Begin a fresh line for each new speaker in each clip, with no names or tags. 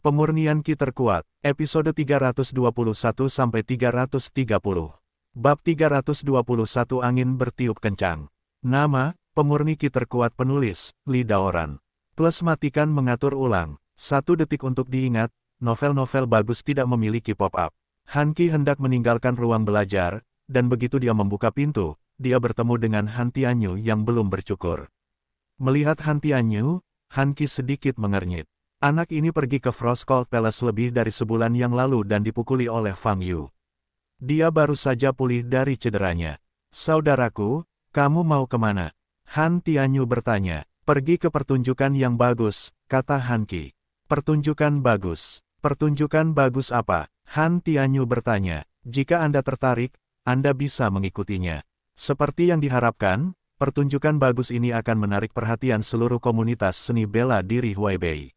Pemurnian Ki terkuat, episode 321-330. Bab 321 Angin bertiup kencang. Nama, pemurni Ki terkuat penulis, Li Daoran. Plus matikan mengatur ulang. 1 detik untuk diingat, novel-novel bagus tidak memiliki pop-up. Han Qi hendak meninggalkan ruang belajar, dan begitu dia membuka pintu, dia bertemu dengan Han Tianyu yang belum bercukur. Melihat Han Tianyu, Han Qi sedikit mengernyit. Anak ini pergi ke Frostcold Palace lebih dari sebulan yang lalu dan dipukuli oleh Fang Yu. Dia baru saja pulih dari cederanya. Saudaraku, kamu mau kemana? Han Tianyu bertanya. Pergi ke pertunjukan yang bagus, kata Han Qi. Pertunjukan bagus. Pertunjukan bagus apa? Han Tianyu bertanya. Jika Anda tertarik, Anda bisa mengikutinya. Seperti yang diharapkan, pertunjukan bagus ini akan menarik perhatian seluruh komunitas seni bela diri Huaibei.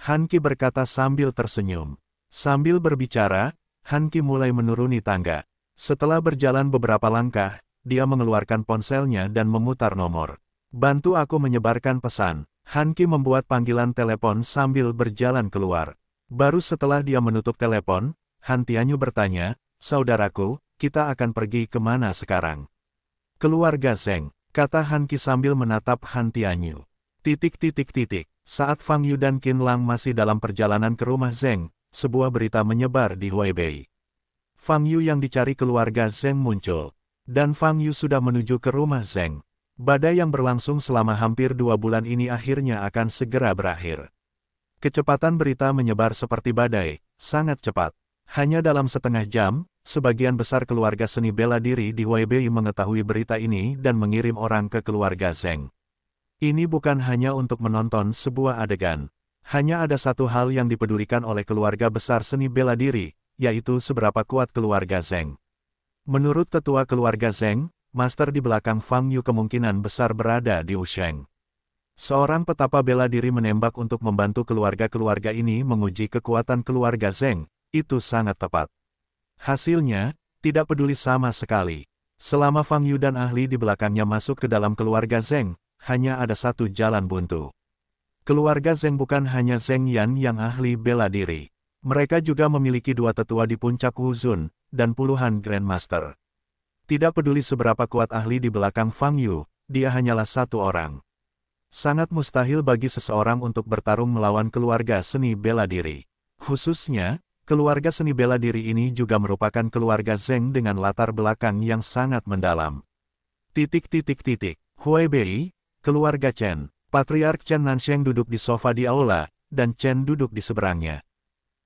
Han Qi berkata sambil tersenyum. Sambil berbicara, Han Qi mulai menuruni tangga. Setelah berjalan beberapa langkah, dia mengeluarkan ponselnya dan memutar nomor. Bantu aku menyebarkan pesan. Han Qi membuat panggilan telepon sambil berjalan keluar. Baru setelah dia menutup telepon, Han Tianyu bertanya, saudaraku, kita akan pergi kemana sekarang? Keluarga Zeng, kata Han Qi sambil menatap Han Tianyu. Saat Fang Yu dan Qin Lang masih dalam perjalanan ke rumah Zeng, sebuah berita menyebar di Huaibei. Fang Yu yang dicari keluarga Zeng muncul, dan Fang Yu sudah menuju ke rumah Zeng. Badai yang berlangsung selama hampir 2 bulan ini akhirnya akan segera berakhir. Kecepatan berita menyebar seperti badai, sangat cepat. Hanya dalam setengah jam, sebagian besar keluarga seni bela diri di Huaibei mengetahui berita ini dan mengirim orang ke keluarga Zeng. Ini bukan hanya untuk menonton sebuah adegan. Hanya ada satu hal yang dipedulikan oleh keluarga besar seni bela diri, yaitu seberapa kuat keluarga Zeng. Menurut tetua keluarga Zeng, master di belakang Fang Yu kemungkinan besar berada di Wusheng. Seorang petapa bela diri menembak untuk membantu keluarga-keluarga ini menguji kekuatan keluarga Zeng, itu sangat tepat. Hasilnya, tidak peduli sama sekali. Selama Fang Yu dan ahli di belakangnya masuk ke dalam keluarga Zeng, hanya ada satu jalan buntu. Keluarga Zeng bukan hanya Zeng Yan yang ahli bela diri. Mereka juga memiliki 2 tetua di puncak Wuzun, dan puluhan Grandmaster. Tidak peduli seberapa kuat ahli di belakang Fang Yu, dia hanyalah satu orang. Sangat mustahil bagi seseorang untuk bertarung melawan keluarga seni bela diri. Khususnya, keluarga seni bela diri ini juga merupakan keluarga Zeng dengan latar belakang yang sangat mendalam. Huaibei, keluarga Chen. Patriark Chen Nansheng duduk di sofa di aula, dan Chen duduk di seberangnya.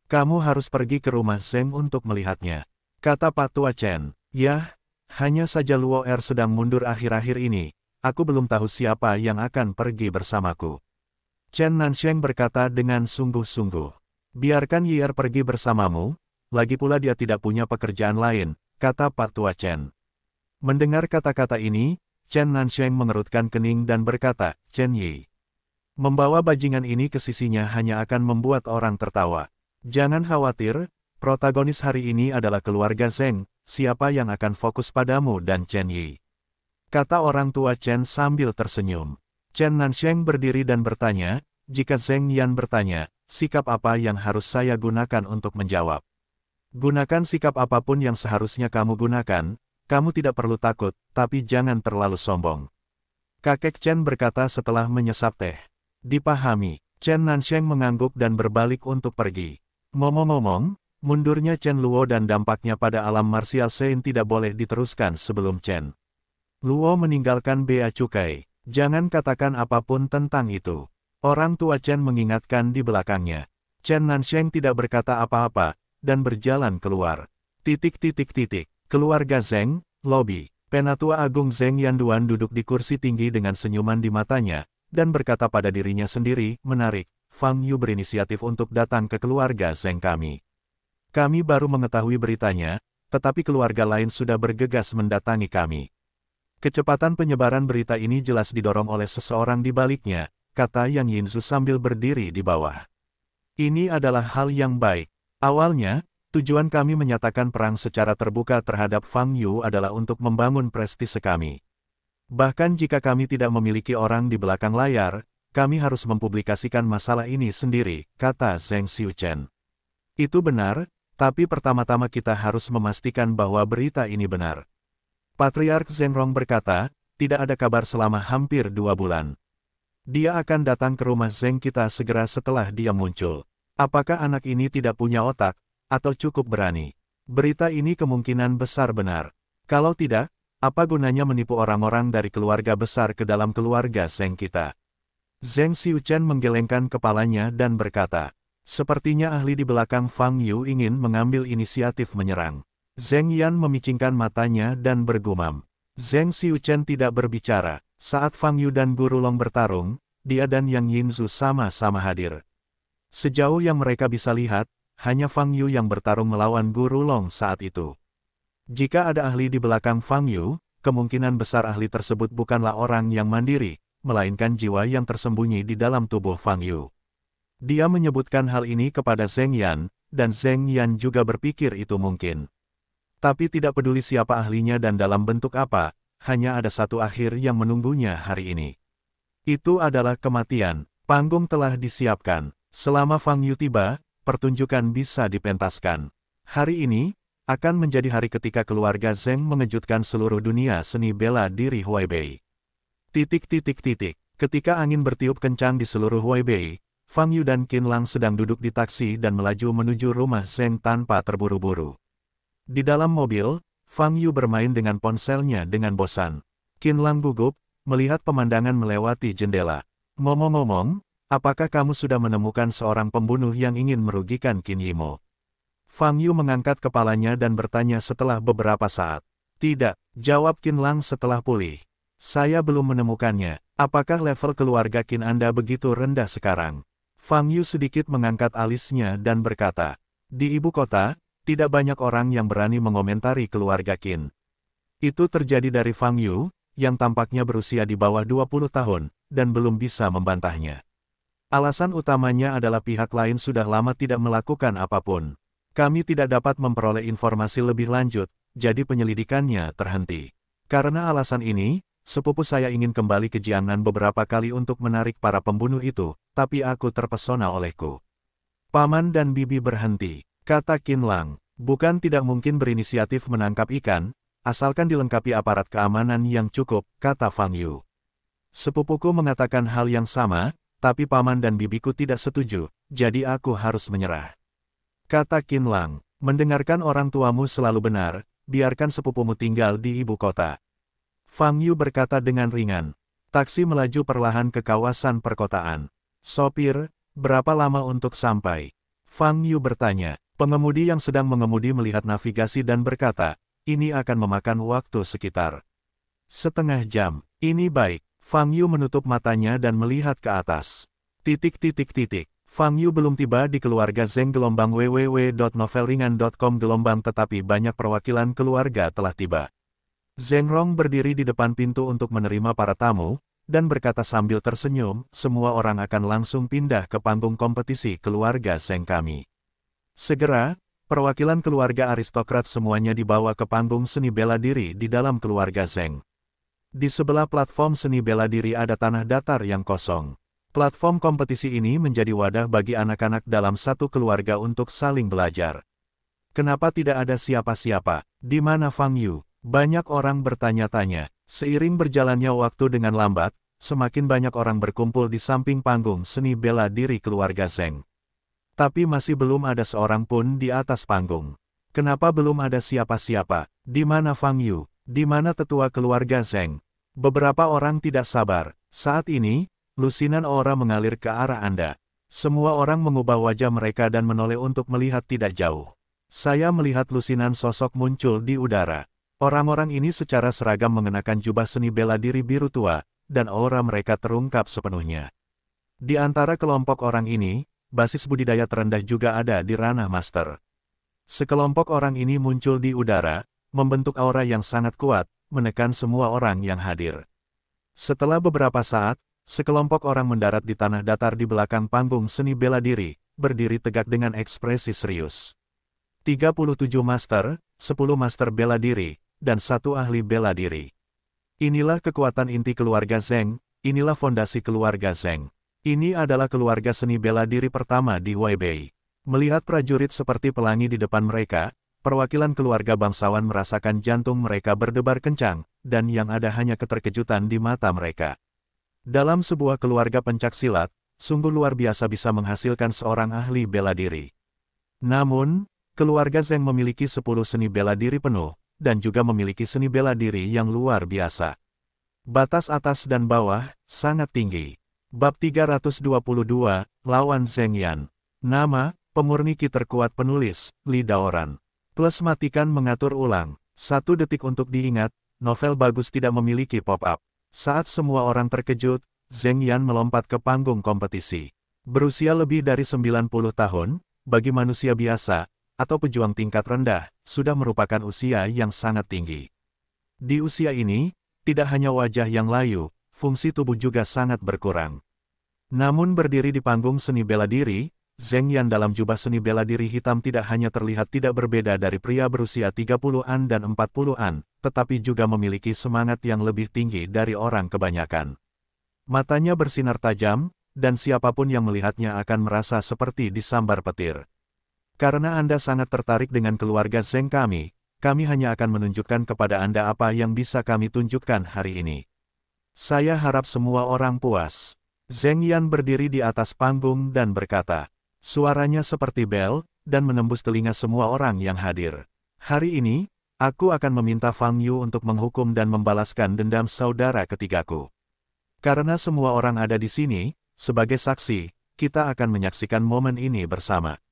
Kamu harus pergi ke rumah Zeng untuk melihatnya, kata Pak Tua Chen. Yah, hanya saja Luo Er sedang mundur akhir-akhir ini, aku belum tahu siapa yang akan pergi bersamaku. Chen Nansheng berkata dengan sungguh-sungguh. Biarkan Yi Er pergi bersamamu, lagi pula dia tidak punya pekerjaan lain, kata Pak Tua Chen. Mendengar kata-kata ini, Chen Nansheng mengerutkan kening dan berkata, Chen Yi. Membawa bajingan ini ke sisinya hanya akan membuat orang tertawa. Jangan khawatir, protagonis hari ini adalah keluarga Zeng, siapa yang akan fokus padamu dan Chen Yi. Kata orang tua Chen sambil tersenyum. Chen Nansheng berdiri dan bertanya, jika Zeng Yan bertanya, sikap apa yang harus saya gunakan untuk menjawab? Gunakan sikap apapun yang seharusnya kamu gunakan. Kamu tidak perlu takut, tapi jangan terlalu sombong. Kakek Chen berkata setelah menyesap teh. Dipahami, Chen Nansheng mengangguk dan berbalik untuk pergi. Ngomong-ngomong, mundurnya Chen Luo dan dampaknya pada alam martial Sein tidak boleh diteruskan sebelum Chen Luo meninggalkan Bea Cukai. Jangan katakan apapun tentang itu. Orang tua Chen mengingatkan di belakangnya. Chen Nansheng tidak berkata apa-apa, dan berjalan keluar. Keluarga Zeng, lobi. Penatua Agung Zeng Yanduan duduk di kursi tinggi dengan senyuman di matanya, dan berkata pada dirinya sendiri, menarik, Fang Yu berinisiatif untuk datang ke keluarga Zeng kami. Kami baru mengetahui beritanya, tetapi keluarga lain sudah bergegas mendatangi kami. Kecepatan penyebaran berita ini jelas didorong oleh seseorang di baliknya, kata Yang Yinzu sambil berdiri di bawah. Ini adalah hal yang baik. Awalnya, tujuan kami menyatakan perang secara terbuka terhadap Fang Yu adalah untuk membangun prestise kami. Bahkan jika kami tidak memiliki orang di belakang layar, kami harus mempublikasikan masalah ini sendiri, kata Zheng Xiuchen. Itu benar, tapi pertama-tama kita harus memastikan bahwa berita ini benar. Patriark Zhengrong berkata, tidak ada kabar selama hampir 2 bulan. Dia akan datang ke rumah Zheng kita segera setelah dia muncul. Apakah anak ini tidak punya otak, atau cukup berani? Berita ini kemungkinan besar benar. Kalau tidak, apa gunanya menipu orang-orang dari keluarga besar ke dalam keluarga Zheng kita? Zheng Xiuchen menggelengkan kepalanya dan berkata, sepertinya ahli di belakang Fang Yu ingin mengambil inisiatif menyerang. Zheng Yan memicingkan matanya dan bergumam. Zheng Xiuchen tidak berbicara. Saat Fang Yu dan Guru Long bertarung, dia dan Yang Yinzu sama-sama hadir. Sejauh yang mereka bisa lihat, hanya Fang Yu yang bertarung melawan Guru Long saat itu. Jika ada ahli di belakang Fang Yu, kemungkinan besar ahli tersebut bukanlah orang yang mandiri, melainkan jiwa yang tersembunyi di dalam tubuh Fang Yu. Dia menyebutkan hal ini kepada Zheng Yan, dan Zheng Yan juga berpikir itu mungkin. Tapi tidak peduli siapa ahlinya dan dalam bentuk apa, hanya ada satu akhir yang menunggunya hari ini. Itu adalah kematian. Panggung telah disiapkan. Selama Fang Yu tiba, pertunjukan bisa dipentaskan. Hari ini, akan menjadi hari ketika keluarga Zheng mengejutkan seluruh dunia seni bela diri Huaibei. Ketika angin bertiup kencang di seluruh Huaibei, Fang Yu dan Qin Lang sedang duduk di taksi dan melaju menuju rumah Zheng tanpa terburu-buru. Di dalam mobil, Fang Yu bermain dengan ponselnya dengan bosan. Qin Lang gugup, melihat pemandangan melewati jendela. Ngomong-ngomong, apakah kamu sudah menemukan seorang pembunuh yang ingin merugikan Qin Yimo? Fang Yu mengangkat kepalanya dan bertanya setelah beberapa saat. Tidak, jawab Qin Lang setelah pulih. Saya belum menemukannya. Apakah level keluarga Qin Anda begitu rendah sekarang? Fang Yu sedikit mengangkat alisnya dan berkata, di ibu kota, tidak banyak orang yang berani mengomentari keluarga Qin. Itu terjadi dari Fang Yu, yang tampaknya berusia di bawah 20 tahun, dan belum bisa membantahnya. Alasan utamanya adalah pihak lain sudah lama tidak melakukan apapun. Kami tidak dapat memperoleh informasi lebih lanjut, jadi penyelidikannya terhenti. Karena alasan ini, sepupu saya ingin kembali ke Jiangnan beberapa kali untuk menarik para pembunuh itu, tapi aku terpesona olehku. Paman dan bibi berhenti. Kata Qin Lang, bukan tidak mungkin berinisiatif menangkap ikan, asalkan dilengkapi aparat keamanan yang cukup, kata Fang Yu. Sepupuku mengatakan hal yang sama, tapi paman dan bibiku tidak setuju, jadi aku harus menyerah. Kata Qin Lang, mendengarkan orang tuamu selalu benar, biarkan sepupumu tinggal di ibu kota. Fang Yu berkata dengan ringan. Taksi melaju perlahan ke kawasan perkotaan. Sopir, berapa lama untuk sampai? Fang Yu bertanya. Pengemudi yang sedang mengemudi melihat navigasi dan berkata, ini akan memakan waktu sekitar setengah jam. Ini baik. Fang Yu menutup matanya dan melihat ke atas. Fang Yu belum tiba di keluarga Zheng gelombang www.novelringan.com gelombang tetapi banyak perwakilan keluarga telah tiba. Zhengrong berdiri di depan pintu untuk menerima para tamu, dan berkata sambil tersenyum, semua orang akan langsung pindah ke panggung kompetisi keluarga Zheng kami. Segera, perwakilan keluarga aristokrat semuanya dibawa ke panggung seni bela diri di dalam keluarga Zheng. Di sebelah platform seni bela diri ada tanah datar yang kosong. Platform kompetisi ini menjadi wadah bagi anak-anak dalam satu keluarga untuk saling belajar. Kenapa tidak ada siapa-siapa? Di mana Fang Yu? Banyak orang bertanya-tanya. Seiring berjalannya waktu dengan lambat, semakin banyak orang berkumpul di samping panggung seni bela diri keluarga Zheng. Tapi masih belum ada seorang pun di atas panggung. Kenapa belum ada siapa-siapa? Di mana Fang Yu? Di mana tetua keluarga Zheng? Beberapa orang tidak sabar. Saat ini, lusinan aura mengalir ke arah Anda. Semua orang mengubah wajah mereka dan menoleh untuk melihat tidak jauh. Saya melihat lusinan sosok muncul di udara. Orang-orang ini secara seragam mengenakan jubah seni bela diri biru tua, dan aura mereka terungkap sepenuhnya. Di antara kelompok orang ini, basis budidaya terendah juga ada di ranah master. Sekelompok orang ini muncul di udara, membentuk aura yang sangat kuat, menekan semua orang yang hadir. Setelah beberapa saat, sekelompok orang mendarat di tanah datar di belakang panggung seni bela diri, berdiri tegak dengan ekspresi serius. 37 master, 10 master bela diri, dan 1 ahli bela diri. Inilah kekuatan inti keluarga Zheng, inilah fondasi keluarga Zheng. Ini adalah keluarga seni bela diri pertama di Huaibei. Melihat prajurit seperti pelangi di depan mereka, perwakilan keluarga bangsawan merasakan jantung mereka berdebar kencang, dan yang ada hanya keterkejutan di mata mereka. Dalam sebuah keluarga pencaksilat, sungguh luar biasa bisa menghasilkan seorang ahli bela diri. Namun, keluarga Zeng memiliki 10 seni bela diri penuh, dan juga memiliki seni bela diri yang luar biasa. Batas atas dan bawah, sangat tinggi. Bab 322, Lawan Zeng Yan. Nama, pemurni ki terkuat penulis, Li Daoran. Plus matikan mengatur ulang. 1 detik untuk diingat, novel bagus tidak memiliki pop-up. Saat semua orang terkejut, Zeng Yan melompat ke panggung kompetisi. Berusia lebih dari 90 tahun, bagi manusia biasa, atau pejuang tingkat rendah, sudah merupakan usia yang sangat tinggi. Di usia ini, tidak hanya wajah yang layu, fungsi tubuh juga sangat berkurang. Namun berdiri di panggung seni bela diri, Zeng Yan dalam jubah seni bela diri hitam tidak hanya terlihat tidak berbeda dari pria berusia 30-an dan 40-an, tetapi juga memiliki semangat yang lebih tinggi dari orang kebanyakan. Matanya bersinar tajam, dan siapapun yang melihatnya akan merasa seperti disambar petir. Karena Anda sangat tertarik dengan keluarga Zeng kami hanya akan menunjukkan kepada Anda apa yang bisa kami tunjukkan hari ini. Saya harap semua orang puas. Zeng Yan berdiri di atas panggung dan berkata, suaranya seperti bel, dan menembus telinga semua orang yang hadir. Hari ini, aku akan meminta Fang Yu untuk menghukum dan membalaskan dendam saudara ketigaku. Karena semua orang ada di sini, sebagai saksi, kita akan menyaksikan momen ini bersama.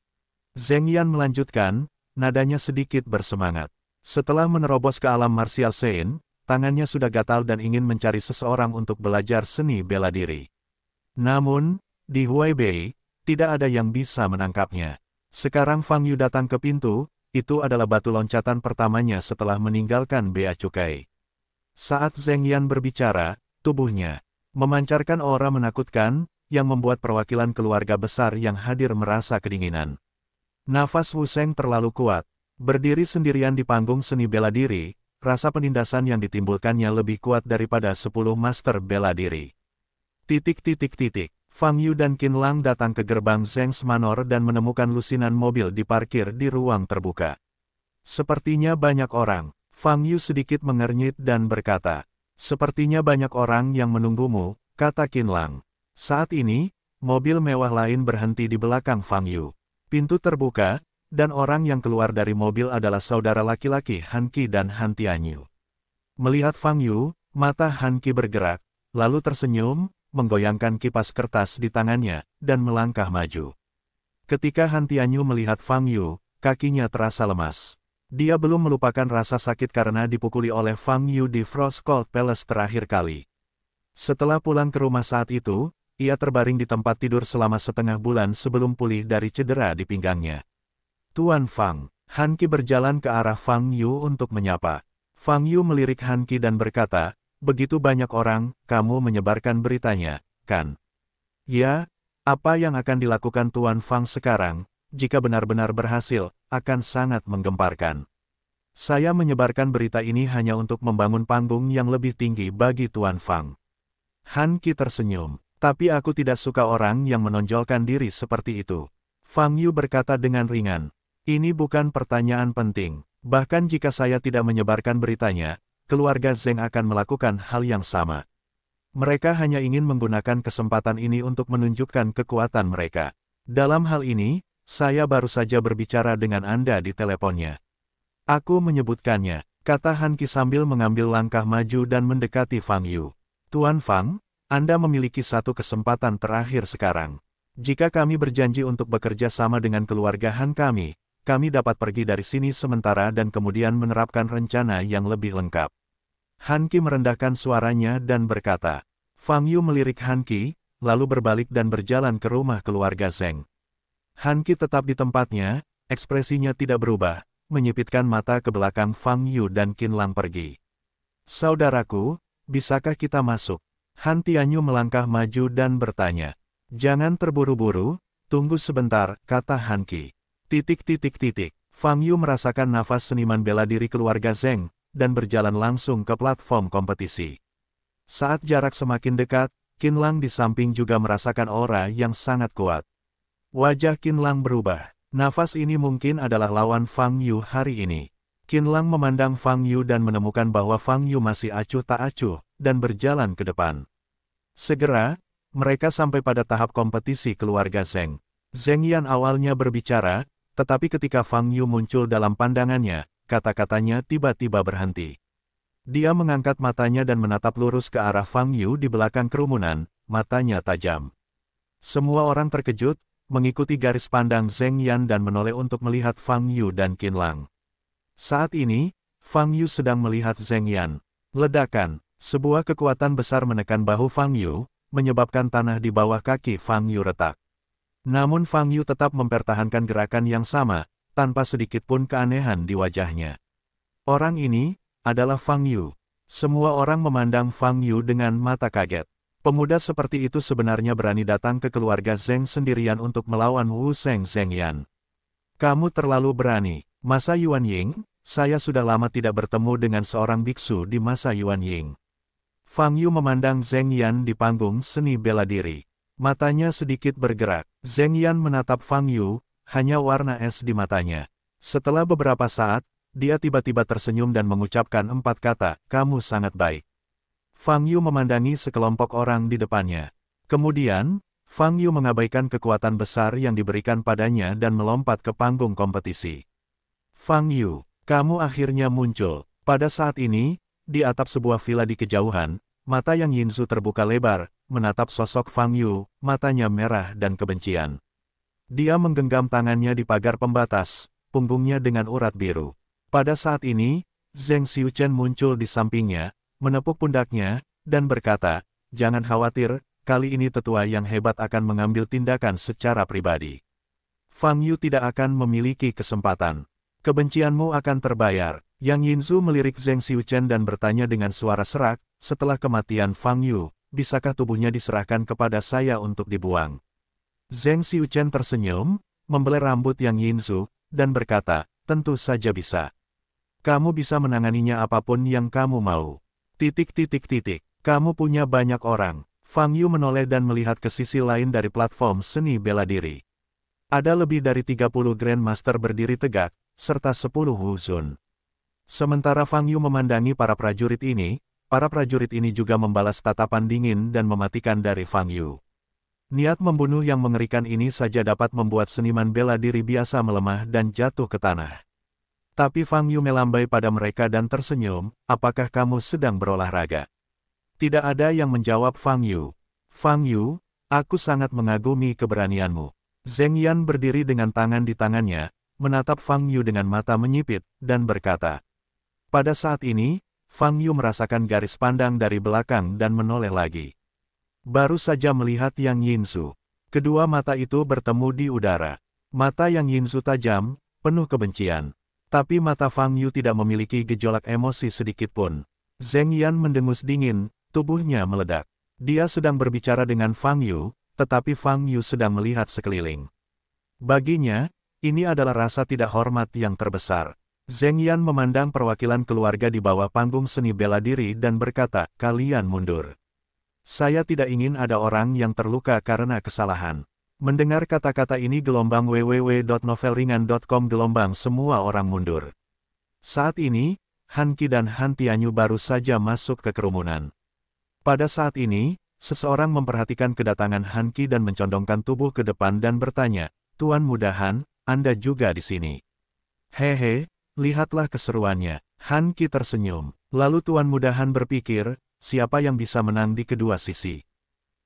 Zeng Yan melanjutkan, nadanya sedikit bersemangat. Setelah menerobos ke alam martial Sein, tangannya sudah gatal dan ingin mencari seseorang untuk belajar seni bela diri. Namun, di Huaibei, tidak ada yang bisa menangkapnya. Sekarang Fang Yu datang ke pintu, itu adalah batu loncatan pertamanya setelah meninggalkan Bea Cukai. Saat Zeng Yan berbicara, tubuhnya memancarkan aura menakutkan, yang membuat perwakilan keluarga besar yang hadir merasa kedinginan. Nafas Wu Sheng terlalu kuat. Berdiri sendirian di panggung seni bela diri, rasa penindasan yang ditimbulkannya lebih kuat daripada 10 master bela diri. Fang Yu dan Qin Lang datang ke gerbang Zeng's Manor dan menemukan lusinan mobil diparkir di ruang terbuka. Sepertinya banyak orang. Fang Yu sedikit mengernyit dan berkata, sepertinya banyak orang yang menunggumu, kata Qin Lang. Saat ini, mobil mewah lain berhenti di belakang Fang Yu. Pintu terbuka, dan orang yang keluar dari mobil adalah saudara laki-laki Han Qi dan Han Tianyu. Melihat Fang Yu, mata Han Qi bergerak, lalu tersenyum, menggoyangkan kipas kertas di tangannya, dan melangkah maju. Ketika Han Tianyu melihat Fang Yu, kakinya terasa lemas. Dia belum melupakan rasa sakit karena dipukuli oleh Fang Yu di Frost Cold Palace terakhir kali. Setelah pulang ke rumah saat itu, ia terbaring di tempat tidur selama setengah bulan sebelum pulih dari cedera di pinggangnya. Tuan Fang, Han Qi berjalan ke arah Fang Yu untuk menyapa. Fang Yu melirik Han Qi dan berkata, begitu banyak orang, kamu menyebarkan beritanya, kan? Ya, apa yang akan dilakukan Tuan Fang sekarang, jika benar-benar berhasil, akan sangat menggemparkan. Saya menyebarkan berita ini hanya untuk membangun panggung yang lebih tinggi bagi Tuan Fang. Han Qi tersenyum, tapi aku tidak suka orang yang menonjolkan diri seperti itu. Fang Yu berkata dengan ringan. Ini bukan pertanyaan penting. Bahkan jika saya tidak menyebarkan beritanya, keluarga Zeng akan melakukan hal yang sama. Mereka hanya ingin menggunakan kesempatan ini untuk menunjukkan kekuatan mereka. Dalam hal ini, saya baru saja berbicara dengan Anda di teleponnya. Aku menyebutkannya, kata Han Qi sambil mengambil langkah maju dan mendekati Fang Yu. Tuan Fang, Anda memiliki satu kesempatan terakhir sekarang. Jika kami berjanji untuk bekerja sama dengan keluarga Han kami dapat pergi dari sini sementara dan kemudian menerapkan rencana yang lebih lengkap. Han Qi merendahkan suaranya dan berkata. Fang Yu melirik Han Qi, lalu berbalik dan berjalan ke rumah keluarga Zeng. Han Qi tetap di tempatnya, ekspresinya tidak berubah, menyipitkan mata ke belakang Fang Yu dan Qin Lang pergi. Saudaraku, bisakah kita masuk? Han Tianyu melangkah maju dan bertanya. Jangan terburu-buru, tunggu sebentar, kata Han Qi. Fang Yu merasakan nafas seniman bela diri keluarga Zeng, dan berjalan langsung ke platform kompetisi. Saat jarak semakin dekat, Qinlang di samping juga merasakan aura yang sangat kuat. Wajah Qinlang berubah. Nafas ini mungkin adalah lawan Fang Yu hari ini. Qinlang memandang Fang Yu dan menemukan bahwa Fang Yu masih acuh tak acuh, dan berjalan ke depan. Segera, mereka sampai pada tahap kompetisi keluarga Zheng. Zheng Yan awalnya berbicara, tetapi ketika Fang Yu muncul dalam pandangannya, kata-katanya tiba-tiba berhenti. Dia mengangkat matanya dan menatap lurus ke arah Fang Yu di belakang kerumunan, matanya tajam. Semua orang terkejut, mengikuti garis pandang Zheng Yan dan menoleh untuk melihat Fang Yu dan Qinlang. Saat ini, Fang Yu sedang melihat Zheng Yan. Ledakan, sebuah kekuatan besar menekan bahu Fang Yu, menyebabkan tanah di bawah kaki Fang Yu retak. Namun Fang Yu tetap mempertahankan gerakan yang sama, tanpa sedikit pun keanehan di wajahnya. Orang ini adalah Fang Yu. Semua orang memandang Fang Yu dengan mata kaget. Pemuda seperti itu sebenarnya berani datang ke keluarga Zheng sendirian untuk melawan Wu Sheng Zheng Yan. Kamu terlalu berani. Masa Yuan Ying, saya sudah lama tidak bertemu dengan seorang biksu di masa Yuan Ying. Fang Yu memandang Zheng Yan di panggung seni bela diri. Matanya sedikit bergerak. Zheng Yan menatap Fang Yu, hanya warna es di matanya. Setelah beberapa saat, dia tiba-tiba tersenyum dan mengucapkan 4 kata, "Kamu sangat baik." Fang Yu memandangi sekelompok orang di depannya. Kemudian, Fang Yu mengabaikan kekuatan besar yang diberikan padanya dan melompat ke panggung kompetisi. Fang Yu, kamu akhirnya muncul. Pada saat ini, di atap sebuah villa di kejauhan, mata Yang Yinzu terbuka lebar, menatap sosok Fang Yu, matanya merah dan kebencian. Dia menggenggam tangannya di pagar pembatas, punggungnya dengan urat biru. Pada saat ini, Zheng Xiuchen muncul di sampingnya, menepuk pundaknya, dan berkata, "Jangan khawatir, kali ini tetua yang hebat akan mengambil tindakan secara pribadi. Fang Yu tidak akan memiliki kesempatan. Kebencianmu akan terbayar." Yang Yinzu melirik Zheng Xiuchen dan bertanya dengan suara serak, "Setelah kematian Fang Yu, bisakah tubuhnya diserahkan kepada saya untuk dibuang?" Zheng Xiuchen tersenyum, membelai rambut Yang Yinzu, dan berkata, "Tentu saja bisa. Kamu bisa menanganinya apapun yang kamu mau. Kamu punya banyak orang." Fang Yu menoleh dan melihat ke sisi lain dari platform seni bela diri. Ada lebih dari 30 Grandmaster berdiri tegak, serta 10 Wuzun. Sementara Fang Yu memandangi para prajurit ini juga membalas tatapan dingin dan mematikan dari Fang Yu. Niat membunuh yang mengerikan ini saja dapat membuat seniman bela diri biasa melemah dan jatuh ke tanah. Tapi Fang Yu melambai pada mereka dan tersenyum, "Apakah kamu sedang berolahraga?" Tidak ada yang menjawab Fang Yu. "Fang Yu, aku sangat mengagumi keberanianmu." Zheng Yan berdiri dengan tangan di tangannya, menatap Fang Yu dengan mata menyipit, dan berkata. Pada saat ini, Fang Yu merasakan garis pandang dari belakang dan menoleh lagi. Baru saja melihat Yang Yinzu. Kedua mata itu bertemu di udara. Mata Yang Yinzu tajam, penuh kebencian. Tapi mata Fang Yu tidak memiliki gejolak emosi sedikitpun. Zheng Yan mendengus dingin, tubuhnya meledak. Dia sedang berbicara dengan Fang Yu, tetapi Fang Yu sedang melihat sekeliling. Baginya, ini adalah rasa tidak hormat yang terbesar. Zheng Yan memandang perwakilan keluarga di bawah panggung seni bela diri dan berkata, "Kalian mundur. Saya tidak ingin ada orang yang terluka karena kesalahan." Mendengar kata-kata ini gelombang www.novelringan.com gelombang semua orang mundur. Saat ini, Han Qi dan Han Tianyu baru saja masuk ke kerumunan. Pada saat ini, seseorang memperhatikan kedatangan Han Qi dan mencondongkan tubuh ke depan dan bertanya, "Tuan Muda Han, Anda juga di sini?" "Hehe, lihatlah keseruannya." Han Qi tersenyum. Lalu Tuan Muda Han berpikir, siapa yang bisa menang di kedua sisi?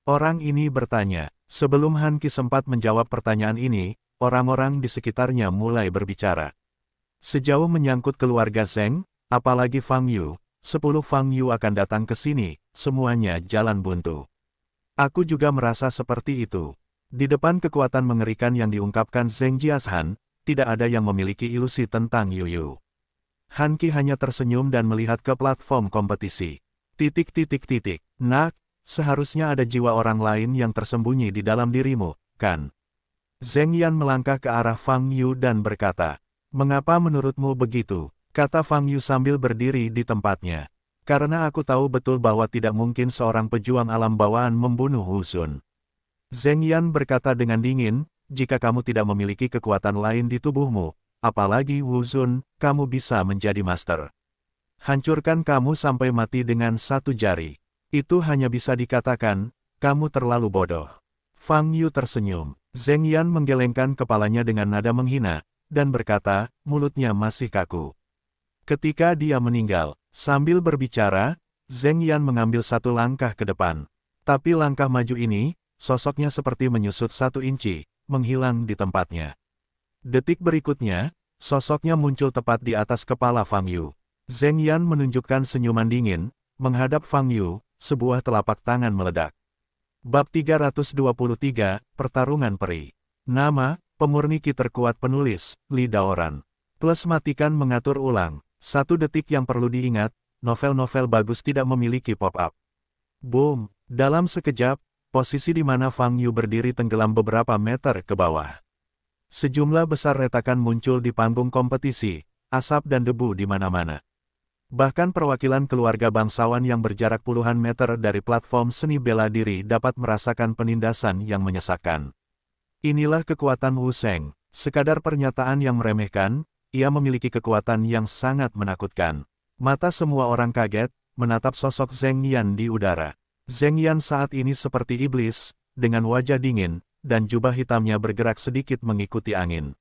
Orang ini bertanya. Sebelum Han Qi sempat menjawab pertanyaan ini, orang-orang di sekitarnya mulai berbicara. Sejauh menyangkut keluarga Zheng, apalagi Fang Yu, 10 Fang Yu akan datang ke sini, semuanya jalan buntu. Aku juga merasa seperti itu. Di depan kekuatan mengerikan yang diungkapkan Zheng Jiashan, tidak ada yang memiliki ilusi tentang Yu Yu. Han Qi hanya tersenyum dan melihat ke platform kompetisi. Nak, seharusnya ada jiwa orang lain yang tersembunyi di dalam dirimu, kan? Zheng Yan melangkah ke arah Fang Yu dan berkata, "Mengapa menurutmu begitu?" kata Fang Yu sambil berdiri di tempatnya. Karena aku tahu betul bahwa tidak mungkin seorang pejuang alam bawaan membunuh Wu Xun. Zheng Yan berkata dengan dingin, jika kamu tidak memiliki kekuatan lain di tubuhmu, apalagi Wu Xun, kamu bisa menjadi master. Hancurkan kamu sampai mati dengan satu jari. Itu hanya bisa dikatakan, kamu terlalu bodoh. Fang Yu tersenyum. Zheng Yan menggelengkan kepalanya dengan nada menghina, dan berkata, mulutnya masih kaku. Ketika dia meninggal, sambil berbicara, Zheng Yan mengambil satu langkah ke depan. Tapi langkah maju ini, sosoknya seperti menyusut 1 inci, menghilang di tempatnya. Detik berikutnya, sosoknya muncul tepat di atas kepala Fang Yu. Zheng Yan menunjukkan senyuman dingin, menghadap Fang Yu, sebuah telapak tangan meledak. Bab 323, Pertarungan Peri. Nama, pemurni ki terkuat penulis, Li Daoran. Plus matikan mengatur ulang. 1 detik yang perlu diingat, novel-novel bagus tidak memiliki pop-up. Boom! Dalam sekejap, posisi di mana Fang Yu berdiri tenggelam beberapa meter ke bawah. Sejumlah besar retakan muncul di panggung kompetisi, asap dan debu di mana-mana. Bahkan perwakilan keluarga bangsawan yang berjarak puluhan meter dari platform seni bela diri dapat merasakan penindasan yang menyesakkan. Inilah kekuatan Wu Sheng, sekadar pernyataan yang meremehkan, ia memiliki kekuatan yang sangat menakutkan. Mata semua orang kaget, menatap sosok Zheng Yan di udara. Zheng Yan saat ini seperti iblis, dengan wajah dingin, dan jubah hitamnya bergerak sedikit mengikuti angin.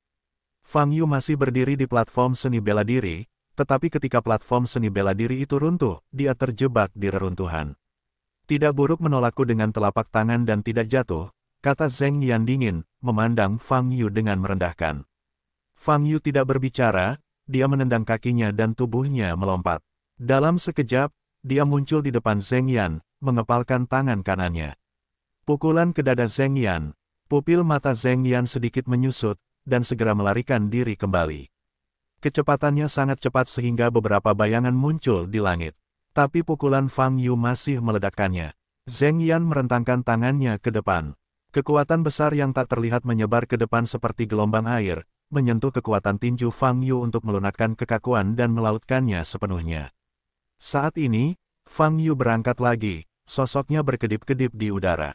Fang Yu masih berdiri di platform seni bela diri, tetapi ketika platform seni bela diri itu runtuh, dia terjebak di reruntuhan. Tidak buruk menolakku dengan telapak tangan dan tidak jatuh, kata Zheng Yan dingin, memandang Fang Yu dengan merendahkan. Fang Yu tidak berbicara, dia menendang kakinya dan tubuhnya melompat. Dalam sekejap, dia muncul di depan Zheng Yan, mengepalkan tangan kanannya. Pukulan ke dada Zheng Yan, pupil mata Zheng Yan sedikit menyusut, dan segera melarikan diri kembali. Kecepatannya sangat cepat sehingga beberapa bayangan muncul di langit. Tapi pukulan Fang Yu masih meledakkannya. Zheng Yan merentangkan tangannya ke depan. Kekuatan besar yang tak terlihat menyebar ke depan seperti gelombang air, menyentuh kekuatan tinju Fang Yu untuk melunakkan kekakuan dan melautkannya sepenuhnya. Saat ini, Fang Yu berangkat lagi, sosoknya berkedip-kedip di udara.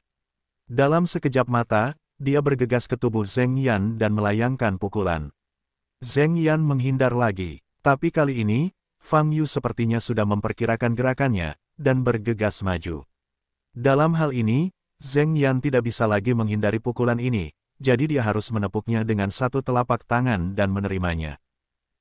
Dalam sekejap mata, dia bergegas ke tubuh Zheng Yan dan melayangkan pukulan. Zheng Yan menghindar lagi, tapi kali ini, Fang Yu sepertinya sudah memperkirakan gerakannya, dan bergegas maju. Dalam hal ini, Zheng Yan tidak bisa lagi menghindari pukulan ini, jadi dia harus menepuknya dengan 1 telapak tangan dan menerimanya.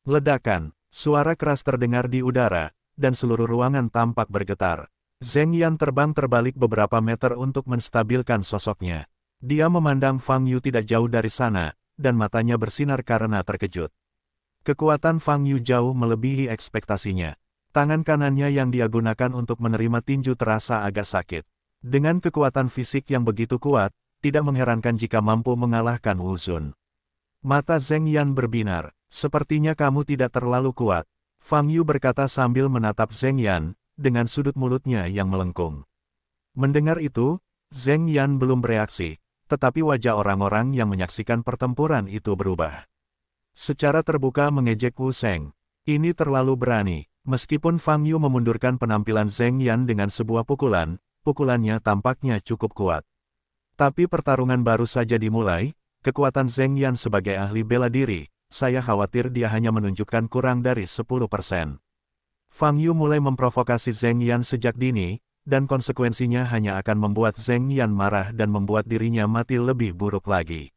Ledakan, suara keras terdengar di udara, dan seluruh ruangan tampak bergetar. Zheng Yan terbang terbalik beberapa meter untuk menstabilkan sosoknya. Dia memandang Fang Yu tidak jauh dari sana, dan matanya bersinar karena terkejut. Kekuatan Fang Yu jauh melebihi ekspektasinya. Tangan kanannya yang dia gunakan untuk menerima tinju terasa agak sakit. Dengan kekuatan fisik yang begitu kuat, tidak mengherankan jika mampu mengalahkan Wu Xun. Mata Zheng Yan berbinar, sepertinya kamu tidak terlalu kuat. Fang Yu berkata sambil menatap Zheng Yan, dengan sudut mulutnya yang melengkung. Mendengar itu, Zheng Yan belum bereaksi, tetapi wajah orang-orang yang menyaksikan pertempuran itu berubah. Secara terbuka mengejek Wu Sheng. Ini terlalu berani. Meskipun Fang Yu memundurkan penampilan Zheng Yan dengan sebuah pukulan, pukulannya tampaknya cukup kuat. Tapi pertarungan baru saja dimulai, kekuatan Zheng Yan sebagai ahli bela diri, saya khawatir dia hanya menunjukkan kurang dari 10%. Fang Yu mulai memprovokasi Zheng Yan sejak dini, dan konsekuensinya hanya akan membuat Zheng Yan marah dan membuat dirinya mati lebih buruk lagi.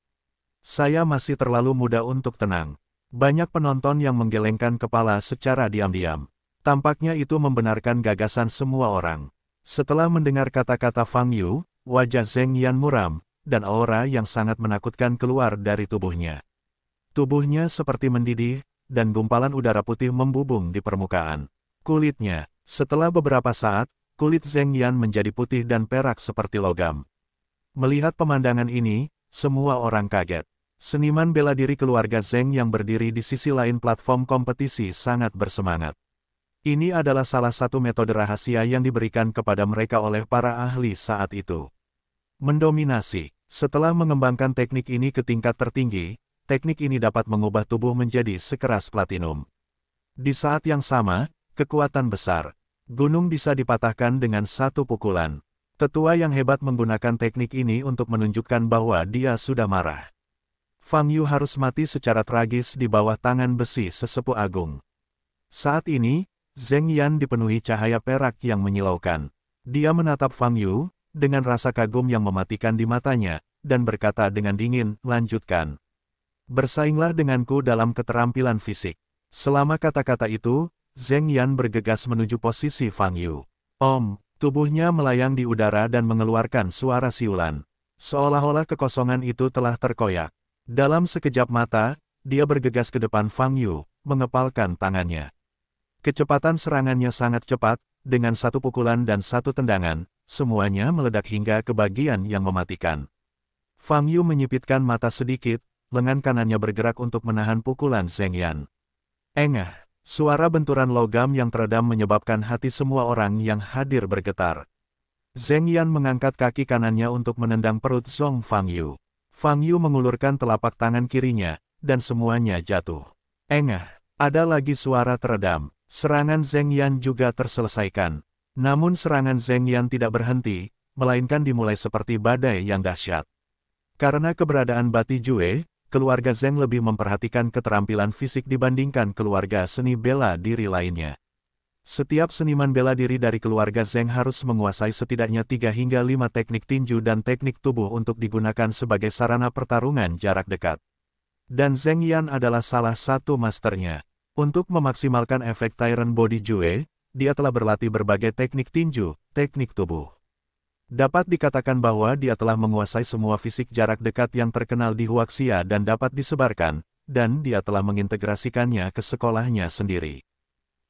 Saya masih terlalu muda untuk tenang. Banyak penonton yang menggelengkan kepala secara diam-diam. Tampaknya itu membenarkan gagasan semua orang. Setelah mendengar kata-kata Fang Yu, wajah Zheng Yan muram, dan aura yang sangat menakutkan keluar dari tubuhnya. Tubuhnya seperti mendidih, dan gumpalan udara putih membubung di permukaan. Kulitnya, setelah beberapa saat, kulit Zheng Yan menjadi putih dan perak seperti logam. Melihat pemandangan ini, semua orang kaget. Seniman bela diri keluarga Zheng yang berdiri di sisi lain platform kompetisi sangat bersemangat. Ini adalah salah satu metode rahasia yang diberikan kepada mereka oleh para ahli saat itu. Mendominasi. Setelah mengembangkan teknik ini ke tingkat tertinggi, teknik ini dapat mengubah tubuh menjadi sekeras platinum. Di saat yang sama, kekuatan besar. Gunung bisa dipatahkan dengan satu pukulan. Tetua yang hebat menggunakan teknik ini untuk menunjukkan bahwa dia sudah marah. Fang Yu harus mati secara tragis di bawah tangan besi sesepuh agung. Saat ini, Zheng Yan dipenuhi cahaya perak yang menyilaukan. Dia menatap Fang Yu, dengan rasa kagum yang mematikan di matanya, dan berkata dengan dingin, lanjutkan. Bersainglah denganku dalam keterampilan fisik. Selama kata-kata itu, Zheng Yan bergegas menuju posisi Fang Yu. Tubuhnya melayang di udara dan mengeluarkan suara siulan. Seolah-olah kekosongan itu telah terkoyak. Dalam sekejap mata, dia bergegas ke depan Fang Yu, mengepalkan tangannya. Kecepatan serangannya sangat cepat, dengan satu pukulan dan satu tendangan, semuanya meledak hingga ke bagian yang mematikan. Fang Yu menyipitkan mata sedikit, lengan kanannya bergerak untuk menahan pukulan Zheng Yan. Engah, suara benturan logam yang teredam menyebabkan hati semua orang yang hadir bergetar. Zheng Yan mengangkat kaki kanannya untuk menendang perut Zhong Fang Yu. Fang Yu mengulurkan telapak tangan kirinya, dan semuanya jatuh. Engah, ada lagi suara teredam. Serangan Zheng Yan juga terselesaikan. Namun serangan Zheng Yan tidak berhenti, melainkan dimulai seperti badai yang dahsyat. Karena keberadaan Bati Jue, keluarga Zheng lebih memperhatikan keterampilan fisik dibandingkan keluarga seni bela diri lainnya. Setiap seniman bela diri dari keluarga Zheng harus menguasai setidaknya 3 hingga 5 teknik tinju dan teknik tubuh untuk digunakan sebagai sarana pertarungan jarak dekat. Dan Zheng Yan adalah salah satu masternya. Untuk memaksimalkan efek Tyrant Body Jue, dia telah berlatih berbagai teknik tinju, teknik tubuh. Dapat dikatakan bahwa dia telah menguasai semua fisik jarak dekat yang terkenal di Huaxia dan dapat disebarkan, dan dia telah mengintegrasikannya ke sekolahnya sendiri.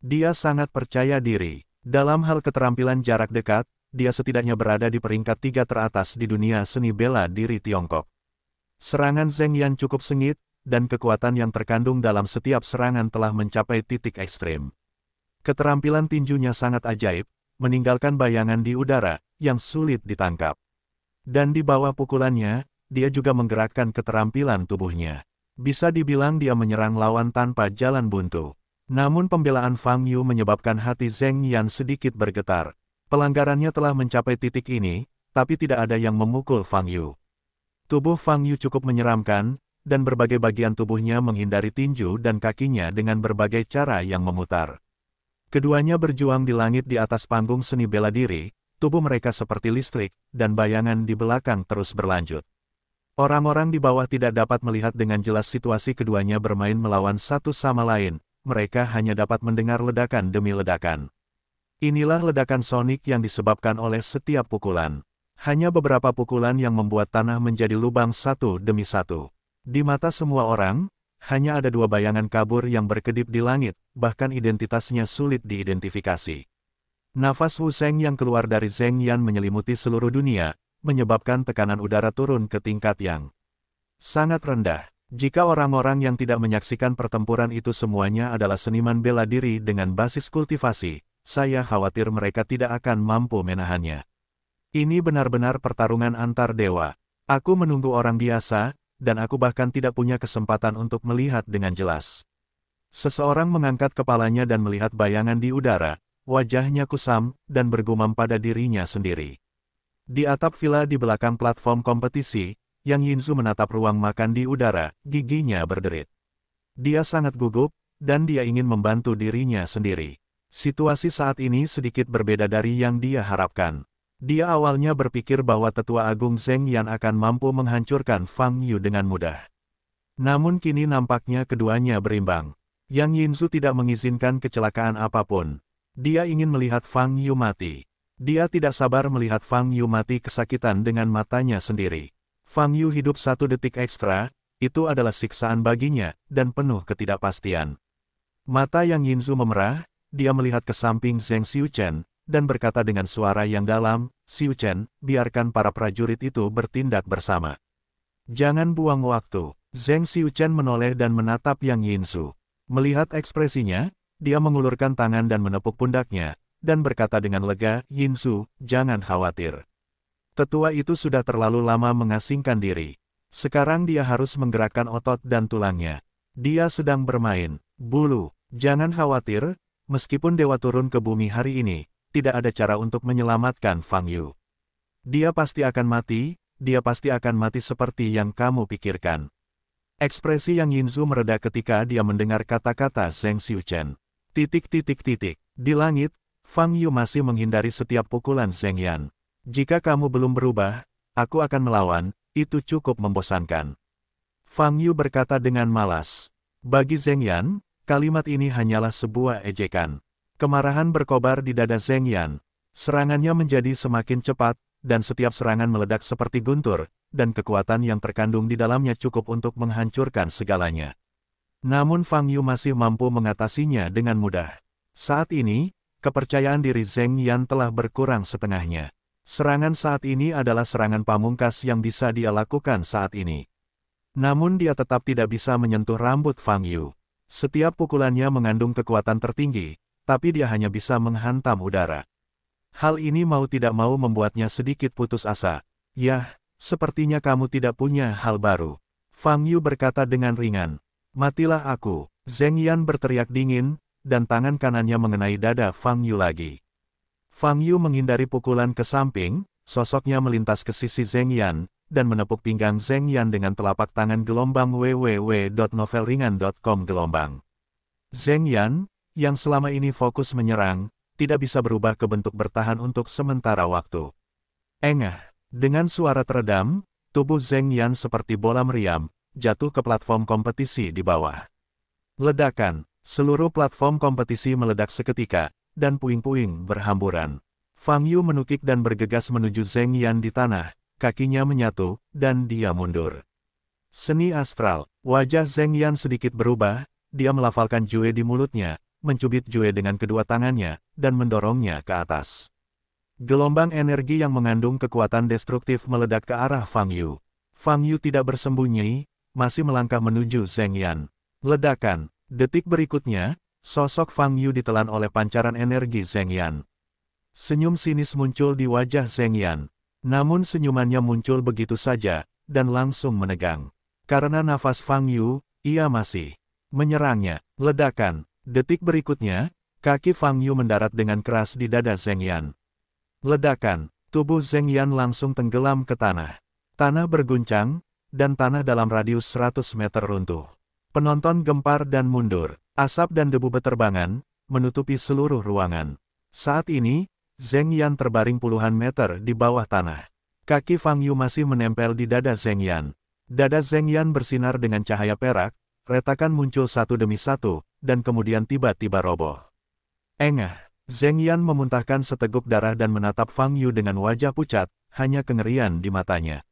Dia sangat percaya diri. Dalam hal keterampilan jarak dekat, dia setidaknya berada di peringkat 3 teratas di dunia seni bela diri Tiongkok. Serangan Zheng Yan cukup sengit, dan kekuatan yang terkandung dalam setiap serangan telah mencapai titik ekstrem. Keterampilan tinjunya sangat ajaib, meninggalkan bayangan di udara, yang sulit ditangkap. Dan di bawah pukulannya, dia juga menggerakkan keterampilan tubuhnya. Bisa dibilang dia menyerang lawan tanpa jalan buntu. Namun pembelaan Fang Yu menyebabkan hati Zheng Yan sedikit bergetar. Pelanggarannya telah mencapai titik ini, tapi tidak ada yang memukul Fang Yu. Tubuh Fang Yu cukup menyeramkan, dan berbagai bagian tubuhnya menghindari tinju dan kakinya dengan berbagai cara yang memutar. Keduanya berjuang di langit di atas panggung seni bela diri, tubuh mereka seperti listrik, dan bayangan di belakang terus berlanjut. Orang-orang di bawah tidak dapat melihat dengan jelas situasi keduanya bermain melawan satu sama lain. Mereka hanya dapat mendengar ledakan demi ledakan. Inilah ledakan sonik yang disebabkan oleh setiap pukulan. Hanya beberapa pukulan yang membuat tanah menjadi lubang satu demi satu. Di mata semua orang, hanya ada 2 bayangan kabur yang berkedip di langit, bahkan identitasnya sulit diidentifikasi. Nafas Wu Sheng yang keluar dari Zheng Yan menyelimuti seluruh dunia, menyebabkan tekanan udara turun ke tingkat yang sangat rendah. Jika orang-orang yang tidak menyaksikan pertempuran itu semuanya adalah seniman bela diri dengan basis kultivasi, saya khawatir mereka tidak akan mampu menahannya. Ini benar-benar pertarungan antar dewa. Aku menunggu orang biasa, dan aku bahkan tidak punya kesempatan untuk melihat dengan jelas. Seseorang mengangkat kepalanya dan melihat bayangan di udara, wajahnya kusam, dan bergumam pada dirinya sendiri. Di atap villa di belakang platform kompetisi, Yang Yinzu menatap ruang makan di udara, giginya berderit. Dia sangat gugup, dan dia ingin membantu dirinya sendiri. Situasi saat ini sedikit berbeda dari yang dia harapkan. Dia awalnya berpikir bahwa Tetua Agung Zheng Yan akan mampu menghancurkan Fang Yu dengan mudah. Namun kini nampaknya keduanya berimbang. Yang Yinzu tidak mengizinkan kecelakaan apapun. Dia ingin melihat Fang Yu mati. Dia tidak sabar melihat Fang Yu mati kesakitan dengan matanya sendiri. Fang Yu hidup 1 detik ekstra, itu adalah siksaan baginya, dan penuh ketidakpastian. Mata Yang Yinzu memerah, dia melihat ke samping Zheng Xiuchen, dan berkata dengan suara yang dalam, Xiuchen, biarkan para prajurit itu bertindak bersama. Jangan buang waktu. Zheng Xiuchen menoleh dan menatap Yang Yinzu. Melihat ekspresinya, dia mengulurkan tangan dan menepuk pundaknya, dan berkata dengan lega, Yinzu, jangan khawatir. Tetua itu sudah terlalu lama mengasingkan diri. Sekarang dia harus menggerakkan otot dan tulangnya. Dia sedang bermain. Bulu, jangan khawatir, meskipun dewa turun ke bumi hari ini, tidak ada cara untuk menyelamatkan Fang Yu. Dia pasti akan mati, dia pasti akan mati seperti yang kamu pikirkan. Ekspresi Yang Yinzu mereda ketika dia mendengar kata-kata Zheng Xiuchen. Di langit, Fang Yu masih menghindari setiap pukulan Zheng Yan. Jika kamu belum berubah, aku akan melawan, itu cukup membosankan. Fang Yu berkata dengan malas. Bagi Zheng Yan, kalimat ini hanyalah sebuah ejekan. Kemarahan berkobar di dada Zheng Yan. Serangannya menjadi semakin cepat, dan setiap serangan meledak seperti guntur, dan kekuatan yang terkandung di dalamnya cukup untuk menghancurkan segalanya. Namun Fang Yu masih mampu mengatasinya dengan mudah. Saat ini, kepercayaan diri Zheng Yan telah berkurang setengahnya. Serangan saat ini adalah serangan pamungkas yang bisa dia lakukan saat ini. Namun dia tetap tidak bisa menyentuh rambut Fang Yu. Setiap pukulannya mengandung kekuatan tertinggi, tapi dia hanya bisa menghantam udara. Hal ini mau tidak mau membuatnya sedikit putus asa. Yah, sepertinya kamu tidak punya hal baru. Fang Yu berkata dengan ringan. Matilah aku. Zheng Yan berteriak dingin, dan tangan kanannya mengenai dada Fang Yu lagi. Fang Yu menghindari pukulan ke samping, sosoknya melintas ke sisi Zheng Yan, dan menepuk pinggang Zheng Yan dengan telapak tangan gelombang www.novelringan.com gelombang. Zheng Yan, yang selama ini fokus menyerang, tidak bisa berubah ke bentuk bertahan untuk sementara waktu. Engah, dengan suara teredam, tubuh Zheng Yan seperti bola meriam, jatuh ke platform kompetisi di bawah. Ledakan, seluruh platform kompetisi meledak seketika, dan puing-puing berhamburan. Fang Yu menukik dan bergegas menuju Zheng Yan di tanah, kakinya menyatu, dan dia mundur. Seni astral, wajah Zheng Yan sedikit berubah, dia melafalkan Jue di mulutnya, mencubit Jue dengan kedua tangannya, dan mendorongnya ke atas. Gelombang energi yang mengandung kekuatan destruktif meledak ke arah Fang Yu. Fang Yu tidak bersembunyi, masih melangkah menuju Zheng Yan. Ledakan, detik berikutnya, sosok Fang Yu ditelan oleh pancaran energi Zheng Yan. Senyum sinis muncul di wajah Zheng Yan. Namun senyumannya muncul begitu saja, dan langsung menegang. Karena nafas Fang Yu, ia masih menyerangnya. Ledakan, detik berikutnya, kaki Fang Yu mendarat dengan keras di dada Zheng Yan. Ledakan, tubuh Zheng Yan langsung tenggelam ke tanah. Tanah berguncang, dan tanah dalam radius 100 meter runtuh. Penonton gempar dan mundur. Asap dan debu beterbangan, menutupi seluruh ruangan. Saat ini, Zheng Yan terbaring puluhan meter di bawah tanah. Kaki Fang Yu masih menempel di dada Zheng Yan. Dada Zheng Yan bersinar dengan cahaya perak, retakan muncul satu demi satu, dan kemudian tiba-tiba roboh. Engah, Zheng Yan memuntahkan seteguk darah dan menatap Fang Yu dengan wajah pucat, hanya kengerian di matanya.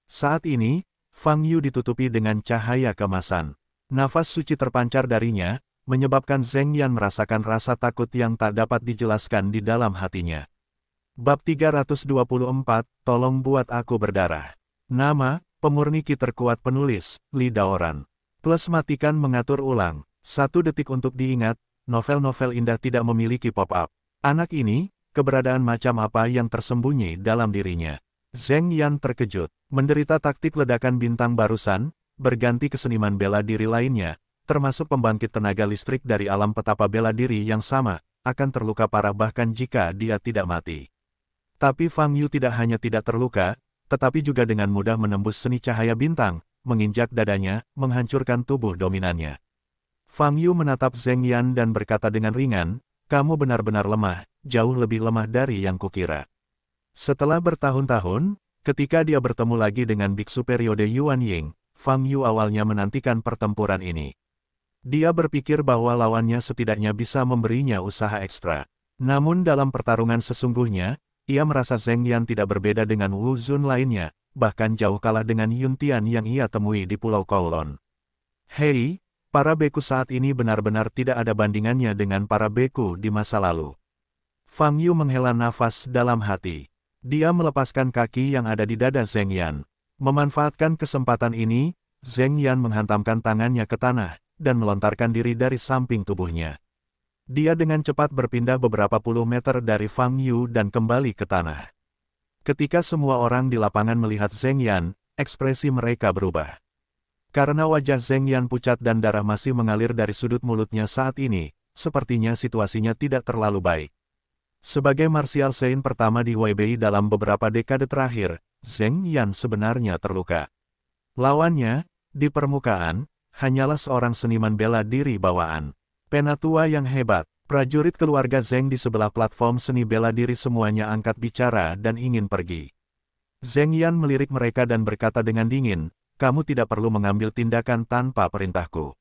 Saat ini, Fang Yu ditutupi dengan cahaya kemasan. Nafas suci terpancar darinya, menyebabkan Zheng Yan merasakan rasa takut yang tak dapat dijelaskan di dalam hatinya. Bab 324, tolong buat aku berdarah. Nama, pemurni ki terkuat penulis, Li Daoran. Plus matikan mengatur ulang. 1 detik untuk diingat, novel-novel indah tidak memiliki pop-up. Anak ini, keberadaan macam apa yang tersembunyi dalam dirinya. Zheng Yan terkejut, menderita taktik ledakan bintang barusan, berganti ke seniman bela diri lainnya, termasuk pembangkit tenaga listrik dari alam petapa bela diri yang sama, akan terluka parah bahkan jika dia tidak mati. Tapi Fang Yu tidak hanya tidak terluka, tetapi juga dengan mudah menembus seni cahaya bintang, menginjak dadanya, menghancurkan tubuh dominannya. Fang Yu menatap Zheng Yan dan berkata dengan ringan, kamu benar-benar lemah, jauh lebih lemah dari yang kukira. Setelah bertahun-tahun, ketika dia bertemu lagi dengan biksu periode Yuan Ying, Fang Yu awalnya menantikan pertempuran ini. Dia berpikir bahwa lawannya setidaknya bisa memberinya usaha ekstra. Namun dalam pertarungan sesungguhnya, ia merasa Zheng Yan tidak berbeda dengan Wu Zun lainnya, bahkan jauh kalah dengan Yun Tian yang ia temui di Pulau Kowloon. Hei, para beku saat ini benar-benar tidak ada bandingannya dengan para beku di masa lalu. Fang Yu menghela nafas dalam hati. Dia melepaskan kaki yang ada di dada Zheng Yan. Memanfaatkan kesempatan ini, Zheng Yan menghantamkan tangannya ke tanah, dan melontarkan diri dari samping tubuhnya. Dia dengan cepat berpindah beberapa puluh meter dari Fang Yu dan kembali ke tanah. Ketika semua orang di lapangan melihat Zheng Yan, ekspresi mereka berubah. Karena wajah Zheng Yan pucat dan darah masih mengalir dari sudut mulutnya saat ini, sepertinya situasinya tidak terlalu baik. Sebagai martial saint pertama di WBI dalam beberapa dekade terakhir, Zheng Yan sebenarnya terluka. Lawannya, di permukaan, hanyalah seorang seniman bela diri bawaan. Penatua yang hebat, prajurit keluarga Zheng di sebelah platform seni bela diri semuanya angkat bicara dan ingin pergi. Zheng Yan melirik mereka dan berkata dengan dingin, kamu tidak perlu mengambil tindakan tanpa perintahku.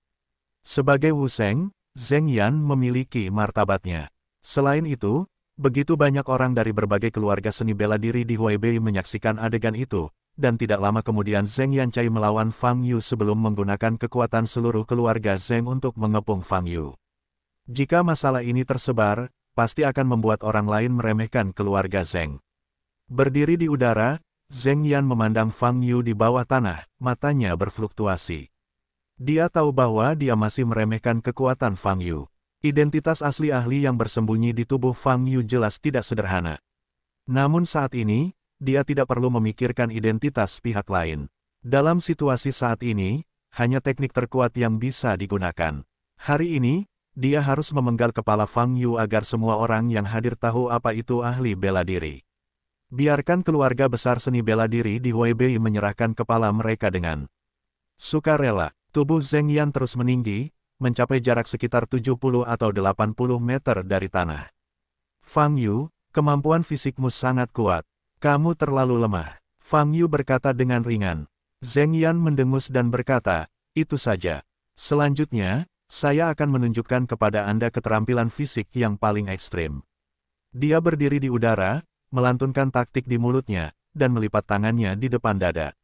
Sebagai Wu Sheng, Zheng Yan memiliki martabatnya. Selain itu, begitu banyak orang dari berbagai keluarga seni bela diri di Huaibei menyaksikan adegan itu, dan tidak lama kemudian Zheng Yancai melawan Fang Yu sebelum menggunakan kekuatan seluruh keluarga Zheng untuk mengepung Fang Yu. Jika masalah ini tersebar, pasti akan membuat orang lain meremehkan keluarga Zheng. Berdiri di udara, Zheng Yan memandang Fang Yu di bawah tanah, matanya berfluktuasi. Dia tahu bahwa dia masih meremehkan kekuatan Fang Yu. Identitas asli ahli yang bersembunyi di tubuh Fang Yu jelas tidak sederhana. Namun saat ini, dia tidak perlu memikirkan identitas pihak lain. Dalam situasi saat ini, hanya teknik terkuat yang bisa digunakan. Hari ini, dia harus memenggal kepala Fang Yu agar semua orang yang hadir tahu apa itu ahli bela diri. Biarkan keluarga besar seni bela diri di Huaibei menyerahkan kepala mereka dengan sukarela. Tubuh Zheng Yan terus meninggi, mencapai jarak sekitar 70 atau 80 meter dari tanah. Fang Yu, kemampuan fisikmu sangat kuat. Kamu terlalu lemah. Fang Yu berkata dengan ringan. Zheng Yan mendengus dan berkata, itu saja. Selanjutnya, saya akan menunjukkan kepada Anda keterampilan fisik yang paling ekstrim. Dia berdiri di udara, melantunkan taktik di mulutnya, dan melipat tangannya di depan dada.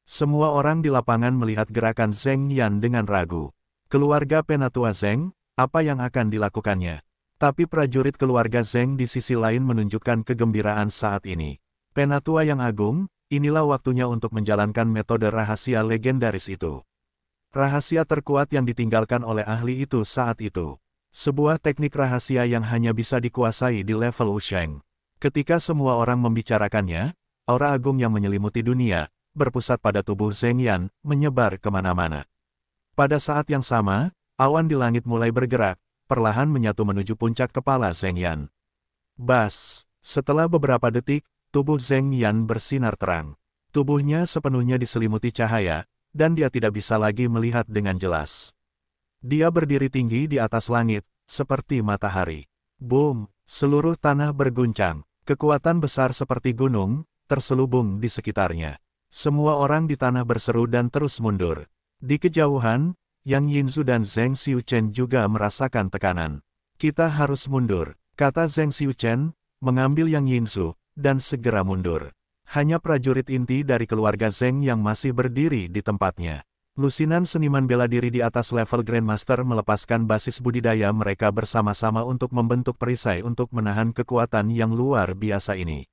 Semua orang di lapangan melihat gerakan Zheng Yan dengan ragu. Keluarga penatua Zheng, apa yang akan dilakukannya? Tapi prajurit keluarga Zheng di sisi lain menunjukkan kegembiraan saat ini. Penatua yang agung, inilah waktunya untuk menjalankan metode rahasia legendaris itu. Rahasia terkuat yang ditinggalkan oleh ahli itu saat itu. Sebuah teknik rahasia yang hanya bisa dikuasai di level Wu Sheng. Ketika semua orang membicarakannya, aura agung yang menyelimuti dunia, berpusat pada tubuh Zheng Yan, menyebar kemana-mana. Pada saat yang sama, awan di langit mulai bergerak, perlahan menyatu menuju puncak kepala Zheng Yan. Bas! Setelah beberapa detik, tubuh Zheng Yan bersinar terang. Tubuhnya sepenuhnya diselimuti cahaya, dan dia tidak bisa lagi melihat dengan jelas. Dia berdiri tinggi di atas langit, seperti matahari. Boom! Seluruh tanah berguncang. Kekuatan besar seperti gunung, terselubung di sekitarnya. Semua orang di tanah berseru dan terus mundur. Di kejauhan, Yang Yinzu dan Zheng Xiuchen juga merasakan tekanan. Kita harus mundur, kata Zheng Xiuchen, mengambil Yang Yinzu, dan segera mundur. Hanya prajurit inti dari keluarga Zheng yang masih berdiri di tempatnya. Lusinan seniman bela diri di atas level Grandmaster melepaskan basis budidaya mereka bersama-sama untuk membentuk perisai untuk menahan kekuatan yang luar biasa ini.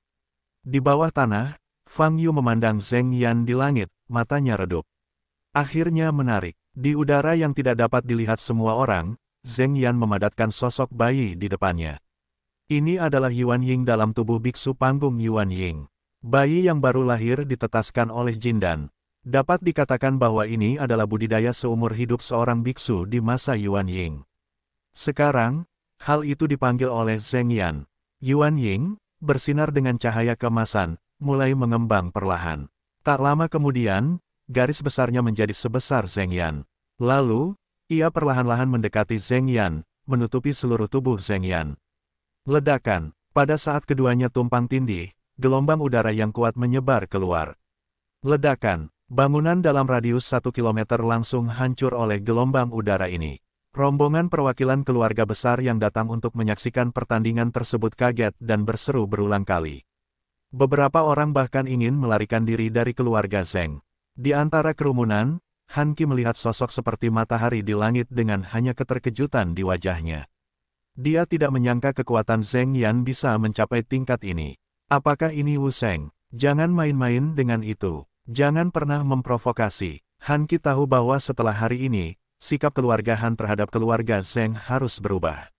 Di bawah tanah, Fang Yu memandang Zheng Yan di langit, matanya redup. Akhirnya menarik. Di udara yang tidak dapat dilihat semua orang, Zheng Yan memadatkan sosok bayi di depannya. Ini adalah Yuan Ying dalam tubuh biksu panggung Yuan Ying. Bayi yang baru lahir ditetaskan oleh Jindan. Dapat dikatakan bahwa ini adalah budidaya seumur hidup seorang biksu di masa Yuan Ying. Sekarang, hal itu dipanggil oleh Zheng Yan. Yuan Ying, bersinar dengan cahaya keemasan, mulai mengembang perlahan. Tak lama kemudian, garis besarnya menjadi sebesar Zheng Yan. Lalu, ia perlahan-lahan mendekati Zheng Yan, menutupi seluruh tubuh Zheng Yan. Ledakan. Pada saat keduanya tumpang tindih, gelombang udara yang kuat menyebar keluar. Ledakan. Bangunan dalam radius 1 km langsung hancur oleh gelombang udara ini. Rombongan perwakilan keluarga besar yang datang untuk menyaksikan pertandingan tersebut kaget dan berseru berulang kali. Beberapa orang bahkan ingin melarikan diri dari keluarga Zheng. Di antara kerumunan, Han Qi melihat sosok seperti matahari di langit dengan hanya keterkejutan di wajahnya. Dia tidak menyangka kekuatan Zheng Yan bisa mencapai tingkat ini. Apakah ini Wu Sheng? Jangan main-main dengan itu. Jangan pernah memprovokasi. Han Qi tahu bahwa setelah hari ini, sikap keluarga Han terhadap keluarga Zheng harus berubah.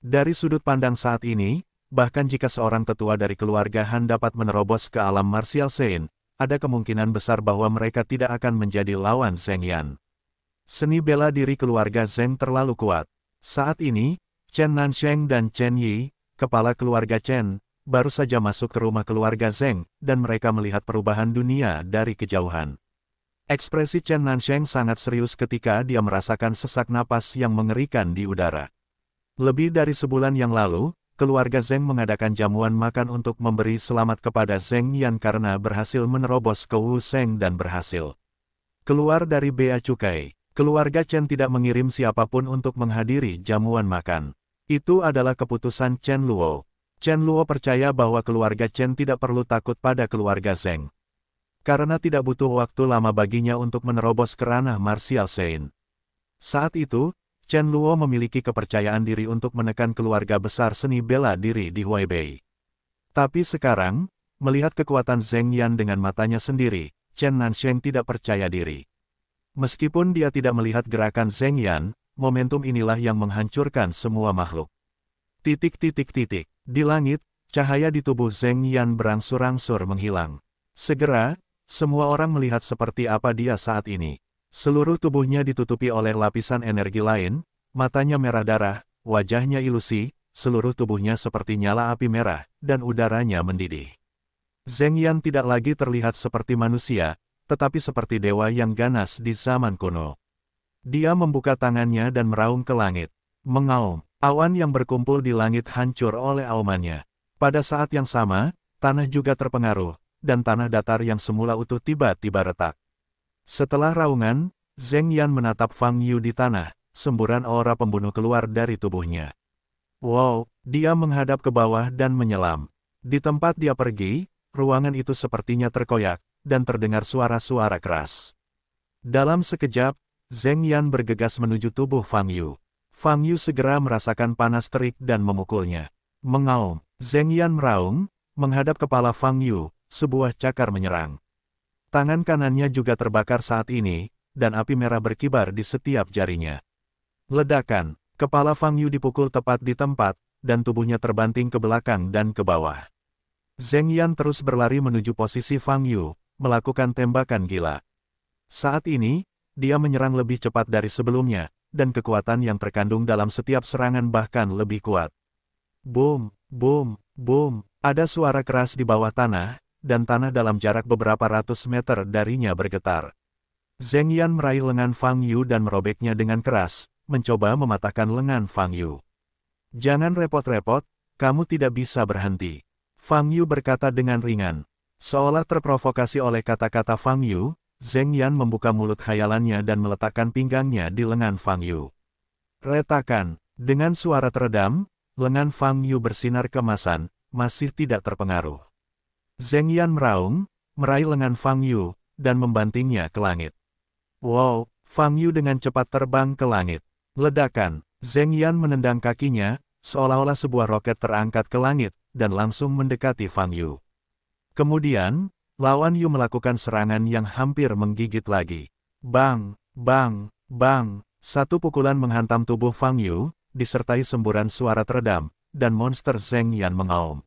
Dari sudut pandang saat ini, bahkan jika seorang tetua dari keluarga Han dapat menerobos ke alam martial saint, ada kemungkinan besar bahwa mereka tidak akan menjadi lawan Zheng Yan. Seni bela diri keluarga Zheng terlalu kuat. Saat ini, Chen Nansheng dan Chen Yi, kepala keluarga Chen, baru saja masuk ke rumah keluarga Zheng, dan mereka melihat perubahan dunia dari kejauhan. Ekspresi Chen Nansheng sangat serius ketika dia merasakan sesak napas yang mengerikan di udara. Lebih dari sebulan yang lalu, keluarga Zheng mengadakan jamuan makan untuk memberi selamat kepada Zheng Yan karena berhasil menerobos ke Wu Sheng dan berhasil keluar dari bea cukai. Keluarga Chen tidak mengirim siapapun untuk menghadiri jamuan makan. Itu adalah keputusan Chen Luo. Chen Luo percaya bahwa keluarga Chen tidak perlu takut pada keluarga Zheng. Karena tidak butuh waktu lama baginya untuk menerobos ke ranah martial Sein. Saat itu, Chen Luo memiliki kepercayaan diri untuk menekan keluarga besar seni bela diri di Huaibei. Tapi sekarang, melihat kekuatan Zheng Yan dengan matanya sendiri, Chen Nansheng tidak percaya diri. Meskipun dia tidak melihat gerakan Zheng Yan, momentum inilah yang menghancurkan semua makhluk. Di langit, cahaya di tubuh Zheng Yan berangsur-angsur menghilang. Segera, semua orang melihat seperti apa dia saat ini. Seluruh tubuhnya ditutupi oleh lapisan energi lain, matanya merah darah, wajahnya ilusi, seluruh tubuhnya seperti nyala api merah, dan udaranya mendidih. Zheng Yan tidak lagi terlihat seperti manusia, tetapi seperti dewa yang ganas di zaman kuno. Dia membuka tangannya dan meraung ke langit. Mengaum. Awan yang berkumpul di langit hancur oleh aumannya. Pada saat yang sama, tanah juga terpengaruh, dan tanah datar yang semula utuh tiba-tiba retak. Setelah raungan, Zheng Yan menatap Fang Yu di tanah, semburan aura pembunuh keluar dari tubuhnya. Wow, dia menghadap ke bawah dan menyelam. Di tempat dia pergi, ruangan itu sepertinya terkoyak, dan terdengar suara-suara keras. Dalam sekejap, Zheng Yan bergegas menuju tubuh Fang Yu. Fang Yu segera merasakan panas terik dan memukulnya. Mengaum, Zheng Yan meraung, menghadap kepala Fang Yu, sebuah cakar menyerang. Tangan kanannya juga terbakar saat ini, dan api merah berkibar di setiap jarinya. Ledakan, kepala Fang Yu dipukul tepat di tempat, dan tubuhnya terbanting ke belakang dan ke bawah. Zheng Yan terus berlari menuju posisi Fang Yu, melakukan tembakan gila. Saat ini, dia menyerang lebih cepat dari sebelumnya, dan kekuatan yang terkandung dalam setiap serangan bahkan lebih kuat. Boom, boom, boom, ada suara keras di bawah tanah, dan tanah dalam jarak beberapa ratus meter darinya bergetar. Zheng Yan meraih lengan Fang Yu dan merobeknya dengan keras, mencoba mematahkan lengan Fang Yu. Jangan repot-repot, kamu tidak bisa berhenti. Fang Yu berkata dengan ringan. Seolah terprovokasi oleh kata-kata Fang Yu, Zheng Yan membuka mulut khayalannya dan meletakkan pinggangnya di lengan Fang Yu. Retakan, dengan suara teredam, lengan Fang Yu bersinar keemasan, masih tidak terpengaruh. Zheng Yan meraung, meraih lengan Fang Yu, dan membantingnya ke langit. Wow, Fang Yu dengan cepat terbang ke langit. Ledakan, Zheng Yan menendang kakinya, seolah-olah sebuah roket terangkat ke langit, dan langsung mendekati Fang Yu. Kemudian, lawan Yu melakukan serangan yang hampir menggigit lagi. Bang, bang, bang, satu pukulan menghantam tubuh Fang Yu, disertai semburan suara teredam, dan monster Zheng Yan mengaum.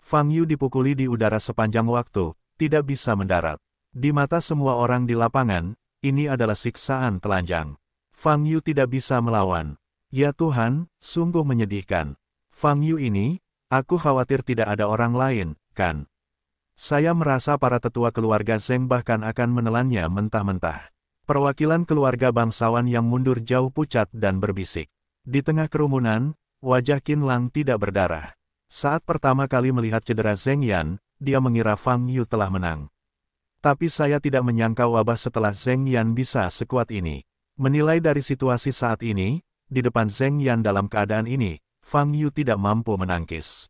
Fang Yu dipukuli di udara sepanjang waktu, tidak bisa mendarat. Di mata semua orang di lapangan, ini adalah siksaan telanjang. Fang Yu tidak bisa melawan. Ya Tuhan, sungguh menyedihkan. Fang Yu ini, aku khawatir tidak ada orang lain, kan? Saya merasa para tetua keluarga Zheng bahkan akan menelannya mentah-mentah. Perwakilan keluarga bangsawan yang mundur jauh pucat dan berbisik. Di tengah kerumunan, wajah Qin Lang tidak berdarah. Saat pertama kali melihat cedera Zheng Yan, dia mengira Fang Yu telah menang. Tapi saya tidak menyangka wabah setelah Zheng Yan bisa sekuat ini. Menilai dari situasi saat ini, di depan Zheng Yan dalam keadaan ini, Fang Yu tidak mampu menangkis.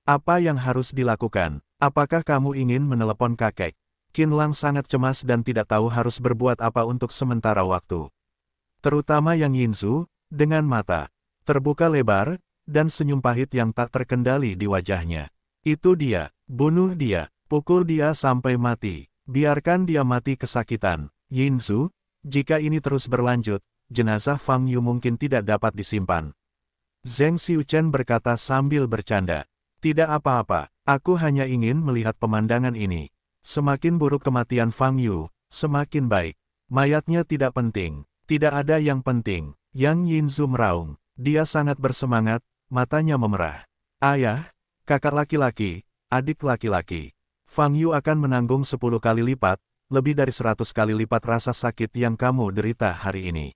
Apa yang harus dilakukan? Apakah kamu ingin menelepon kakek? Qin Lang sangat cemas dan tidak tahu harus berbuat apa untuk sementara waktu. Terutama Yang Yinzu, dengan mata terbuka lebar, dan senyum pahit yang tak terkendali di wajahnya. Itu dia, bunuh dia, pukul dia sampai mati, biarkan dia mati kesakitan. Yinzu, jika ini terus berlanjut, jenazah Fang Yu mungkin tidak dapat disimpan. Zheng Xiuchen berkata sambil bercanda. Tidak apa-apa, aku hanya ingin melihat pemandangan ini. Semakin buruk kematian Fang Yu, semakin baik. Mayatnya tidak penting, tidak ada yang penting. Yang Yinzu meraung. Dia sangat bersemangat, matanya memerah. Ayah, kakak laki-laki, adik laki-laki. Fang Yu akan menanggung 10 kali lipat, lebih dari 100 kali lipat rasa sakit yang kamu derita hari ini.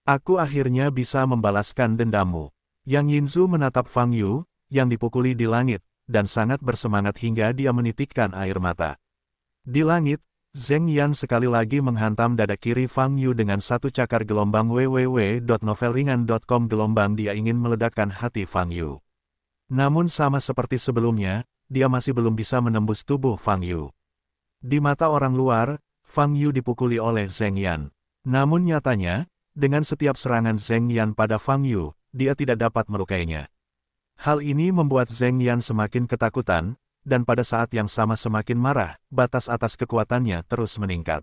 Aku akhirnya bisa membalaskan dendammu. Yang Yinzu menatap Fang Yu, yang dipukuli di langit, dan sangat bersemangat hingga dia menitikkan air mata. Di langit, Zheng Yan sekali lagi menghantam dada kiri Fang Yu dengan satu cakar gelombang www.novelringan.com gelombang dia ingin meledakkan hati Fang Yu. Namun sama seperti sebelumnya, dia masih belum bisa menembus tubuh Fang Yu. Di mata orang luar, Fang Yu dipukuli oleh Zheng Yan. Namun nyatanya, dengan setiap serangan Zheng Yan pada Fang Yu, dia tidak dapat melukainya. Hal ini membuat Zheng Yan semakin ketakutan, dan pada saat yang sama semakin marah, batas atas kekuatannya terus meningkat.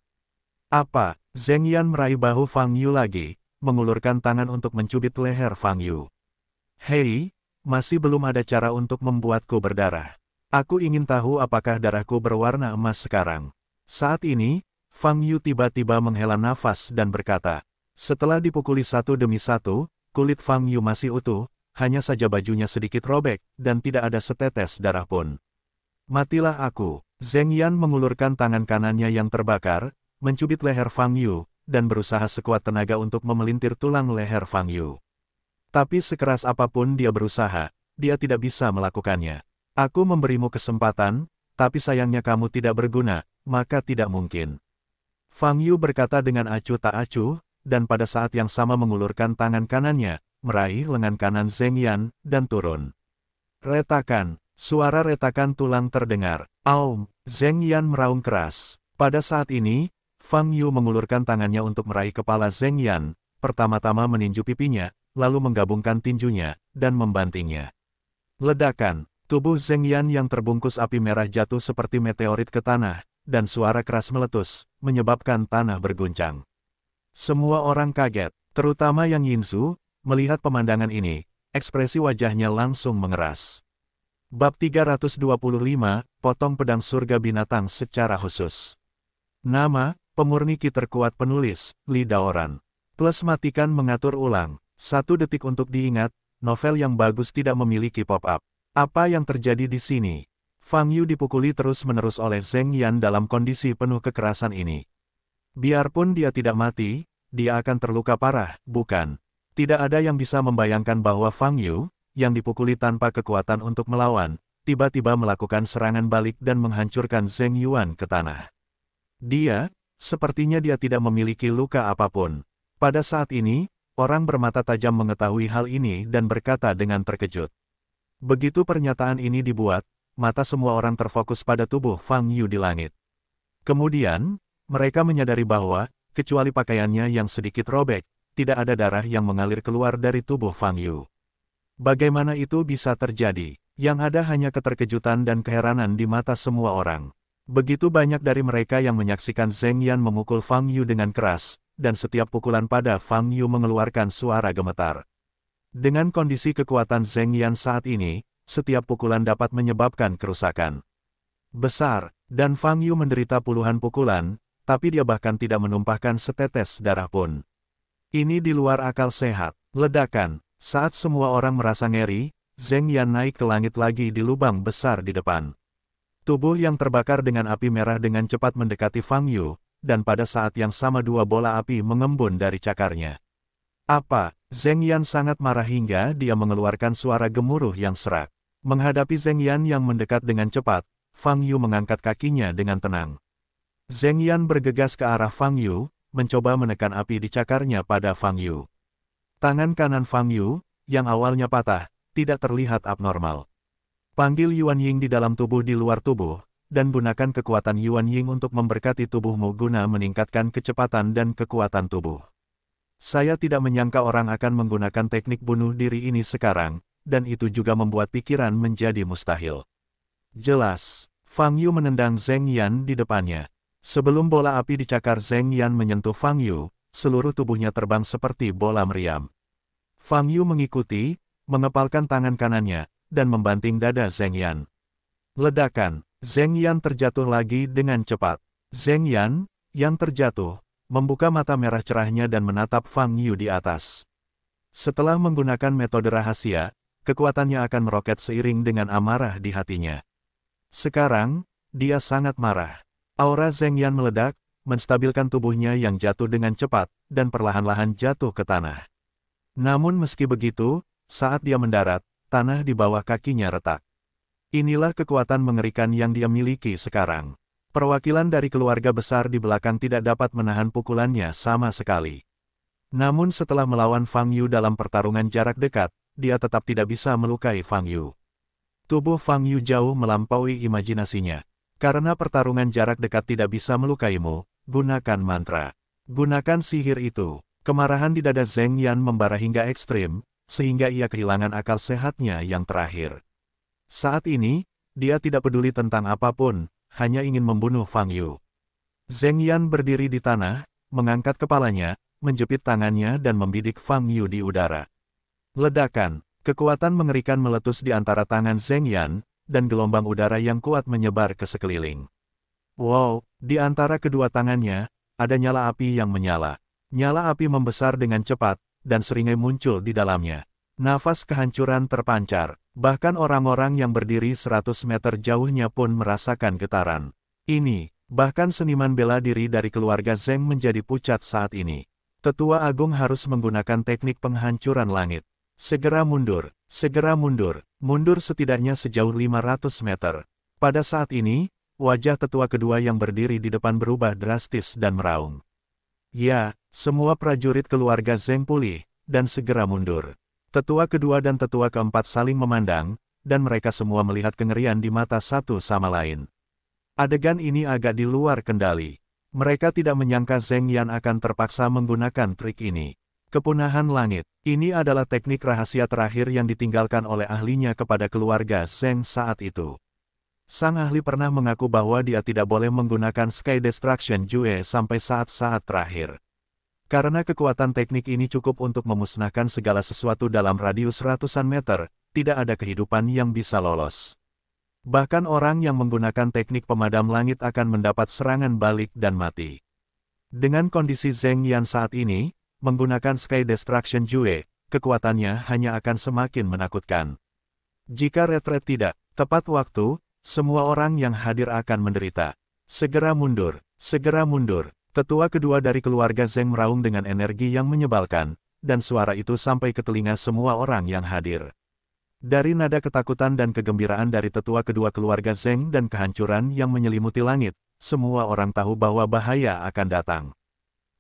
Apa? Zheng Yan meraih bahu Fang Yu lagi, mengulurkan tangan untuk mencubit leher Fang Yu. Hei, masih belum ada cara untuk membuatku berdarah. Aku ingin tahu apakah darahku berwarna emas sekarang. Saat ini, Fang Yu tiba-tiba menghela nafas dan berkata, setelah dipukuli satu demi satu, kulit Fang Yu masih utuh, hanya saja bajunya sedikit robek, dan tidak ada setetes darah pun. Matilah aku. Zheng Yan mengulurkan tangan kanannya yang terbakar, mencubit leher Fang Yu, dan berusaha sekuat tenaga untuk memelintir tulang leher Fang Yu. Tapi sekeras apapun dia berusaha, dia tidak bisa melakukannya. Aku memberimu kesempatan, tapi sayangnya kamu tidak berguna, maka tidak mungkin. Fang Yu berkata dengan acuh tak acuh, dan pada saat yang sama mengulurkan tangan kanannya, meraih lengan kanan Zheng Yan, dan turun. Retakan. Suara retakan tulang terdengar. Aum! Zheng Yan meraung keras. Pada saat ini, Fang Yu mengulurkan tangannya untuk meraih kepala Zheng Yan, pertama-tama meninju pipinya, lalu menggabungkan tinjunya, dan membantingnya. Ledakan. Tubuh Zheng Yan yang terbungkus api merah jatuh seperti meteorit ke tanah, dan suara keras meletus, menyebabkan tanah berguncang. Semua orang kaget, terutama Yang Yinzu, melihat pemandangan ini, ekspresi wajahnya langsung mengeras. Bab 325, Potong Pedang Surga Binatang secara khusus. Nama, pemurni ki terkuat penulis, Li Daoran. Plus matikan mengatur ulang. 1 detik untuk diingat, novel yang bagus tidak memiliki pop-up. Apa yang terjadi di sini? Fang Yu dipukuli terus-menerus oleh Zheng Yan dalam kondisi penuh kekerasan ini. Biarpun dia tidak mati, dia akan terluka parah, bukan? Tidak ada yang bisa membayangkan bahwa Fang Yu, yang dipukuli tanpa kekuatan untuk melawan, tiba-tiba melakukan serangan balik dan menghancurkan Zheng Yuan ke tanah. Sepertinya dia tidak memiliki luka apapun. Pada saat ini, orang bermata tajam mengetahui hal ini dan berkata dengan terkejut. Begitu pernyataan ini dibuat, mata semua orang terfokus pada tubuh Fang Yu di langit. Kemudian, mereka menyadari bahwa, kecuali pakaiannya yang sedikit robek, tidak ada darah yang mengalir keluar dari tubuh Fang Yu. Bagaimana itu bisa terjadi? Yang ada hanya keterkejutan dan keheranan di mata semua orang. Begitu banyak dari mereka yang menyaksikan Zheng Yan memukul Fang Yu dengan keras, dan setiap pukulan pada Fang Yu mengeluarkan suara gemetar. Dengan kondisi kekuatan Zheng Yan saat ini, setiap pukulan dapat menyebabkan kerusakan besar, dan Fang Yu menderita puluhan pukulan, tapi dia bahkan tidak menumpahkan setetes darah pun. Ini di luar akal sehat. Ledakan. Saat semua orang merasa ngeri, Zheng Yan naik ke langit lagi di lubang besar di depan. Tubuh yang terbakar dengan api merah dengan cepat mendekati Fang Yu, dan pada saat yang sama 2 bola api mengembun dari cakarnya. Apa? Zheng Yan sangat marah hingga dia mengeluarkan suara gemuruh yang serak. Menghadapi Zheng Yan yang mendekat dengan cepat, Fang Yu mengangkat kakinya dengan tenang. Zheng Yan bergegas ke arah Fang Yu, mencoba menekan api di cakarnya pada Fang Yu. Tangan kanan Fang Yu, yang awalnya patah, tidak terlihat abnormal. Panggil Yuan Ying di dalam tubuh di luar tubuh, dan gunakan kekuatan Yuan Ying untuk memberkati tubuhmu guna meningkatkan kecepatan dan kekuatan tubuh. Saya tidak menyangka orang akan menggunakan teknik bunuh diri ini sekarang, dan itu juga membuat pikiran menjadi mustahil. Jelas, Fang Yu menendang Zheng Yan di depannya. Sebelum bola api dicakar Zheng Yan menyentuh Fang Yu, seluruh tubuhnya terbang seperti bola meriam. Fang Yu mengikuti, mengepalkan tangan kanannya, dan membanting dada Zheng Yan. Ledakan, Zheng Yan terjatuh lagi dengan cepat. Zheng Yan, yang terjatuh, membuka mata merah cerahnya dan menatap Fang Yu di atas. Setelah menggunakan metode rahasia, kekuatannya akan meroket seiring dengan amarah di hatinya. Sekarang, dia sangat marah. Aura Zheng Yan meledak, menstabilkan tubuhnya yang jatuh dengan cepat, dan perlahan-lahan jatuh ke tanah. Namun meski begitu, saat dia mendarat, tanah di bawah kakinya retak. Inilah kekuatan mengerikan yang dia miliki sekarang. Perwakilan dari keluarga besar di belakang tidak dapat menahan pukulannya sama sekali. Namun setelah melawan Fang Yu dalam pertarungan jarak dekat, dia tetap tidak bisa melukai Fang Yu. Tubuh Fang Yu jauh melampaui imajinasinya. Karena pertarungan jarak dekat tidak bisa melukaimu, gunakan mantra. Gunakan sihir itu. Kemarahan di dada Zheng Yan membara hingga ekstrim, sehingga ia kehilangan akal sehatnya yang terakhir. Saat ini, dia tidak peduli tentang apapun, hanya ingin membunuh Fang Yu. Zheng Yan berdiri di tanah, mengangkat kepalanya, menjepit tangannya dan membidik Fang Yu di udara. Ledakan, kekuatan mengerikan meletus di antara tangan Zheng Yan, dan gelombang udara yang kuat menyebar ke sekeliling. Wow, di antara kedua tangannya, ada nyala api yang menyala. Nyala api membesar dengan cepat, dan seringai muncul di dalamnya. Nafas kehancuran terpancar, bahkan orang-orang yang berdiri 100 meter jauhnya pun merasakan getaran. Ini, bahkan seniman bela diri dari keluarga Zheng menjadi pucat saat ini. Tetua Agung harus menggunakan teknik penghancuran langit. Segera mundur, mundur setidaknya sejauh 500 meter. Pada saat ini, wajah tetua kedua yang berdiri di depan berubah drastis dan meraung. Ya, semua prajurit keluarga Zheng pulih, dan segera mundur. Tetua kedua dan tetua keempat saling memandang, dan mereka semua melihat kengerian di mata satu sama lain. Adegan ini agak di luar kendali. Mereka tidak menyangka Zheng Yan akan terpaksa menggunakan trik ini. Kepunahan langit, ini adalah teknik rahasia terakhir yang ditinggalkan oleh ahlinya kepada keluarga Zheng saat itu. Sang ahli pernah mengaku bahwa dia tidak boleh menggunakan Sky Destruction Jue sampai saat-saat terakhir. Karena kekuatan teknik ini cukup untuk memusnahkan segala sesuatu dalam radius ratusan meter, tidak ada kehidupan yang bisa lolos. Bahkan orang yang menggunakan teknik pemadam langit akan mendapat serangan balik dan mati. Dengan kondisi Zheng Yan saat ini, menggunakan Sky Destruction Jue, kekuatannya hanya akan semakin menakutkan. Jika retret tidak tepat waktu, semua orang yang hadir akan menderita. Segera mundur, tetua kedua dari keluarga Zheng meraung dengan energi yang menyebalkan, dan suara itu sampai ke telinga semua orang yang hadir. Dari nada ketakutan dan kegembiraan dari tetua kedua keluarga Zheng dan kehancuran yang menyelimuti langit, semua orang tahu bahwa bahaya akan datang.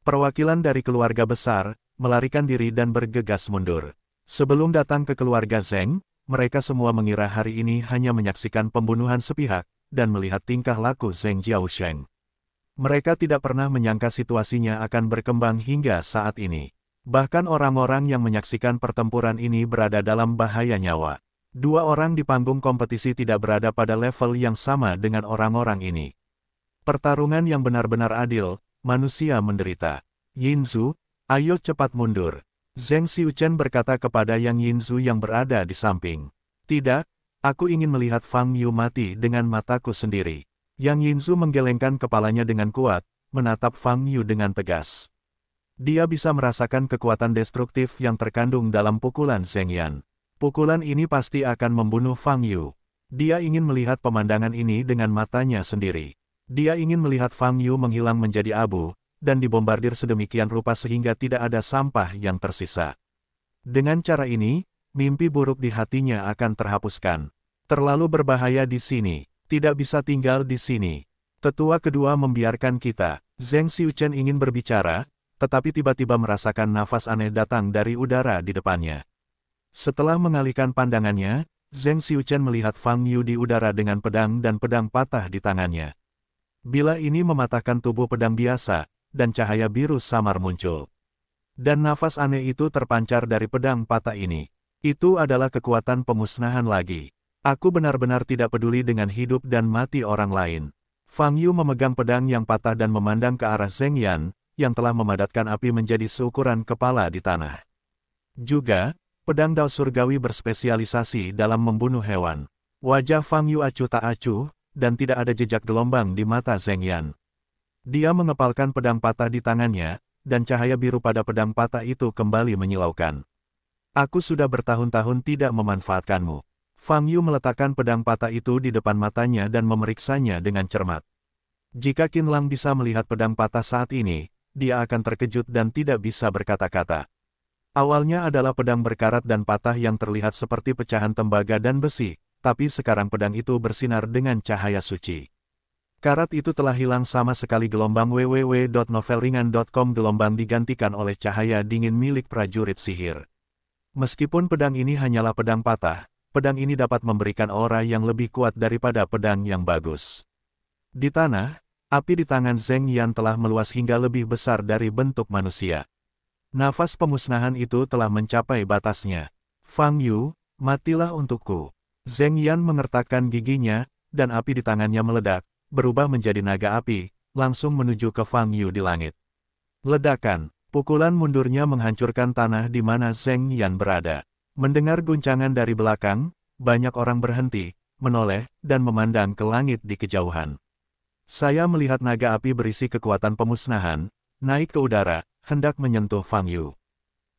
Perwakilan dari keluarga besar, melarikan diri dan bergegas mundur. Sebelum datang ke keluarga Zheng, mereka semua mengira hari ini hanya menyaksikan pembunuhan sepihak, dan melihat tingkah laku Zheng Jiaosheng. Mereka tidak pernah menyangka situasinya akan berkembang hingga saat ini. Bahkan orang-orang yang menyaksikan pertempuran ini berada dalam bahaya nyawa. Dua orang di panggung kompetisi tidak berada pada level yang sama dengan orang-orang ini. Pertarungan yang benar-benar adil, manusia menderita. Yinzu, ayo cepat mundur. Zheng Xiuchen berkata kepada Yang Yinzu yang berada di samping. Tidak, aku ingin melihat Fang Yu mati dengan mataku sendiri. Yang Yinzu menggelengkan kepalanya dengan kuat, menatap Fang Yu dengan tegas. Dia bisa merasakan kekuatan destruktif yang terkandung dalam pukulan Zheng Yan. Pukulan ini pasti akan membunuh Fang Yu. Dia ingin melihat pemandangan ini dengan matanya sendiri. Dia ingin melihat Fang Yu menghilang menjadi abu, dan dibombardir sedemikian rupa sehingga tidak ada sampah yang tersisa. Dengan cara ini, mimpi buruk di hatinya akan terhapuskan. Terlalu berbahaya di sini, tidak bisa tinggal di sini. Tetua kedua membiarkan kita. Zheng Xiuchen ingin berbicara, tetapi tiba-tiba merasakan nafas aneh datang dari udara di depannya. Setelah mengalihkan pandangannya, Zheng Xiuchen melihat Fang Yu di udara dengan pedang dan pedang patah di tangannya. Bila ini mematahkan tubuh pedang biasa, dan cahaya biru samar muncul. Dan nafas aneh itu terpancar dari pedang patah ini. Itu adalah kekuatan pemusnahan lagi. Aku benar-benar tidak peduli dengan hidup dan mati orang lain. Fang Yu memegang pedang yang patah dan memandang ke arah Zheng Yan, yang telah memadatkan api menjadi seukuran kepala di tanah. Juga, pedang Dao surgawi berspesialisasi dalam membunuh hewan. Wajah Fang Yu acuh tak acuh, dan tidak ada jejak gelombang di mata Zheng Yan. Dia mengepalkan pedang patah di tangannya, dan cahaya biru pada pedang patah itu kembali menyilaukan. Aku sudah bertahun-tahun tidak memanfaatkanmu. Fang Yu meletakkan pedang patah itu di depan matanya dan memeriksanya dengan cermat. Jika Qin Lang bisa melihat pedang patah saat ini, dia akan terkejut dan tidak bisa berkata-kata. Awalnya adalah pedang berkarat dan patah yang terlihat seperti pecahan tembaga dan besi, tapi sekarang pedang itu bersinar dengan cahaya suci. Karat itu telah hilang sama sekali. Gelombang www.novelringan.com. Gelombang digantikan oleh cahaya dingin milik prajurit sihir. Meskipun pedang ini hanyalah pedang patah, pedang ini dapat memberikan aura yang lebih kuat daripada pedang yang bagus. Di tanah, api di tangan Zheng Yan telah meluas hingga lebih besar dari bentuk manusia. Nafas pemusnahan itu telah mencapai batasnya. Fang Yu, matilah untukku. Zheng Yan mengertakkan giginya, dan api di tangannya meledak, berubah menjadi naga api, langsung menuju ke Fang Yu di langit. Ledakan, pukulan mundurnya menghancurkan tanah di mana Zheng Yan berada. Mendengar guncangan dari belakang, banyak orang berhenti, menoleh, dan memandang ke langit di kejauhan. Saya melihat naga api berisi kekuatan pemusnahan, naik ke udara, hendak menyentuh Fang Yu.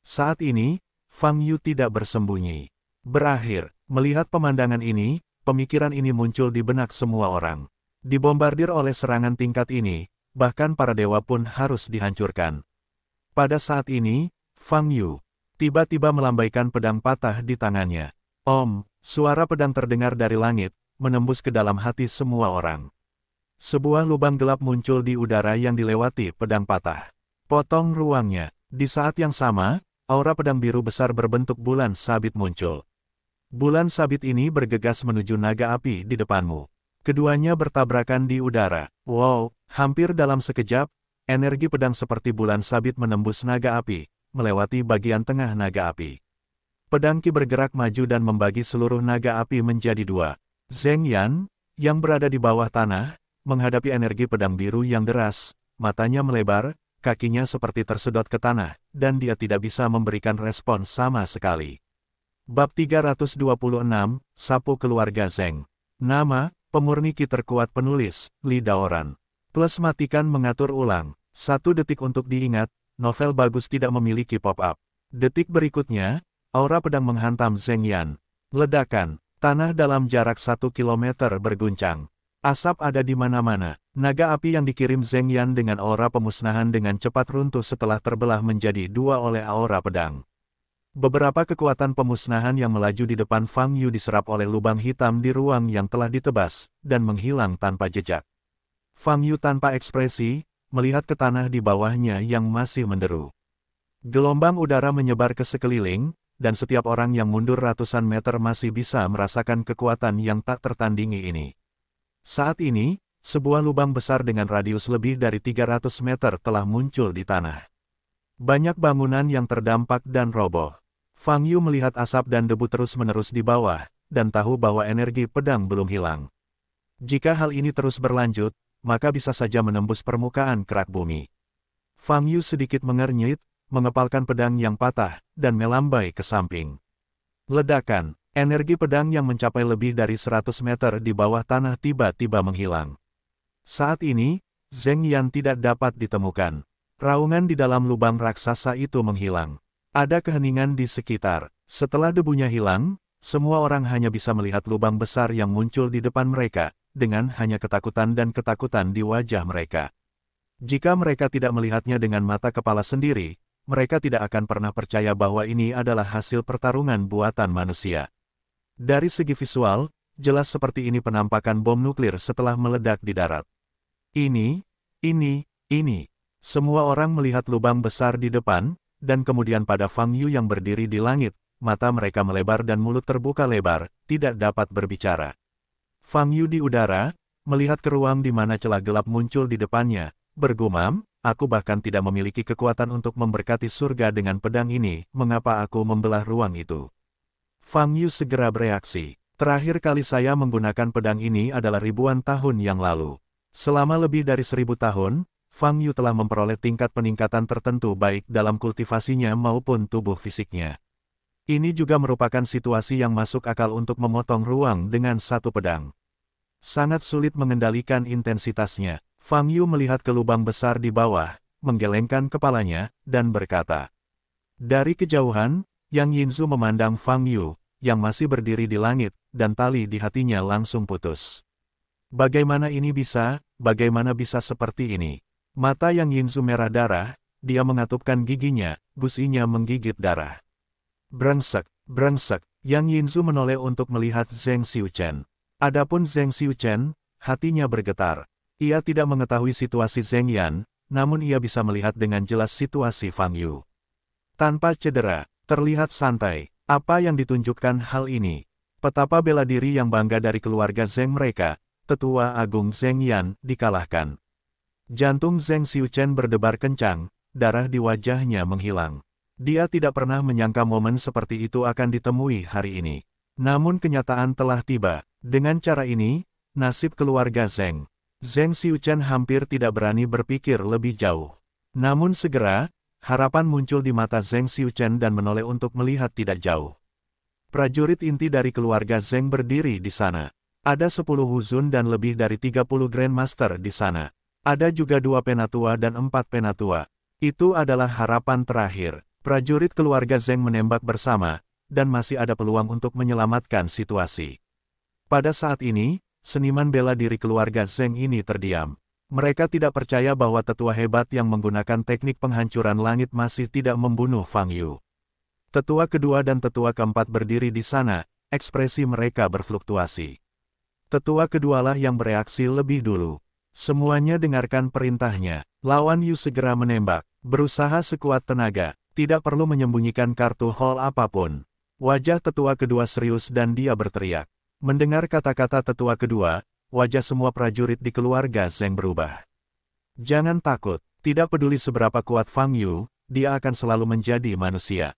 Saat ini, Fang Yu tidak bersembunyi. Berakhir, melihat pemandangan ini, pemikiran ini muncul di benak semua orang. Dibombardir oleh serangan tingkat ini, bahkan para dewa pun harus dihancurkan. Pada saat ini, Fang Yu tiba-tiba melambaikan pedang patah di tangannya. Om, suara pedang terdengar dari langit, menembus ke dalam hati semua orang. Sebuah lubang gelap muncul di udara yang dilewati pedang patah. Potong ruangnya. Di saat yang sama, aura pedang biru besar berbentuk bulan sabit muncul. Bulan sabit ini bergegas menuju naga api di depanmu. Keduanya bertabrakan di udara. Wow, hampir dalam sekejap, energi pedang seperti bulan sabit menembus naga api, melewati bagian tengah naga api. Pedang Qi bergerak maju dan membagi seluruh naga api menjadi dua. Zheng Yan, yang berada di bawah tanah, menghadapi energi pedang biru yang deras, matanya melebar, kakinya seperti tersedot ke tanah, dan dia tidak bisa memberikan respon sama sekali. Bab 326, Sapu Keluarga Zheng. Nama, Pemurni Qi terkuat penulis, Li Daoran. Plus matikan mengatur ulang. 1 detik untuk diingat, novel bagus tidak memiliki pop-up. Detik berikutnya, aura pedang menghantam Zheng Yan. Ledakan, tanah dalam jarak 1 kilometer berguncang. Asap ada di mana-mana. Naga api yang dikirim Zheng Yan dengan aura pemusnahan dengan cepat runtuh setelah terbelah menjadi dua oleh aura pedang. Beberapa kekuatan pemusnahan yang melaju di depan Fang Yu diserap oleh lubang hitam di ruang yang telah ditebas, dan menghilang tanpa jejak. Fang Yu tanpa ekspresi, melihat ke tanah di bawahnya yang masih menderu. Gelombang udara menyebar ke sekeliling, dan setiap orang yang mundur ratusan meter masih bisa merasakan kekuatan yang tak tertandingi ini. Saat ini, sebuah lubang besar dengan radius lebih dari 300 meter telah muncul di tanah. Banyak bangunan yang terdampak dan roboh. Fang Yu melihat asap dan debu terus-menerus di bawah, dan tahu bahwa energi pedang belum hilang. Jika hal ini terus berlanjut, maka bisa saja menembus permukaan kerak bumi. Fang Yu sedikit mengernyit, mengepalkan pedang yang patah, dan melambai ke samping. Ledakan, energi pedang yang mencapai lebih dari 100 meter di bawah tanah tiba-tiba menghilang. Saat ini, Zheng Yan tidak dapat ditemukan. Raungan di dalam lubang raksasa itu menghilang. Ada keheningan di sekitar. Setelah debunya hilang, semua orang hanya bisa melihat lubang besar yang muncul di depan mereka, dengan hanya ketakutan dan ketakutan di wajah mereka. Jika mereka tidak melihatnya dengan mata kepala sendiri, mereka tidak akan pernah percaya bahwa ini adalah hasil pertarungan buatan manusia. Dari segi visual, jelas seperti ini penampakan bom nuklir setelah meledak di darat. Ini. Semua orang melihat lubang besar di depan, dan kemudian pada Fang Yu yang berdiri di langit, mata mereka melebar dan mulut terbuka lebar, tidak dapat berbicara. Fang Yu di udara, melihat ke ruang di mana celah gelap muncul di depannya, bergumam, aku bahkan tidak memiliki kekuatan untuk memberkati surga dengan pedang ini, mengapa aku membelah ruang itu? Fang Yu segera bereaksi. Terakhir kali saya menggunakan pedang ini adalah ribuan tahun yang lalu. Selama lebih dari 1000 tahun, Fang Yu telah memperoleh tingkat peningkatan tertentu baik dalam kultivasinya maupun tubuh fisiknya. Ini juga merupakan situasi yang masuk akal untuk memotong ruang dengan satu pedang. Sangat sulit mengendalikan intensitasnya. Fang Yu melihat ke lubang besar di bawah, menggelengkan kepalanya, dan berkata. Dari kejauhan, Yang Yinzu memandang Fang Yu, yang masih berdiri di langit, dan tali di hatinya langsung putus. Bagaimana ini bisa, bagaimana bisa seperti ini? Mata Yang Yinzu merah darah, dia mengatupkan giginya, gusinya menggigit darah. Brengsek, brengsek, Yang Yinzu menoleh untuk melihat Zheng Xiuchen. Adapun Zheng Xiuchen, hatinya bergetar. Ia tidak mengetahui situasi Zheng Yan, namun ia bisa melihat dengan jelas situasi Fang Yu. Tanpa cedera, terlihat santai. Apa yang ditunjukkan hal ini? Petapa bela diri yang bangga dari keluarga Zheng mereka, Tetua Agung Zheng Yan, dikalahkan. Jantung Zheng Xiuchen berdebar kencang, darah di wajahnya menghilang. Dia tidak pernah menyangka momen seperti itu akan ditemui hari ini. Namun kenyataan telah tiba. Dengan cara ini, nasib keluarga Zheng Xiuchen hampir tidak berani berpikir lebih jauh. Namun segera, harapan muncul di mata Zheng Xiuchen dan menoleh untuk melihat tidak jauh. Prajurit inti dari keluarga Zheng berdiri di sana. Ada 10 Huzun dan lebih dari 30 Grandmaster di sana. Ada juga 2 penatua dan 4 penatua. Itu adalah harapan terakhir. Prajurit keluarga Zheng menembak bersama, dan masih ada peluang untuk menyelamatkan situasi. Pada saat ini, seniman bela diri keluarga Zheng ini terdiam. Mereka tidak percaya bahwa tetua hebat yang menggunakan teknik penghancuran langit masih tidak membunuh Fang Yu. Tetua kedua dan tetua keempat berdiri di sana, ekspresi mereka berfluktuasi. Tetua kedualah yang bereaksi lebih dulu. Semuanya dengarkan perintahnya. Lawan Yu segera menembak, berusaha sekuat tenaga, tidak perlu menyembunyikan kartu hall apapun. Wajah tetua kedua serius dan dia berteriak. Mendengar kata-kata tetua kedua, wajah semua prajurit di keluarga Zheng berubah. Jangan takut, tidak peduli seberapa kuat Fang Yu, dia akan selalu menjadi manusia.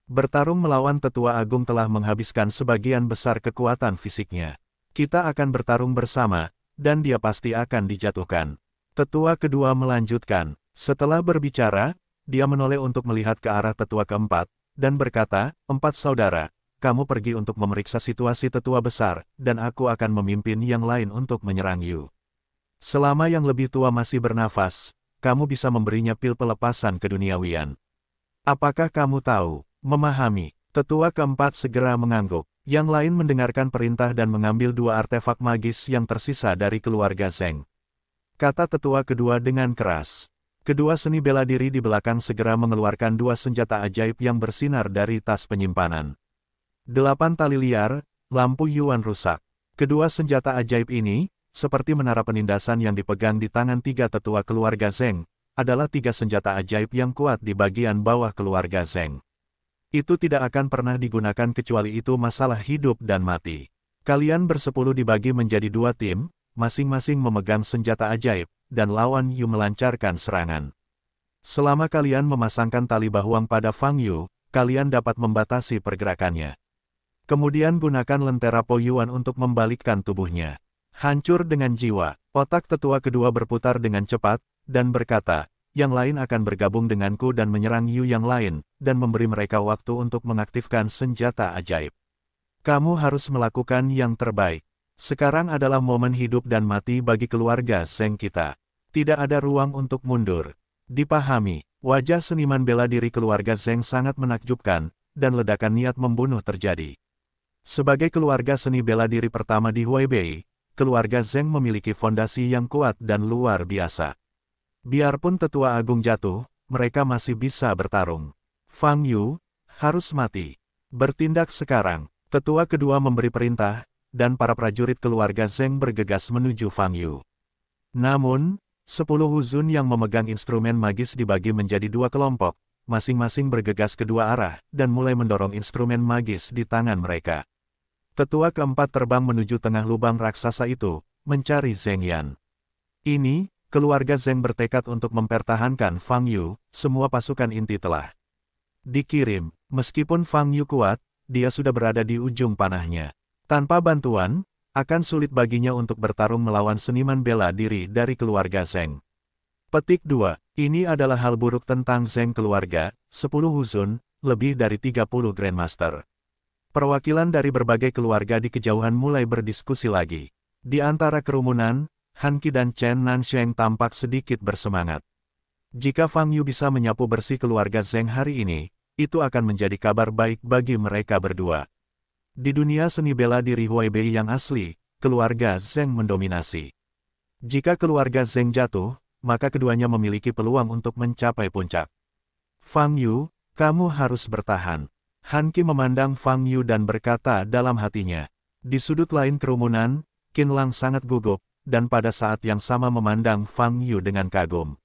Bertarung melawan tetua agung telah menghabiskan sebagian besar kekuatan fisiknya. Kita akan bertarung bersama, dan dia pasti akan dijatuhkan. Tetua kedua melanjutkan. Setelah berbicara, dia menoleh untuk melihat ke arah tetua keempat, dan berkata, 4 saudara, kamu pergi untuk memeriksa situasi tetua besar, dan aku akan memimpin yang lain untuk menyerang Yu. Selama yang lebih tua masih bernafas, kamu bisa memberinya pil pelepasan keduniawian. Apakah kamu tahu, memahami? Tetua keempat segera mengangguk. Yang lain mendengarkan perintah dan mengambil 2 artefak magis yang tersisa dari keluarga Zheng. Kata tetua kedua dengan keras. Kedua seni bela diri di belakang segera mengeluarkan 2 senjata ajaib yang bersinar dari tas penyimpanan. 8 tali liar, lampu Yuan rusak. Kedua senjata ajaib ini, seperti menara penindasan yang dipegang di tangan 3 tetua keluarga Zheng, adalah 3 senjata ajaib yang kuat di bagian bawah keluarga Zheng. Itu tidak akan pernah digunakan kecuali itu masalah hidup dan mati. Kalian bersepuluh dibagi menjadi 2 tim, masing-masing memegang senjata ajaib, dan lawan Yu melancarkan serangan. Selama kalian memasangkan tali bahuang pada Fang Yu, kalian dapat membatasi pergerakannya. Kemudian gunakan lentera Po Yuan untuk membalikkan tubuhnya. Hancur dengan jiwa, otak tetua kedua berputar dengan cepat, dan berkata, yang lain akan bergabung denganku dan menyerang Yu yang lain, dan memberi mereka waktu untuk mengaktifkan senjata ajaib. Kamu harus melakukan yang terbaik. Sekarang adalah momen hidup dan mati bagi keluarga Zheng kita. Tidak ada ruang untuk mundur. Dipahami, wajah seniman bela diri keluarga Zheng sangat menakjubkan, dan ledakan niat membunuh terjadi. Sebagai keluarga seni bela diri pertama di Huaibei, keluarga Zheng memiliki fondasi yang kuat dan luar biasa. Biarpun tetua agung jatuh, mereka masih bisa bertarung. Fang Yu harus mati. Bertindak sekarang. Tetua kedua memberi perintah, dan para prajurit keluarga Zheng bergegas menuju Fang Yu. Namun, 10 Huzun yang memegang instrumen magis dibagi menjadi 2 kelompok, masing-masing bergegas ke 2 arah, dan mulai mendorong instrumen magis di tangan mereka. Tetua keempat terbang menuju tengah lubang raksasa itu, mencari Zheng Yan. Ini, keluarga Zheng bertekad untuk mempertahankan Fang Yu, semua pasukan inti telah dikirim. Meskipun Fang Yu kuat, dia sudah berada di ujung panahnya. Tanpa bantuan, akan sulit baginya untuk bertarung melawan seniman bela diri dari keluarga Zheng. Petik 2. Ini adalah hal buruk tentang Zheng keluarga, 10 Huzun, lebih dari 30 Grandmaster. Perwakilan dari berbagai keluarga di kejauhan mulai berdiskusi lagi. Di antara kerumunan, Han Qi dan Chen Nansheng tampak sedikit bersemangat. Jika Fang Yu bisa menyapu bersih keluarga Zheng hari ini, itu akan menjadi kabar baik bagi mereka berdua. Di dunia seni bela diri Huaibei yang asli, keluarga Zheng mendominasi. Jika keluarga Zheng jatuh, maka keduanya memiliki peluang untuk mencapai puncak. Fang Yu, kamu harus bertahan. Han Qi memandang Fang Yu dan berkata dalam hatinya. Di sudut lain kerumunan, Qin Lang sangat gugup, dan pada saat yang sama memandang Fang Yu dengan kagum.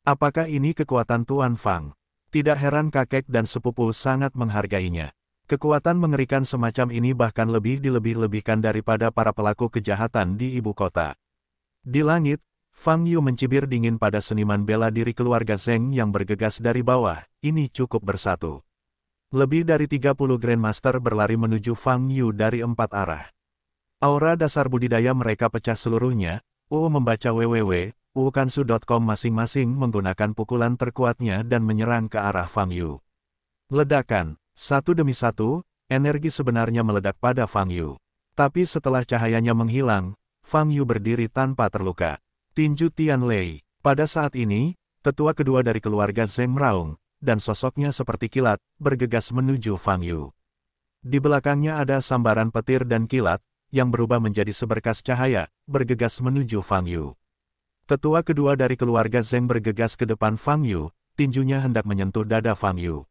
Apakah ini kekuatan Tuan Fang? Tidak heran kakek dan sepupu sangat menghargainya. Kekuatan mengerikan semacam ini bahkan lebih dilebih-lebihkan daripada para pelaku kejahatan di ibu kota. Di langit, Fang Yu mencibir dingin pada seniman bela diri keluarga Zheng yang bergegas dari bawah, ini cukup bersatu. Lebih dari 30 Grandmaster berlari menuju Fang Yu dari 4 arah. Aura dasar budidaya mereka pecah seluruhnya, membaca www.ukansu.com masing-masing menggunakan pukulan terkuatnya dan menyerang ke arah Fang Yu. Ledakan, satu demi satu, energi sebenarnya meledak pada Fang Yu. Tapi setelah cahayanya menghilang, Fang Yu berdiri tanpa terluka. Tinju Tian Lei. Pada saat ini, tetua kedua dari keluarga Zheng meraung, dan sosoknya seperti kilat, bergegas menuju Fang Yu. Di belakangnya ada sambaran petir dan kilat, yang berubah menjadi seberkas cahaya, bergegas menuju Fang Yu. Tetua kedua dari keluarga Zheng bergegas ke depan Fang Yu, tinjunya hendak menyentuh dada Fang Yu.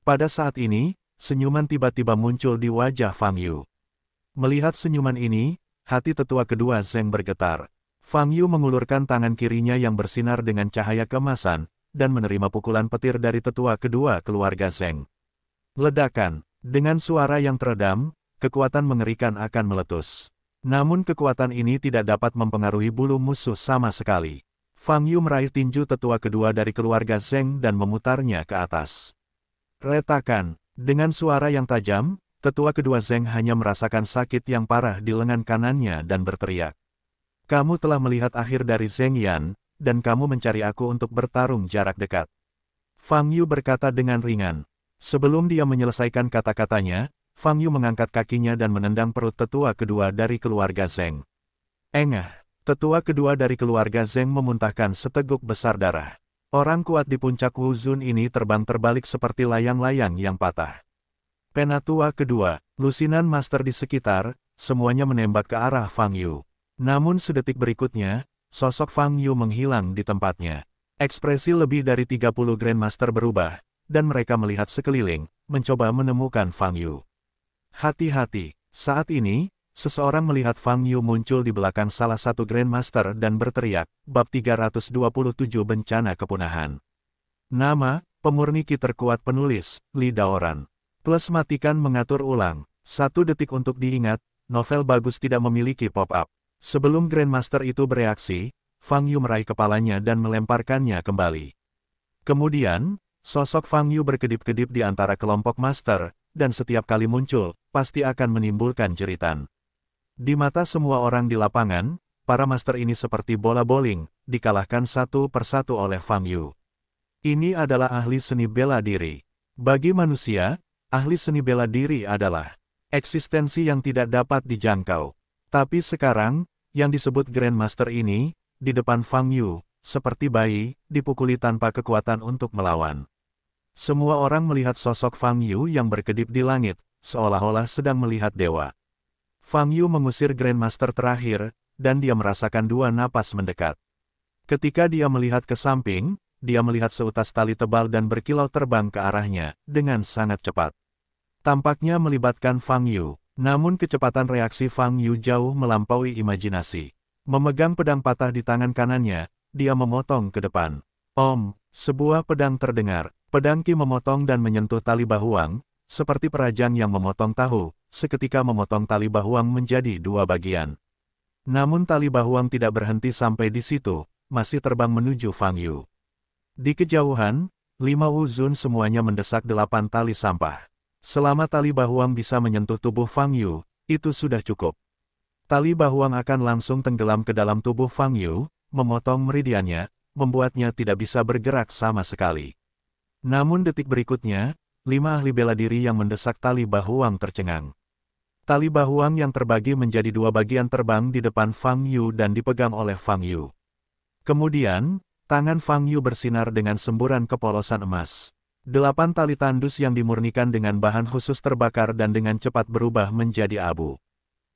Pada saat ini, senyuman tiba-tiba muncul di wajah Fang Yu. Melihat senyuman ini, hati tetua kedua Zheng bergetar. Fang Yu mengulurkan tangan kirinya yang bersinar dengan cahaya keemasan, dan menerima pukulan petir dari tetua kedua keluarga Zheng. Ledakan, dengan suara yang teredam, kekuatan mengerikan akan meletus. Namun kekuatan ini tidak dapat mempengaruhi bulu musuh sama sekali. Fang Yu meraih tinju tetua kedua dari keluarga Zheng dan memutarnya ke atas. Retakan, dengan suara yang tajam, tetua kedua Zheng hanya merasakan sakit yang parah di lengan kanannya dan berteriak. Kamu telah melihat akhir dari Zheng Yan, dan kamu mencari aku untuk bertarung jarak dekat. Fang Yu berkata dengan ringan. Sebelum dia menyelesaikan kata-katanya, Fang Yu mengangkat kakinya dan menendang perut tetua kedua dari keluarga Zheng. Engah, tetua kedua dari keluarga Zheng memuntahkan seteguk besar darah. Orang kuat di puncak Wuzun ini terbang terbalik seperti layang-layang yang patah. Penatua kedua, lusinan master di sekitar, semuanya menembak ke arah Fang Yu. Namun sedetik berikutnya, sosok Fang Yu menghilang di tempatnya. Ekspresi lebih dari 30 Grandmaster berubah, dan mereka melihat sekeliling, mencoba menemukan Fang Yu. Hati-hati, saat ini, seseorang melihat Fang Yu muncul di belakang salah satu Grandmaster dan berteriak, bab 327 bencana kepunahan. Nama, pemurni ki terkuat penulis, Li Daoran. Plus matikan mengatur ulang. 1 detik untuk diingat, novel bagus tidak memiliki pop-up. Sebelum Grandmaster itu bereaksi, Fang Yu meraih kepalanya dan melemparkannya kembali. Kemudian, sosok Fang Yu berkedip-kedip di antara kelompok master, dan setiap kali muncul, pasti akan menimbulkan jeritan. Di mata semua orang di lapangan, para master ini seperti bola bowling, dikalahkan satu persatu oleh Fang Yu. Ini adalah ahli seni bela diri. Bagi manusia, ahli seni bela diri adalah eksistensi yang tidak dapat dijangkau. Tapi sekarang, yang disebut Grandmaster ini, di depan Fang Yu, seperti bayi, dipukuli tanpa kekuatan untuk melawan. Semua orang melihat sosok Fang Yu yang berkedip di langit, seolah-olah sedang melihat dewa. Fang Yu mengusir Grandmaster terakhir, dan dia merasakan 2 napas mendekat. Ketika dia melihat ke samping, dia melihat seutas tali tebal dan berkilau terbang ke arahnya, dengan sangat cepat. Tampaknya melibatkan Fang Yu, namun kecepatan reaksi Fang Yu jauh melampaui imajinasi. Memegang pedang patah di tangan kanannya, dia memotong ke depan. Sebuah pedang terdengar, pedang ki memotong dan menyentuh tali bahuang, seperti perajang yang memotong tahu, seketika memotong tali bahuang menjadi 2 bagian. Namun tali bahuang tidak berhenti sampai di situ, masih terbang menuju Fang Yu. Di kejauhan, 5 Wuzun semuanya mendesak 8 tali sampah. Selama tali bahuang bisa menyentuh tubuh Fang Yu, itu sudah cukup. Tali bahuang akan langsung tenggelam ke dalam tubuh Fang Yu, memotong meridiannya, membuatnya tidak bisa bergerak sama sekali. Namun detik berikutnya, 5 ahli bela diri yang mendesak tali bahuang tercengang. Tali bahuang yang terbagi menjadi 2 bagian terbang di depan Fang Yu dan dipegang oleh Fang Yu. Kemudian, tangan Fang Yu bersinar dengan semburan kepolosan emas. 8 tali tandus yang dimurnikan dengan bahan khusus terbakar dan dengan cepat berubah menjadi abu.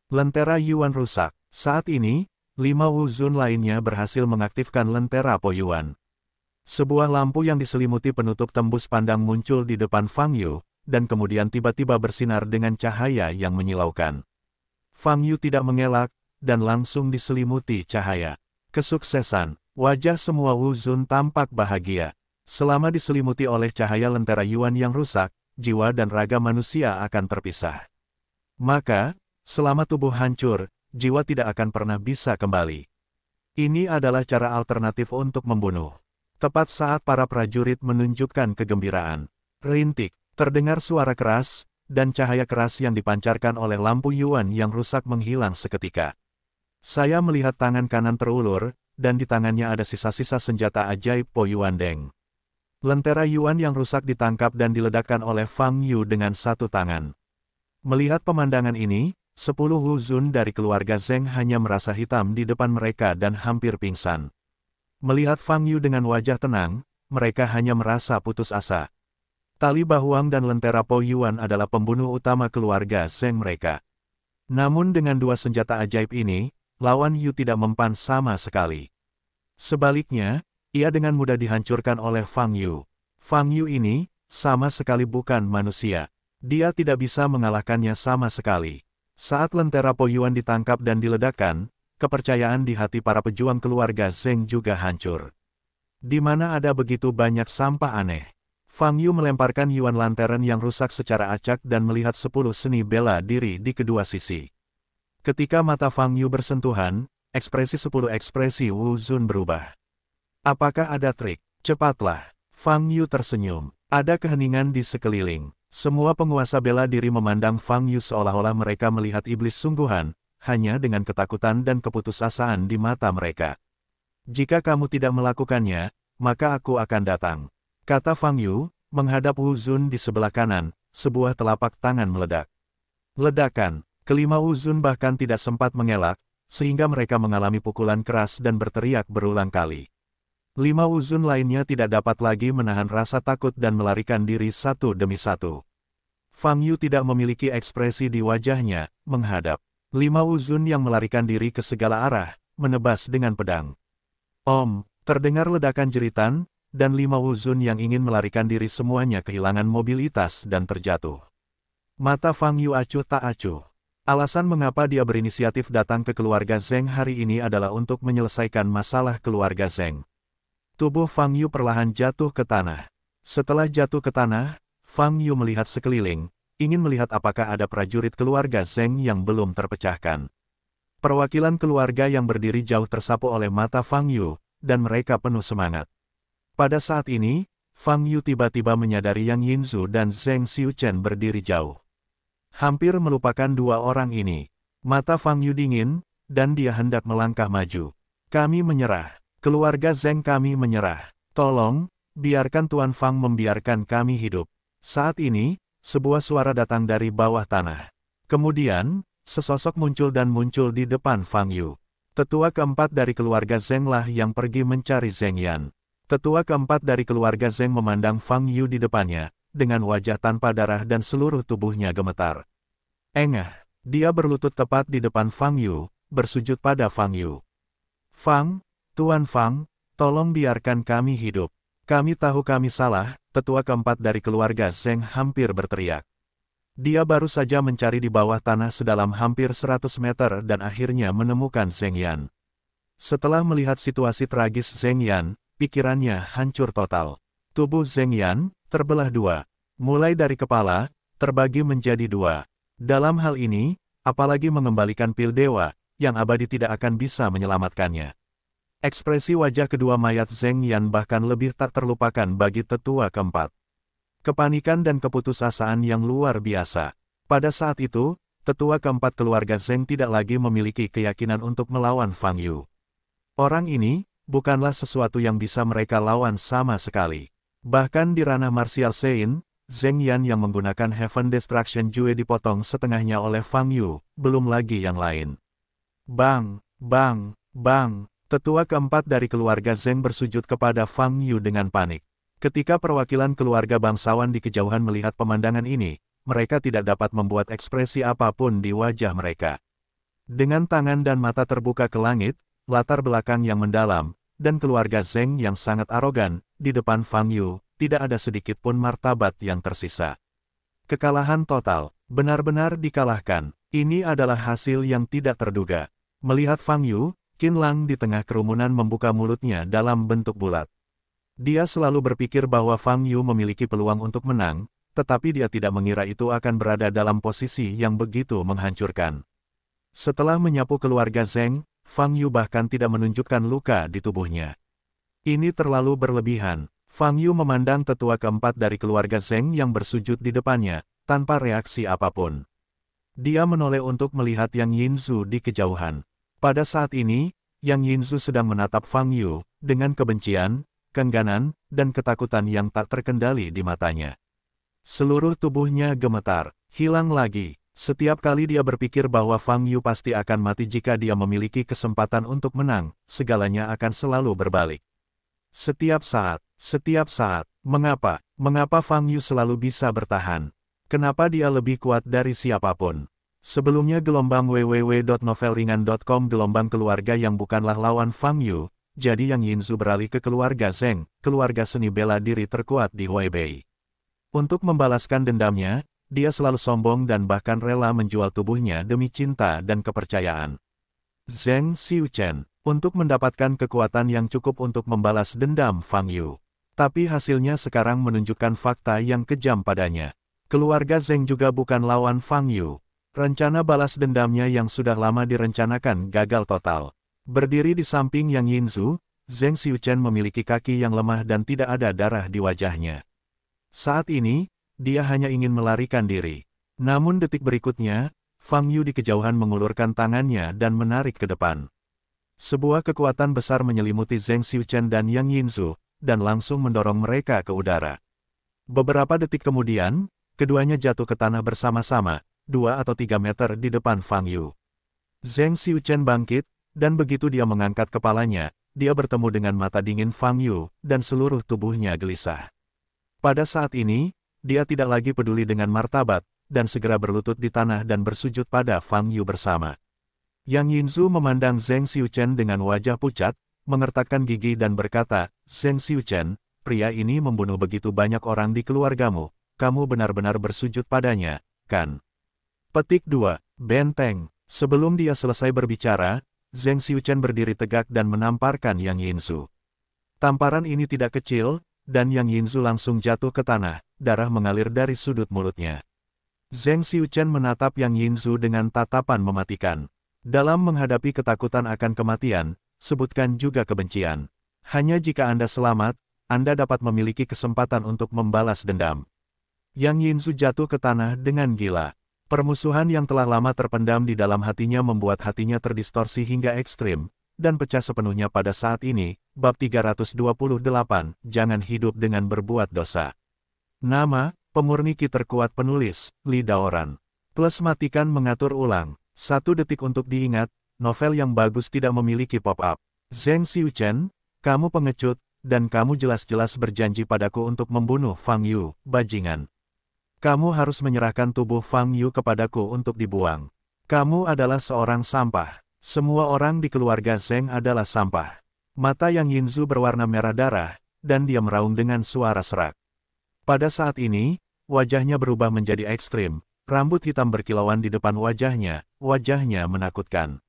Lentera Yuan rusak. Saat ini, 5 Wuzun lainnya berhasil mengaktifkan lentera Po Yuan. Sebuah lampu yang diselimuti penutup tembus pandang muncul di depan Fang Yu, dan kemudian tiba-tiba bersinar dengan cahaya yang menyilaukan. Fang Yu tidak mengelak, dan langsung diselimuti cahaya. Kesuksesan, wajah semua Wuzun tampak bahagia. Selama diselimuti oleh cahaya lentera Yuan yang rusak, jiwa dan raga manusia akan terpisah. Maka, selama tubuh hancur, jiwa tidak akan pernah bisa kembali. Ini adalah cara alternatif untuk membunuh. Tepat saat para prajurit menunjukkan kegembiraan, rintik, terdengar suara keras, dan cahaya keras yang dipancarkan oleh lampu Yuan yang rusak menghilang seketika. Saya melihat tangan kanan terulur, dan di tangannya ada sisa-sisa senjata ajaib Po Yuan Deng. Lentera Yuan yang rusak ditangkap dan diledakkan oleh Fang Yu dengan satu tangan. Melihat pemandangan ini, 10 Wuzun dari keluarga Zheng hanya merasa hitam di depan mereka dan hampir pingsan. Melihat Fang Yu dengan wajah tenang, mereka hanya merasa putus asa. Tali Bahuang dan lentera Po Yuan adalah pembunuh utama keluarga Zheng mereka. Namun dengan dua senjata ajaib ini, lawan Yu tidak mempan sama sekali. Sebaliknya, ia dengan mudah dihancurkan oleh Fang Yu. Fang Yu ini, sama sekali bukan manusia. Dia tidak bisa mengalahkannya sama sekali. Saat lentera Po Yuan ditangkap dan diledakkan, kepercayaan di hati para pejuang keluarga Zheng juga hancur. Di mana ada begitu banyak sampah aneh. Fang Yu melemparkan Yuan lantern yang rusak secara acak dan melihat 10 seni bela diri di kedua sisi. Ketika mata Fang Yu bersentuhan, ekspresi 10 ekspresi Wuzun berubah. Apakah ada trik? Cepatlah. Fang Yu tersenyum. Ada keheningan di sekeliling. Semua penguasa bela diri memandang Fang Yu seolah-olah mereka melihat iblis sungguhan, hanya dengan ketakutan dan keputusasaan di mata mereka. Jika kamu tidak melakukannya, maka aku akan datang. Kata Fang Yu, menghadap Wuzun di sebelah kanan, sebuah telapak tangan meledak. Ledakan, kelima Wuzun bahkan tidak sempat mengelak, sehingga mereka mengalami pukulan keras dan berteriak berulang kali. 5 Wuzun lainnya tidak dapat lagi menahan rasa takut dan melarikan diri satu demi satu. Fang Yu tidak memiliki ekspresi di wajahnya, menghadap 5 Wuzun yang melarikan diri ke segala arah, menebas dengan pedang. Terdengar ledakan jeritan, dan 5 Wuzun yang ingin melarikan diri semuanya kehilangan mobilitas dan terjatuh. Mata Fang Yu acuh tak acuh. Alasan mengapa dia berinisiatif datang ke keluarga Zheng hari ini adalah untuk menyelesaikan masalah keluarga Zheng. Tubuh Fang Yu perlahan jatuh ke tanah. Setelah jatuh ke tanah, Fang Yu melihat sekeliling, ingin melihat apakah ada prajurit keluarga Zheng yang belum terpecahkan. Perwakilan keluarga yang berdiri jauh tersapu oleh mata Fang Yu, dan mereka penuh semangat. Pada saat ini, Fang Yu tiba-tiba menyadari Yang Yinzu dan Zheng Xiuchen berdiri jauh. Hampir melupakan dua orang ini. Mata Fang Yu dingin, dan dia hendak melangkah maju. Kami menyerah. Keluarga Zheng kami menyerah. Tolong, biarkan Tuan Fang membiarkan kami hidup. Saat ini, sebuah suara datang dari bawah tanah. Kemudian, sesosok muncul di depan Fang Yu. Tetua keempat dari keluarga Zheng lah yang pergi mencari Zheng Yan. Tetua keempat dari keluarga Zheng memandang Fang Yu di depannya, dengan wajah tanpa darah dan seluruh tubuhnya gemetar. Engah, dia berlutut tepat di depan Fang Yu, bersujud pada Fang Yu. Fang, Tuan Fang, tolong biarkan kami hidup. Kami tahu kami salah, tetua keempat dari keluarga Zheng hampir berteriak. Dia baru saja mencari di bawah tanah sedalam hampir 100 meter dan akhirnya menemukan Zheng Yan. Setelah melihat situasi tragis Zheng Yan, pikirannya hancur total. Tubuh Zheng Yan terbelah dua. Mulai dari kepala, terbagi menjadi dua. Dalam hal ini, apalagi mengembalikan pil dewa, yang abadi tidak akan bisa menyelamatkannya. Ekspresi wajah kedua mayat Zheng Yan bahkan lebih tak terlupakan bagi tetua keempat. Kepanikan dan keputusasaan yang luar biasa. Pada saat itu, tetua keempat keluarga Zheng tidak lagi memiliki keyakinan untuk melawan Fang Yu. Orang ini, bukanlah sesuatu yang bisa mereka lawan sama sekali. Bahkan di ranah martial Sein, Zheng Yan yang menggunakan Heaven Destruction Jue dipotong setengahnya oleh Fang Yu, belum lagi yang lain. Bang, bang, bang. Tetua keempat dari keluarga Zheng bersujud kepada Fang Yu dengan panik. Ketika perwakilan keluarga bangsawan di kejauhan melihat pemandangan ini, mereka tidak dapat membuat ekspresi apapun di wajah mereka. Dengan tangan dan mata terbuka ke langit, latar belakang yang mendalam, dan keluarga Zheng yang sangat arogan, di depan Fang Yu, tidak ada sedikit pun martabat yang tersisa. Kekalahan total, benar-benar dikalahkan. Ini adalah hasil yang tidak terduga. Melihat Fang Yu, Qin Lang di tengah kerumunan membuka mulutnya dalam bentuk bulat. Dia selalu berpikir bahwa Fang Yu memiliki peluang untuk menang, tetapi dia tidak mengira itu akan berada dalam posisi yang begitu menghancurkan. Setelah menyapu keluarga Zheng, Fang Yu bahkan tidak menunjukkan luka di tubuhnya. Ini terlalu berlebihan. Fang Yu memandang tetua keempat dari keluarga Zheng yang bersujud di depannya, tanpa reaksi apapun. Dia menoleh untuk melihat Yang Yinzu di kejauhan. Pada saat ini, Yang Yinzu sedang menatap Fang Yu, dengan kebencian, keengganan, dan ketakutan yang tak terkendali di matanya. Seluruh tubuhnya gemetar, hilang lagi. Setiap kali dia berpikir bahwa Fang Yu pasti akan mati jika dia memiliki kesempatan untuk menang, segalanya akan selalu berbalik. Setiap saat, mengapa Fang Yu selalu bisa bertahan? Kenapa dia lebih kuat dari siapapun? Sebelumnya gelombang www.novelringan.com gelombang keluarga yang bukanlah lawan Fang Yu. Jadi Yang Yinzu beralih ke keluarga Zheng, keluarga seni bela diri terkuat di Huaibei. Untuk membalaskan dendamnya, dia selalu sombong dan bahkan rela menjual tubuhnya demi cinta dan kepercayaan. Zheng Xiuchen, untuk mendapatkan kekuatan yang cukup untuk membalas dendam Fang Yu. Tapi hasilnya sekarang menunjukkan fakta yang kejam padanya. Keluarga Zheng juga bukan lawan Fang Yu. Rencana balas dendamnya yang sudah lama direncanakan gagal total. Berdiri di samping Yang Yinzu, Zheng Xiuchen memiliki kaki yang lemah dan tidak ada darah di wajahnya. Saat ini, dia hanya ingin melarikan diri. Namun detik berikutnya, Fang Yu di kejauhan mengulurkan tangannya dan menarik ke depan. Sebuah kekuatan besar menyelimuti Zheng Xiuchen dan Yang Yinzu, dan langsung mendorong mereka ke udara. Beberapa detik kemudian, keduanya jatuh ke tanah bersama-sama, 2 atau 3 meter di depan Fang Yu. Zheng Xiuchen bangkit, dan begitu dia mengangkat kepalanya, dia bertemu dengan mata dingin Fang Yu, dan seluruh tubuhnya gelisah. Pada saat ini, dia tidak lagi peduli dengan martabat, dan segera berlutut di tanah dan bersujud pada Fang Yu bersama. Yang Yinzu memandang Zheng Xiuchen dengan wajah pucat, mengertakkan gigi dan berkata, "Zheng Xiuchen, pria ini membunuh begitu banyak orang di keluargamu, kamu benar-benar bersujud padanya, kan?" Petik 2. Benteng. Sebelum dia selesai berbicara, Zheng Xiuchen berdiri tegak dan menamparkan Yang Yinzu. Tamparan ini tidak kecil, dan Yang Yinzu langsung jatuh ke tanah, darah mengalir dari sudut mulutnya. Zheng Xiuchen menatap Yang Yinzu dengan tatapan mematikan. Dalam menghadapi ketakutan akan kematian, sebutkan juga kebencian. Hanya jika Anda selamat, Anda dapat memiliki kesempatan untuk membalas dendam. Yang Yinzu jatuh ke tanah dengan gila. Permusuhan yang telah lama terpendam di dalam hatinya membuat hatinya terdistorsi hingga ekstrim, dan pecah sepenuhnya pada saat ini. Bab 328, Jangan hidup dengan berbuat dosa. Nama, pemurni ki terkuat penulis, Li Daoran. Plus matikan mengatur ulang. 1 detik untuk diingat, novel yang bagus tidak memiliki pop-up. Zheng Xiuchen, kamu pengecut, dan kamu jelas-jelas berjanji padaku untuk membunuh Fang Yu, bajingan. Kamu harus menyerahkan tubuh Fang Yu kepadaku untuk dibuang. Kamu adalah seorang sampah. Semua orang di keluarga Zheng adalah sampah. Mata Yang Yinzu berwarna merah darah, dan dia meraung dengan suara serak. Pada saat ini, wajahnya berubah menjadi ekstrim, rambut hitam berkilauan di depan wajahnya menakutkan.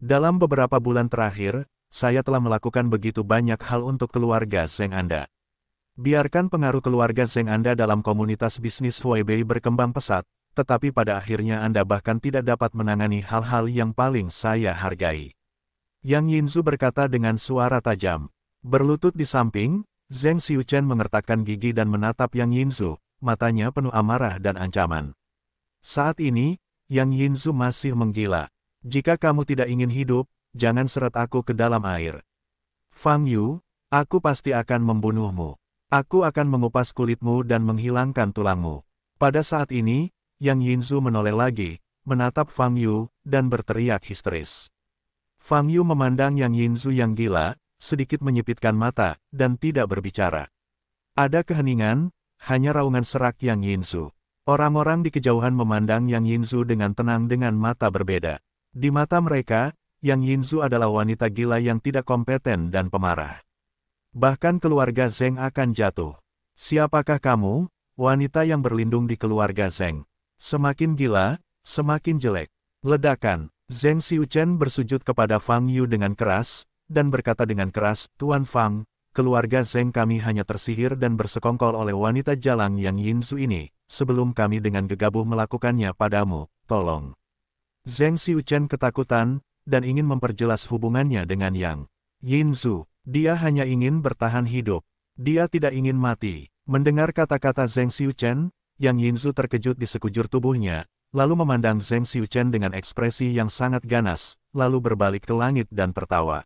Dalam beberapa bulan terakhir, saya telah melakukan begitu banyak hal untuk keluarga Zheng Anda. Biarkan pengaruh keluarga Zheng Anda dalam komunitas bisnis Huaibei berkembang pesat, tetapi pada akhirnya Anda bahkan tidak dapat menangani hal-hal yang paling saya hargai. Yang Yinzu berkata dengan suara tajam. Berlutut di samping, Zheng Xiuchen mengertakkan gigi dan menatap Yang Yinzu, matanya penuh amarah dan ancaman. Saat ini, Yang Yinzu masih menggila. Jika kamu tidak ingin hidup, jangan seret aku ke dalam air. Fang Yu, aku pasti akan membunuhmu. Aku akan mengupas kulitmu dan menghilangkan tulangmu. Pada saat ini, Yang Yinzu menoleh lagi, menatap Fang Yu, dan berteriak histeris. Fang Yu memandang Yang Yinzu yang gila, sedikit menyipitkan mata, dan tidak berbicara. Ada keheningan, hanya raungan serak Yang Yinzu. Orang-orang di kejauhan memandang Yang Yinzu dengan tenang dengan mata berbeda. Di mata mereka, Yang Yinzu adalah wanita gila yang tidak kompeten dan pemarah. Bahkan keluarga Zeng akan jatuh. Siapakah kamu, wanita yang berlindung di keluarga Zeng? Semakin gila, semakin jelek. Ledakan, Zheng Xiuchen bersujud kepada Fang Yu dengan keras, dan berkata dengan keras, Tuan Fang, keluarga Zeng kami hanya tersihir dan bersekongkol oleh wanita jalang Yang Yinzu ini, sebelum kami dengan gegabah melakukannya padamu, tolong. Zheng Xiuchen ketakutan, dan ingin memperjelas hubungannya dengan Yang Yinzu. Dia hanya ingin bertahan hidup. Dia tidak ingin mati. Mendengar kata-kata Zheng Xiuchen, Yang Yinzu terkejut di sekujur tubuhnya, lalu memandang Zheng Xiuchen dengan ekspresi yang sangat ganas, lalu berbalik ke langit dan tertawa.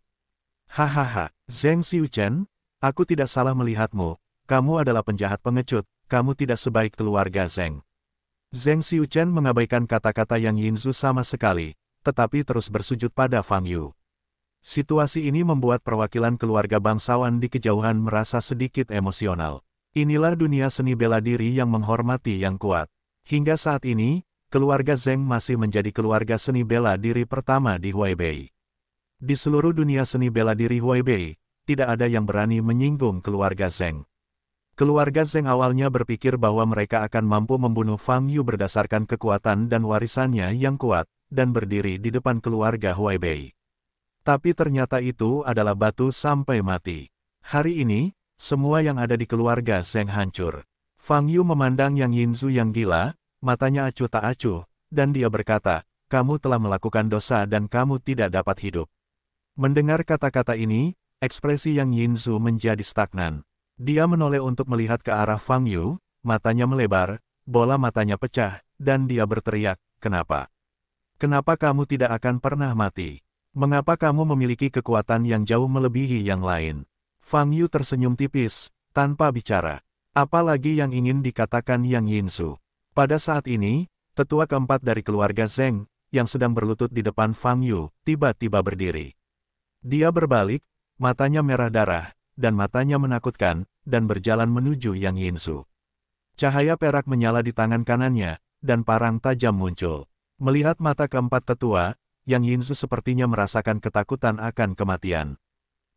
Hahaha, Zheng Xiuchen, aku tidak salah melihatmu, kamu adalah penjahat pengecut, kamu tidak sebaik keluarga Zheng. Zheng Xiuchen mengabaikan kata-kata Yang Yinzu sama sekali, tetapi terus bersujud pada Fang Yu. Situasi ini membuat perwakilan keluarga bangsawan di kejauhan merasa sedikit emosional. Inilah dunia seni bela diri yang menghormati yang kuat. Hingga saat ini, keluarga Zheng masih menjadi keluarga seni bela diri pertama di Huaibei. Di seluruh dunia seni bela diri Huaibei, tidak ada yang berani menyinggung keluarga Zheng. Keluarga Zheng awalnya berpikir bahwa mereka akan mampu membunuh Fang Yu berdasarkan kekuatan dan warisannya yang kuat, dan berdiri di depan keluarga Huaibei. Tapi ternyata itu adalah batu sampai mati. Hari ini, semua yang ada di keluarga Zheng hancur. Fang Yu memandang Yang Yinzu yang gila, matanya acuh tak acuh, dan dia berkata, kamu telah melakukan dosa dan kamu tidak dapat hidup. Mendengar kata-kata ini, ekspresi Yang Yinzu menjadi stagnan. Dia menoleh untuk melihat ke arah Fang Yu, matanya melebar, bola matanya pecah, dan dia berteriak, kenapa? Kenapa kamu tidak akan pernah mati? Mengapa kamu memiliki kekuatan yang jauh melebihi yang lain? Fang Yu tersenyum tipis, tanpa bicara. Apalagi yang ingin dikatakan Yang Yinzu? Pada saat ini, tetua keempat dari keluarga Zheng, yang sedang berlutut di depan Fang Yu, tiba-tiba berdiri. Dia berbalik, matanya merah darah, dan matanya menakutkan, dan berjalan menuju Yang Yinzu. Cahaya perak menyala di tangan kanannya, dan parang tajam muncul. Melihat mata keempat tetua, Yang Yinzu sepertinya merasakan ketakutan akan kematian.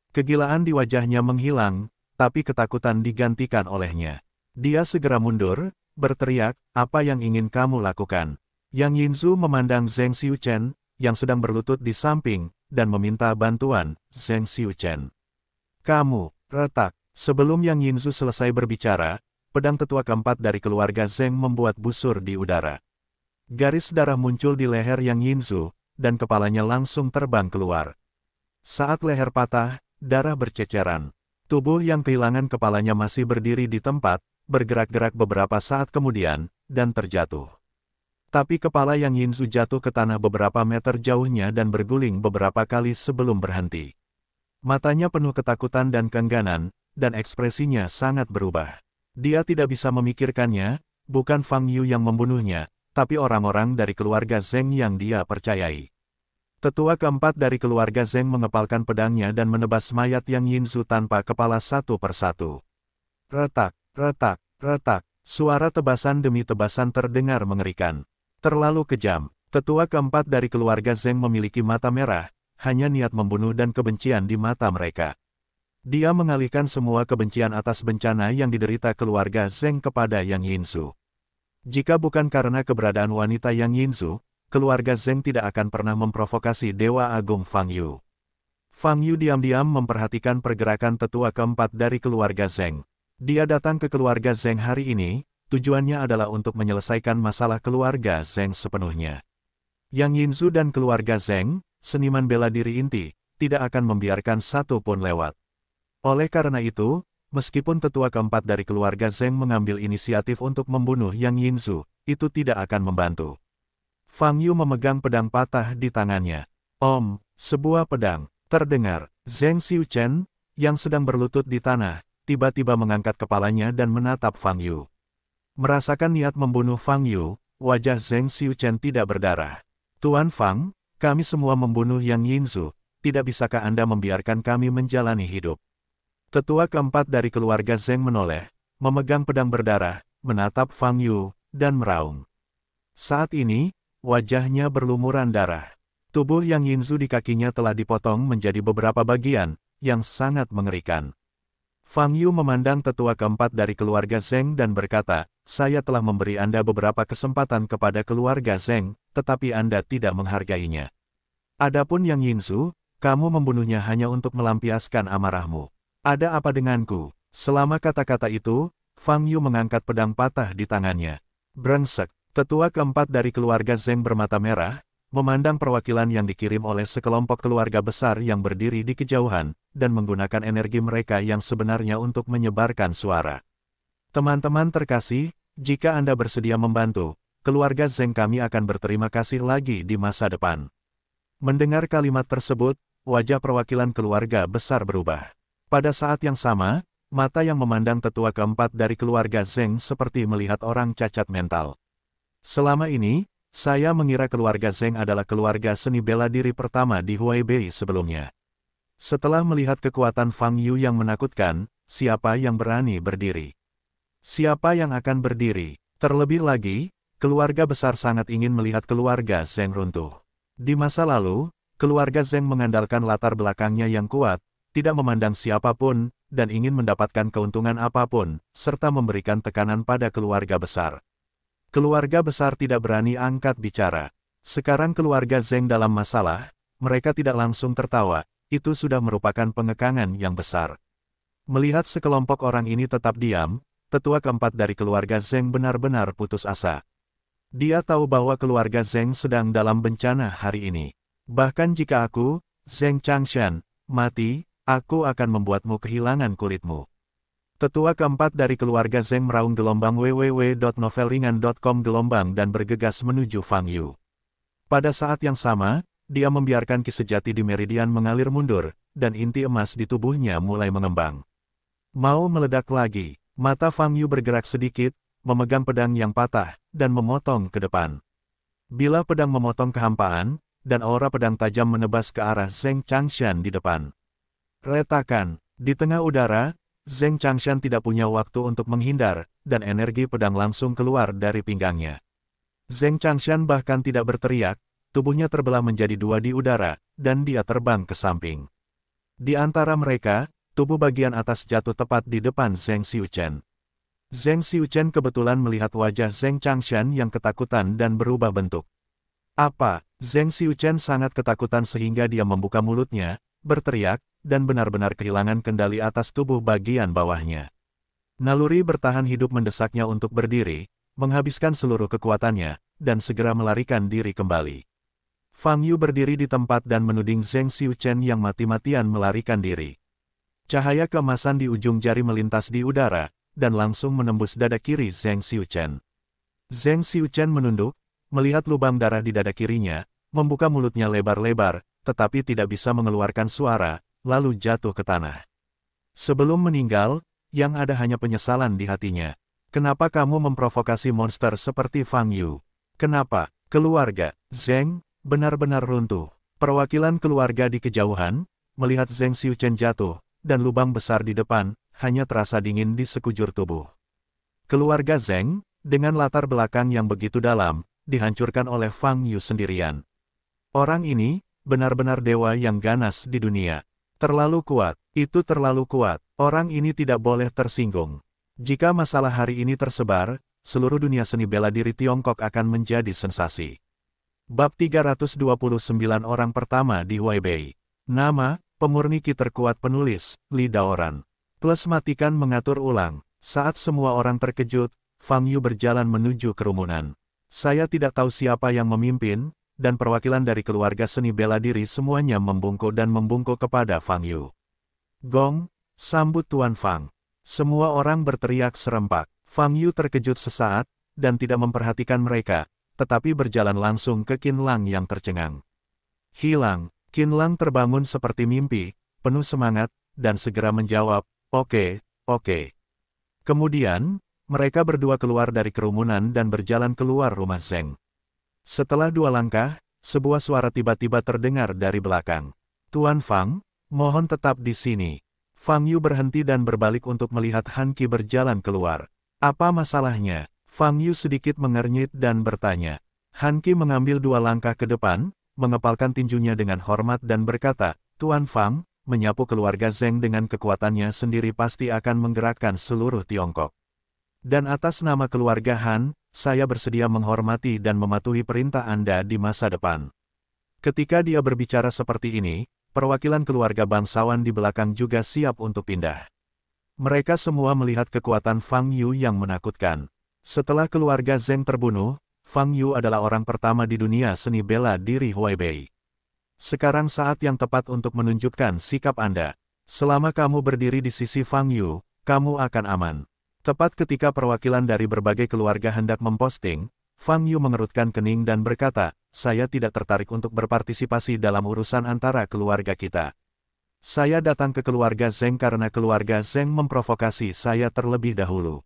Kegilaan di wajahnya menghilang, tapi ketakutan digantikan olehnya. Dia segera mundur, berteriak, apa yang ingin kamu lakukan? Yang Yinzu memandang Zheng Xiuchen, yang sedang berlutut di samping, dan meminta bantuan, Zheng Xiuchen. Kamu, retak. Sebelum Yang Yinzu selesai berbicara, pedang tetua keempat dari keluarga Zheng membuat busur di udara. Garis darah muncul di leher Yang Yinzu, dan kepalanya langsung terbang keluar. Saat leher patah, darah berceceran. Tubuh yang kehilangan kepalanya masih berdiri di tempat, bergerak-gerak beberapa saat kemudian, dan terjatuh. Tapi kepala Yang Yinzu jatuh ke tanah beberapa meter jauhnya dan berguling beberapa kali sebelum berhenti. Matanya penuh ketakutan dan keengganan, dan ekspresinya sangat berubah. Dia tidak bisa memikirkannya, bukan Fang Yu yang membunuhnya, tapi orang-orang dari keluarga Zheng yang dia percayai. Tetua keempat dari keluarga Zheng mengepalkan pedangnya dan menebas mayat Yang Yinzu tanpa kepala satu persatu. Retak, retak, retak, suara tebasan demi tebasan terdengar mengerikan. Terlalu kejam. Tetua keempat dari keluarga Zheng memiliki mata merah, hanya niat membunuh dan kebencian di mata mereka. Dia mengalihkan semua kebencian atas bencana yang diderita keluarga Zheng kepada Yang Yinzu. Jika bukan karena keberadaan wanita Yang Yinzu, keluarga Zheng tidak akan pernah memprovokasi Dewa Agung Fang Yu. Fang Yu diam-diam memperhatikan pergerakan tetua keempat dari keluarga Zheng. Dia datang ke keluarga Zheng hari ini, tujuannya adalah untuk menyelesaikan masalah keluarga Zheng sepenuhnya. Yang Yinzu dan keluarga Zheng, seniman bela diri inti, tidak akan membiarkan satu pun lewat. Oleh karena itu, meskipun tetua keempat dari keluarga Zheng mengambil inisiatif untuk membunuh Yang Yinzu, itu tidak akan membantu. Fang Yu memegang pedang patah di tangannya. Om, sebuah pedang, terdengar. Zheng Xiuchen, yang sedang berlutut di tanah, tiba-tiba mengangkat kepalanya dan menatap Fang Yu. Merasakan niat membunuh Fang Yu, wajah Zheng Xiuchen tidak berdarah. Tuan Fang, kami semua membunuh Yang Yinzu, tidak bisakah Anda membiarkan kami menjalani hidup? Tetua keempat dari keluarga Zheng menoleh, memegang pedang berdarah, menatap Fang Yu, dan meraung. Saat ini, wajahnya berlumuran darah. Tubuh Yang Yinzu di kakinya telah dipotong menjadi beberapa bagian, yang sangat mengerikan. Fang Yu memandang tetua keempat dari keluarga Zheng dan berkata, "Saya telah memberi Anda beberapa kesempatan kepada keluarga Zheng, tetapi Anda tidak menghargainya. Adapun Yang Yinzu, kamu membunuhnya hanya untuk melampiaskan amarahmu. Ada apa denganku?" Selama kata-kata itu, Fang Yu mengangkat pedang patah di tangannya. Brengsek, tetua keempat dari keluarga Zheng bermata merah, memandang perwakilan yang dikirim oleh sekelompok keluarga besar yang berdiri di kejauhan, dan menggunakan energi mereka yang sebenarnya untuk menyebarkan suara. "Teman-teman terkasih, jika Anda bersedia membantu, keluarga Zheng kami akan berterima kasih lagi di masa depan." Mendengar kalimat tersebut, wajah perwakilan keluarga besar berubah. Pada saat yang sama, mata yang memandang tetua keempat dari keluarga Zheng seperti melihat orang cacat mental. "Selama ini, saya mengira keluarga Zheng adalah keluarga seni bela diri pertama di Huaibei sebelumnya. Setelah melihat kekuatan Fang Yu yang menakutkan, siapa yang berani berdiri? Siapa yang akan berdiri? Terlebih lagi, keluarga besar sangat ingin melihat keluarga Zheng runtuh. Di masa lalu, keluarga Zheng mengandalkan latar belakangnya yang kuat, tidak memandang siapapun, dan ingin mendapatkan keuntungan apapun, serta memberikan tekanan pada keluarga besar. Keluarga besar tidak berani angkat bicara. Sekarang keluarga Zheng dalam masalah, mereka tidak langsung tertawa, itu sudah merupakan pengekangan yang besar. Melihat sekelompok orang ini tetap diam, tetua keempat dari keluarga Zheng benar-benar putus asa. Dia tahu bahwa keluarga Zheng sedang dalam bencana hari ini. Bahkan jika aku, Zheng Changshan, mati, aku akan membuatmu kehilangan kulitmu. Tetua keempat dari keluarga Zheng meraung gelombang www.novelringan.com gelombang dan bergegas menuju Fang Yu. Pada saat yang sama, dia membiarkan ki sejati di meridian mengalir mundur, dan inti emas di tubuhnya mulai mengembang. Mau meledak lagi, mata Fang Yu bergerak sedikit, memegang pedang yang patah, dan memotong ke depan. Bila pedang memotong kehampaan, dan aura pedang tajam menebas ke arah Zheng Changshan di depan. Retakan, di tengah udara, Zheng Changshan tidak punya waktu untuk menghindar, dan energi pedang langsung keluar dari pinggangnya. Zheng Changshan bahkan tidak berteriak, tubuhnya terbelah menjadi dua di udara, dan dia terbang ke samping. Di antara mereka, tubuh bagian atas jatuh tepat di depan Zheng Xiuchen. Zheng Xiuchen kebetulan melihat wajah Zheng Changshan yang ketakutan dan berubah bentuk. "Apa?" Zheng Xiuchen sangat ketakutan sehingga dia membuka mulutnya, berteriak, dan benar-benar kehilangan kendali atas tubuh bagian bawahnya. Naluri bertahan hidup mendesaknya untuk berdiri, menghabiskan seluruh kekuatannya, dan segera melarikan diri kembali. Fang Yu berdiri di tempat dan menuding Zheng Xiuchen yang mati-matian melarikan diri. Cahaya keemasan di ujung jari melintas di udara, dan langsung menembus dada kiri Zheng Xiuchen. Zheng Xiuchen menunduk, melihat lubang darah di dada kirinya, membuka mulutnya lebar-lebar, tetapi tidak bisa mengeluarkan suara, lalu jatuh ke tanah. Sebelum meninggal, yang ada hanya penyesalan di hatinya. "Kenapa kamu memprovokasi monster seperti Fang Yu? Kenapa?" Keluarga Zheng benar-benar runtuh. Perwakilan keluarga di kejauhan, melihat Zheng Xiuchen jatuh, dan lubang besar di depan, hanya terasa dingin di sekujur tubuh. Keluarga Zheng, dengan latar belakang yang begitu dalam, dihancurkan oleh Fang Yu sendirian. Orang ini, benar-benar dewa yang ganas di dunia. Terlalu kuat, itu terlalu kuat, orang ini tidak boleh tersinggung. Jika masalah hari ini tersebar, seluruh dunia seni bela diri Tiongkok akan menjadi sensasi. Bab 329 orang pertama di Huaibei. Nama, pemurni ki terkuat penulis, Li Daoran. Plus matikan mengatur ulang. Saat semua orang terkejut, Fang Yu berjalan menuju kerumunan. Saya tidak tahu siapa yang memimpin, dan perwakilan dari keluarga seni bela diri semuanya membungkuk kepada Fang Yu. "Gong, sambut Tuan Fang." Semua orang berteriak serempak. Fang Yu terkejut sesaat, dan tidak memperhatikan mereka, tetapi berjalan langsung ke Qin Lang yang tercengang. "Hilang." Qin Lang terbangun seperti mimpi, penuh semangat, dan segera menjawab, Oke. Kemudian, mereka berdua keluar dari kerumunan dan berjalan keluar rumah Zheng. Setelah 2 langkah, sebuah suara tiba-tiba terdengar dari belakang. "Tuan Fang, mohon tetap di sini." Fang Yu berhenti dan berbalik untuk melihat Han Qi berjalan keluar. Apa masalahnya? Fang Yu sedikit mengernyit dan bertanya. Han Qi mengambil 2 langkah ke depan, mengepalkan tinjunya dengan hormat dan berkata, Tuan Fang, menyapu keluarga Zheng dengan kekuatannya sendiri pasti akan menggerakkan seluruh Tiongkok. Dan atas nama keluarga Han, saya bersedia menghormati dan mematuhi perintah Anda di masa depan. Ketika dia berbicara seperti ini, perwakilan keluarga bangsawan di belakang juga siap untuk pindah. Mereka semua melihat kekuatan Fang Yu yang menakutkan. Setelah keluarga Zheng terbunuh, Fang Yu adalah orang pertama di dunia seni bela diri Huaibei. Sekarang saat yang tepat untuk menunjukkan sikap Anda. Selama kamu berdiri di sisi Fang Yu, kamu akan aman. Tepat ketika perwakilan dari berbagai keluarga hendak memposting, Fang Yu mengerutkan kening dan berkata, saya tidak tertarik untuk berpartisipasi dalam urusan antara keluarga kita. Saya datang ke keluarga Zheng karena keluarga Zheng memprovokasi saya terlebih dahulu.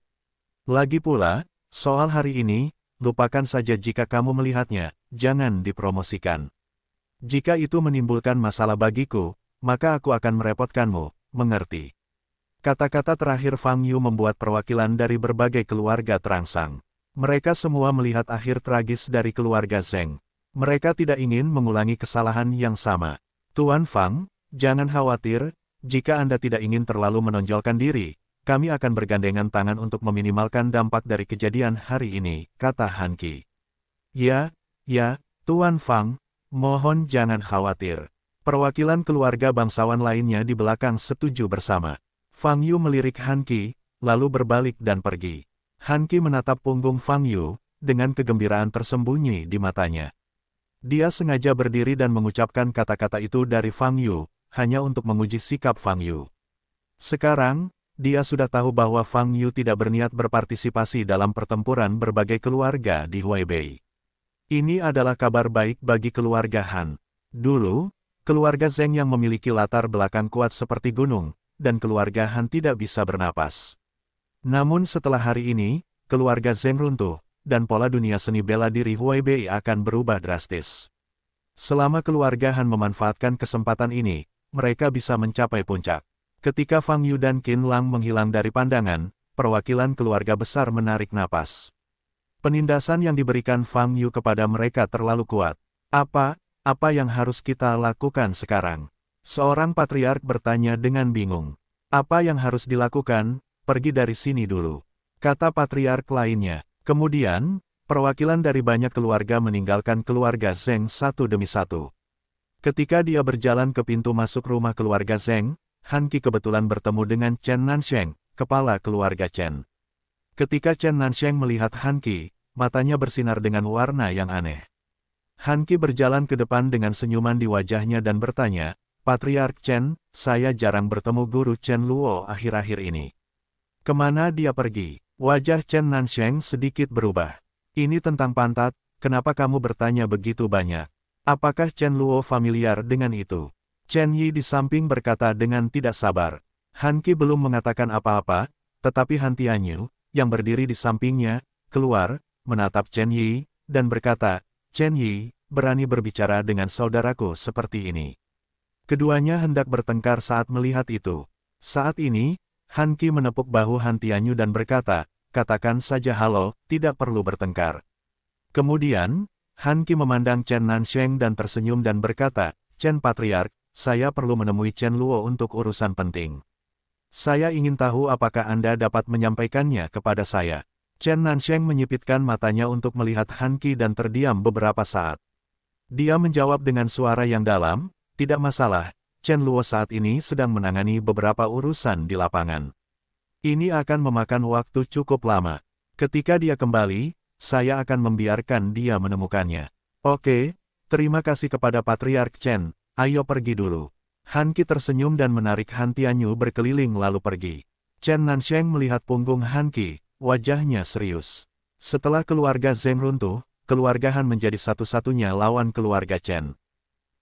Lagi pula, soal hari ini, lupakan saja jika kamu melihatnya, jangan dipromosikan. Jika itu menimbulkan masalah bagiku, maka aku akan merepotkanmu, mengerti? Kata-kata terakhir Fang Yu membuat perwakilan dari berbagai keluarga terangsang. Mereka semua melihat akhir tragis dari keluarga Zheng. Mereka tidak ingin mengulangi kesalahan yang sama. Tuan Fang, jangan khawatir, jika Anda tidak ingin terlalu menonjolkan diri, kami akan bergandengan tangan untuk meminimalkan dampak dari kejadian hari ini, kata Han Qi. Ya, Tuan Fang, mohon jangan khawatir. Perwakilan keluarga bangsawan lainnya di belakang setuju bersama. Fang Yu melirik Han Qi, lalu berbalik dan pergi. Han Qi menatap punggung Fang Yu, dengan kegembiraan tersembunyi di matanya. Dia sengaja berdiri dan mengucapkan kata-kata itu dari Fang Yu, hanya untuk menguji sikap Fang Yu. Sekarang, dia sudah tahu bahwa Fang Yu tidak berniat berpartisipasi dalam pertempuran berbagai keluarga di Huaibei. Ini adalah kabar baik bagi keluarga Han. Dulu, keluarga Zheng yang memiliki latar belakang kuat seperti gunung, dan keluarga Han tidak bisa bernapas. Namun setelah hari ini, keluarga Zheng runtuh, dan pola dunia seni bela diri Huaibei akan berubah drastis. Selama keluarga Han memanfaatkan kesempatan ini, mereka bisa mencapai puncak. Ketika Fang Yu dan Qin Lang menghilang dari pandangan, perwakilan keluarga besar menarik napas. Penindasan yang diberikan Fang Yu kepada mereka terlalu kuat. Apa yang harus kita lakukan sekarang? Seorang patriark bertanya dengan bingung. Apa yang harus dilakukan? Pergi dari sini dulu, kata patriark lainnya. Kemudian, perwakilan dari banyak keluarga meninggalkan keluarga Zheng satu demi satu. Ketika dia berjalan ke pintu masuk rumah keluarga Zheng, Han Qi kebetulan bertemu dengan Chen Nansheng, kepala keluarga Chen. Ketika Chen Nansheng melihat Han Qi, matanya bersinar dengan warna yang aneh. Han Qi berjalan ke depan dengan senyuman di wajahnya dan bertanya, Patriark Chen, saya jarang bertemu guru Chen Luo akhir-akhir ini. Kemana dia pergi? Wajah Chen Nansheng sedikit berubah. Ini tentang pantat, kenapa kamu bertanya begitu banyak? Apakah Chen Luo familiar dengan itu? Chen Yi di samping berkata dengan tidak sabar. Han Qi belum mengatakan apa-apa, tetapi Han Tianyu, yang berdiri di sampingnya, keluar, menatap Chen Yi, dan berkata, Chen Yi, berani berbicara dengan saudaraku seperti ini. Keduanya hendak bertengkar saat melihat itu. Saat ini, Han Qi menepuk bahu Han Tianyu dan berkata, katakan saja halo, tidak perlu bertengkar. Kemudian, Han Qi memandang Chen Nansheng dan tersenyum dan berkata, Chen Patriark, saya perlu menemui Chen Luo untuk urusan penting. Saya ingin tahu apakah Anda dapat menyampaikannya kepada saya. Chen Nansheng menyipitkan matanya untuk melihat Han Qi dan terdiam beberapa saat. Dia menjawab dengan suara yang dalam, tidak masalah. Chen Luo saat ini sedang menangani beberapa urusan di lapangan. Ini akan memakan waktu cukup lama. Ketika dia kembali, saya akan membiarkan dia menemukannya. Oke, terima kasih kepada Patriark Chen, ayo pergi dulu. Han Qi tersenyum dan menarik Han Tianyu berkeliling lalu pergi. Chen Nansheng melihat punggung Han Qi, wajahnya serius. Setelah keluarga Zheng runtuh, keluarga Han menjadi satu-satunya lawan keluarga Chen.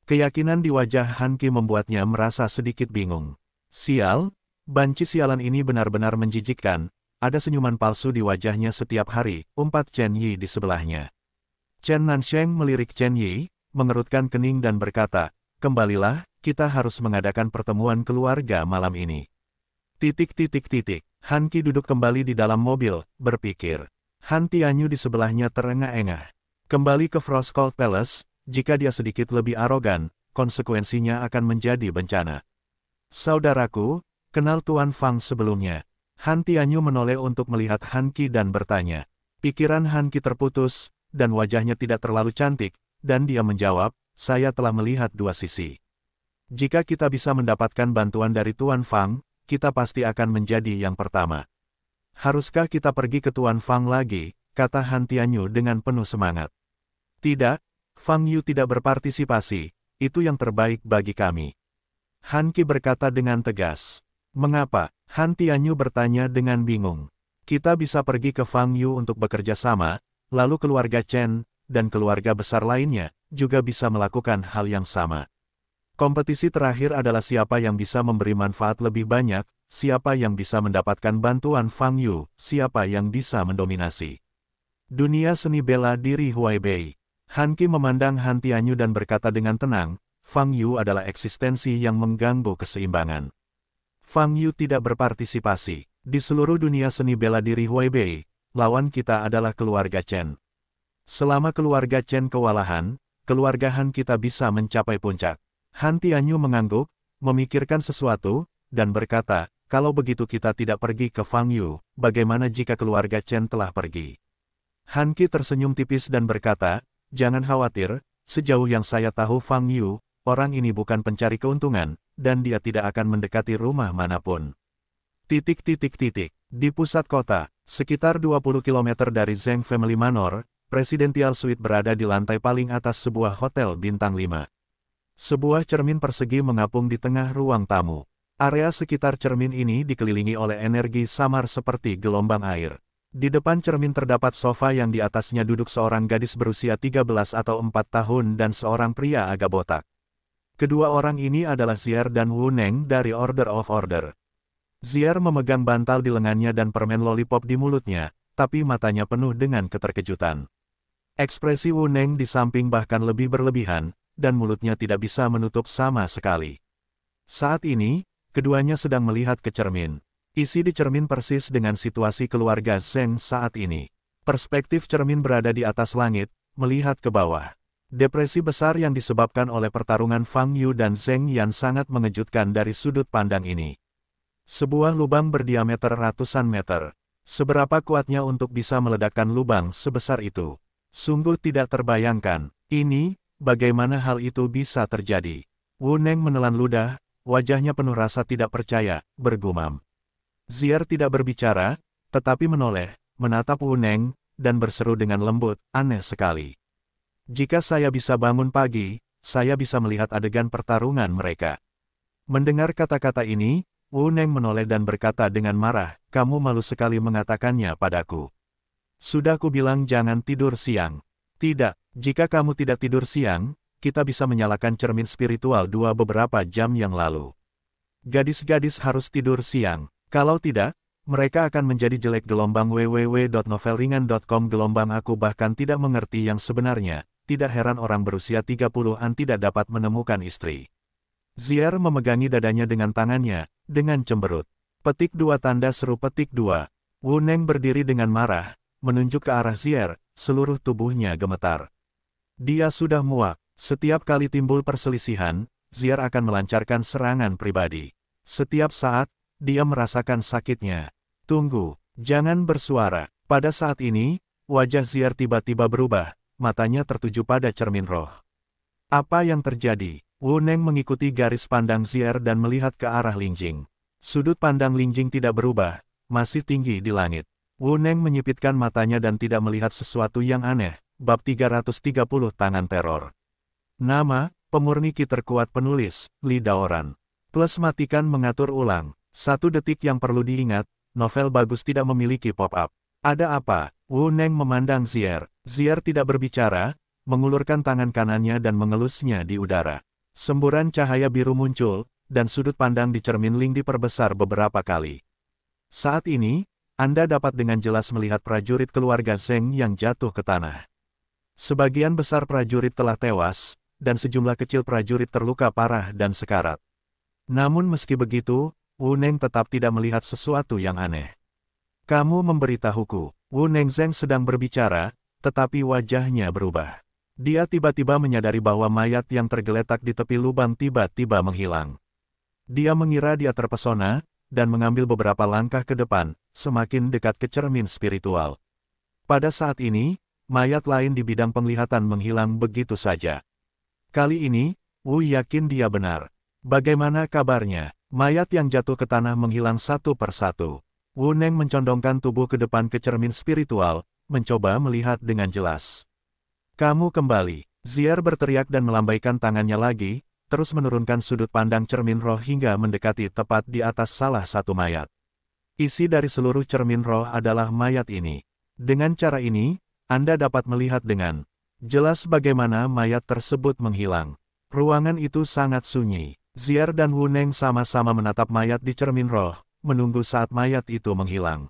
Keyakinan di wajah Han Qi membuatnya merasa sedikit bingung. Sial, banci sialan ini benar-benar menjijikkan, ada senyuman palsu di wajahnya setiap hari, umpat Chen Yi di sebelahnya. Chen Nansheng melirik Chen Yi, mengerutkan kening dan berkata, kembalilah, kita harus mengadakan pertemuan keluarga malam ini. Han Qi duduk kembali di dalam mobil, berpikir. Han Tianyu di sebelahnya terengah-engah. Kembali ke Frostcold Palace, jika dia sedikit lebih arogan, konsekuensinya akan menjadi bencana. Saudaraku, kenal Tuan Fang sebelumnya. Han Tianyu menoleh untuk melihat Han Qi dan bertanya. Pikiran Han Qi terputus, dan wajahnya tidak terlalu cantik, dan dia menjawab, saya telah melihat dua sisi. Jika kita bisa mendapatkan bantuan dari Tuan Fang, kita pasti akan menjadi yang pertama. Haruskah kita pergi ke Tuan Fang lagi, kata Han Tianyu dengan penuh semangat. Tidak, Fang Yu tidak berpartisipasi, itu yang terbaik bagi kami. Han Qi berkata dengan tegas. Mengapa? Han Tianyu bertanya dengan bingung. Kita bisa pergi ke Fang Yu untuk bekerja sama, lalu keluarga Chen, dan keluarga besar lainnya, juga bisa melakukan hal yang sama. Kompetisi terakhir adalah siapa yang bisa memberi manfaat lebih banyak, siapa yang bisa mendapatkan bantuan Fang Yu, siapa yang bisa mendominasi. Dunia seni bela diri Huaibei. Han Qi memandang Han Tianyu dan berkata dengan tenang, Fang Yu adalah eksistensi yang mengganggu keseimbangan. Fang Yu tidak berpartisipasi. Di seluruh dunia seni bela diri Huaibei, lawan kita adalah keluarga Chen. Selama keluarga Chen kewalahan, keluarga Han kita bisa mencapai puncak. Han Tianyu mengangguk, memikirkan sesuatu, dan berkata, kalau begitu kita tidak pergi ke Fang Yu, bagaimana jika keluarga Chen telah pergi? Han Qi tersenyum tipis dan berkata, jangan khawatir, sejauh yang saya tahu Fang Yu, orang ini bukan pencari keuntungan, dan dia tidak akan mendekati rumah manapun. Di pusat kota, sekitar 20 km dari Zheng Family Manor, Presidential Suite berada di lantai paling atas sebuah hotel bintang 5. Sebuah cermin persegi mengapung di tengah ruang tamu. Area sekitar cermin ini dikelilingi oleh energi samar seperti gelombang air. Di depan cermin terdapat sofa yang di atasnya duduk seorang gadis berusia 13 atau 4 tahun dan seorang pria agak botak. Kedua orang ini adalah Zier dan Wu Neng dari Order of Order. Zier memegang bantal di lengannya dan permen lollipop di mulutnya, tapi matanya penuh dengan keterkejutan. Ekspresi Wu Neng di samping bahkan lebih berlebihan, dan mulutnya tidak bisa menutup sama sekali. Saat ini, keduanya sedang melihat ke cermin. Isi di cermin persis dengan situasi keluarga Zheng saat ini. Perspektif cermin berada di atas langit, melihat ke bawah. Depresi besar yang disebabkan oleh pertarungan Fang Yu dan Zheng Yan sangat mengejutkan dari sudut pandang ini. Sebuah lubang berdiameter ratusan meter. Seberapa kuatnya untuk bisa meledakkan lubang sebesar itu? Sungguh tidak terbayangkan. Ini, bagaimana hal itu bisa terjadi? Wu Neng menelan ludah, wajahnya penuh rasa tidak percaya, bergumam. Zier tidak berbicara, tetapi menoleh, menatap Wu Neng, dan berseru dengan lembut, aneh sekali. Jika saya bisa bangun pagi, saya bisa melihat adegan pertarungan mereka. Mendengar kata-kata ini, Wu Neng menoleh dan berkata dengan marah, kamu malu sekali mengatakannya padaku. Sudah kubilang jangan tidur siang. Tidak, jika kamu tidak tidur siang, kita bisa menyalakan cermin spiritual beberapa jam yang lalu. Gadis-gadis harus tidur siang. Kalau tidak, mereka akan menjadi jelek. Gelombang www.novelringan.com. Gelombang aku bahkan tidak mengerti yang sebenarnya. Tidak heran orang berusia 30-an tidak dapat menemukan istri. Zier memegangi dadanya dengan tangannya, dengan cemberut. Petik 2 tanda seru petik 2. Wu Neng berdiri dengan marah, menunjuk ke arah Zier, seluruh tubuhnya gemetar. Dia sudah muak. Setiap kali timbul perselisihan, Zier akan melancarkan serangan pribadi. Setiap saat, dia merasakan sakitnya. Tunggu, jangan bersuara. Pada saat ini, wajah Zier tiba-tiba berubah, matanya tertuju pada cermin roh. Apa yang terjadi? Wu Neng mengikuti garis pandang Zier dan melihat ke arah Lingjing. Sudut pandang Lingjing tidak berubah, masih tinggi di langit. Wu Neng menyipitkan matanya dan tidak melihat sesuatu yang aneh. Bab 330 Tangan Teror. Nama, pemurni ki terkuat penulis, Li Daoran. Plus matikan mengatur ulang. 1 detik yang perlu diingat, novel bagus tidak memiliki pop-up. Ada apa? Wu Neng memandang Zier. Zier tidak berbicara, mengulurkan tangan kanannya dan mengelusnya di udara. Semburan cahaya biru muncul, dan sudut pandang di cermin Ling diperbesar beberapa kali. Saat ini, Anda dapat dengan jelas melihat prajurit keluarga Zheng yang jatuh ke tanah. Sebagian besar prajurit telah tewas, dan sejumlah kecil prajurit terluka parah dan sekarat. Namun meski begitu, Wu Neng tetap tidak melihat sesuatu yang aneh. Kamu memberitahuku, Wu Nengzeng sedang berbicara, tetapi wajahnya berubah. Dia tiba-tiba menyadari bahwa mayat yang tergeletak di tepi lubang tiba-tiba menghilang. Dia mengira dia terpesona, dan mengambil beberapa langkah ke depan, semakin dekat ke cermin spiritual. Pada saat ini, mayat lain di bidang penglihatan menghilang begitu saja. Kali ini, Wu yakin dia benar. Bagaimana kabarnya? Mayat yang jatuh ke tanah menghilang satu persatu. Wu Neng mencondongkan tubuh ke depan ke cermin spiritual, mencoba melihat dengan jelas. Kamu kembali. Zier berteriak dan melambaikan tangannya lagi, terus menurunkan sudut pandang cermin roh hingga mendekati tepat di atas salah satu mayat. Isi dari seluruh cermin roh adalah mayat ini. Dengan cara ini, Anda dapat melihat dengan jelas bagaimana mayat tersebut menghilang. Ruangan itu sangat sunyi. Zier dan Wu Neng sama-sama menatap mayat di cermin roh, menunggu saat mayat itu menghilang.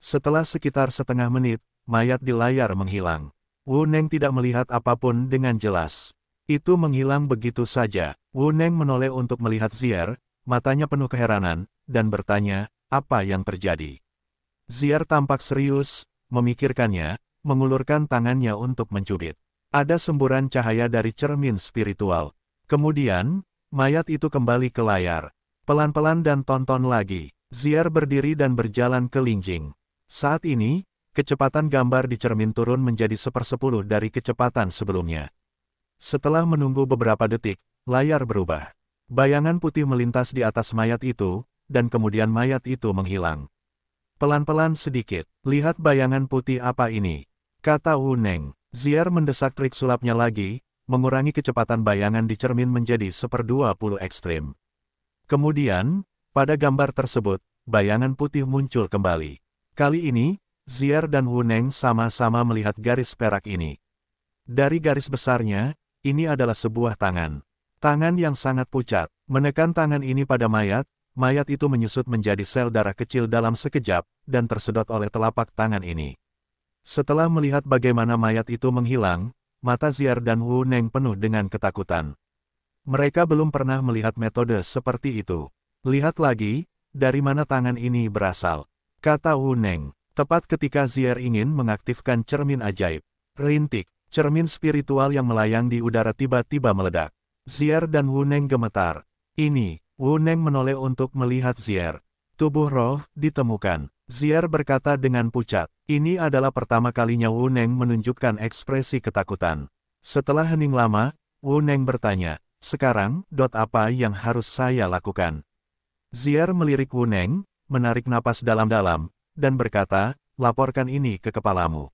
Setelah sekitar setengah menit, mayat di layar menghilang. Wu Neng tidak melihat apapun dengan jelas. Itu menghilang begitu saja. Wu Neng menoleh untuk melihat Zier, matanya penuh keheranan, dan bertanya, apa yang terjadi? Zier tampak serius, memikirkannya, mengulurkan tangannya untuk mencubit. Ada semburan cahaya dari cermin spiritual. Kemudian, mayat itu kembali ke layar. Pelan-pelan dan tonton lagi. Zier berdiri dan berjalan ke Lingjing. Saat ini, kecepatan gambar di cermin turun menjadi 1/10 dari kecepatan sebelumnya. Setelah menunggu beberapa detik, layar berubah. Bayangan putih melintas di atas mayat itu, dan kemudian mayat itu menghilang. Pelan-pelan sedikit, lihat bayangan putih apa ini? Kata Wu Neng. Zier mendesak trik sulapnya lagi, mengurangi kecepatan bayangan di cermin menjadi 1/20 ekstrim. Kemudian, pada gambar tersebut, bayangan putih muncul kembali. Kali ini, Zier dan Wu Neng sama-sama melihat garis perak ini. Dari garis besarnya, ini adalah sebuah tangan. Tangan yang sangat pucat. Menekan tangan ini pada mayat, mayat itu menyusut menjadi sel darah kecil dalam sekejap, dan tersedot oleh telapak tangan ini. Setelah melihat bagaimana mayat itu menghilang, mata Zier dan Wu Neng penuh dengan ketakutan. Mereka belum pernah melihat metode seperti itu. Lihat lagi, dari mana tangan ini berasal? Kata Wu Neng. Tepat ketika Zier ingin mengaktifkan cermin ajaib. Rintik, cermin spiritual yang melayang di udara tiba-tiba meledak. Zier dan Wu Neng gemetar. Ini, Wu Neng menoleh untuk melihat Zier. Tubuh roh ditemukan. Zier berkata dengan pucat. Ini adalah pertama kalinya Wu Neng menunjukkan ekspresi ketakutan. Setelah hening lama, Wu Neng bertanya, sekarang, apa yang harus saya lakukan? Zier melirik Wu Neng, menarik napas dalam-dalam, dan berkata, laporkan ini ke kepalamu.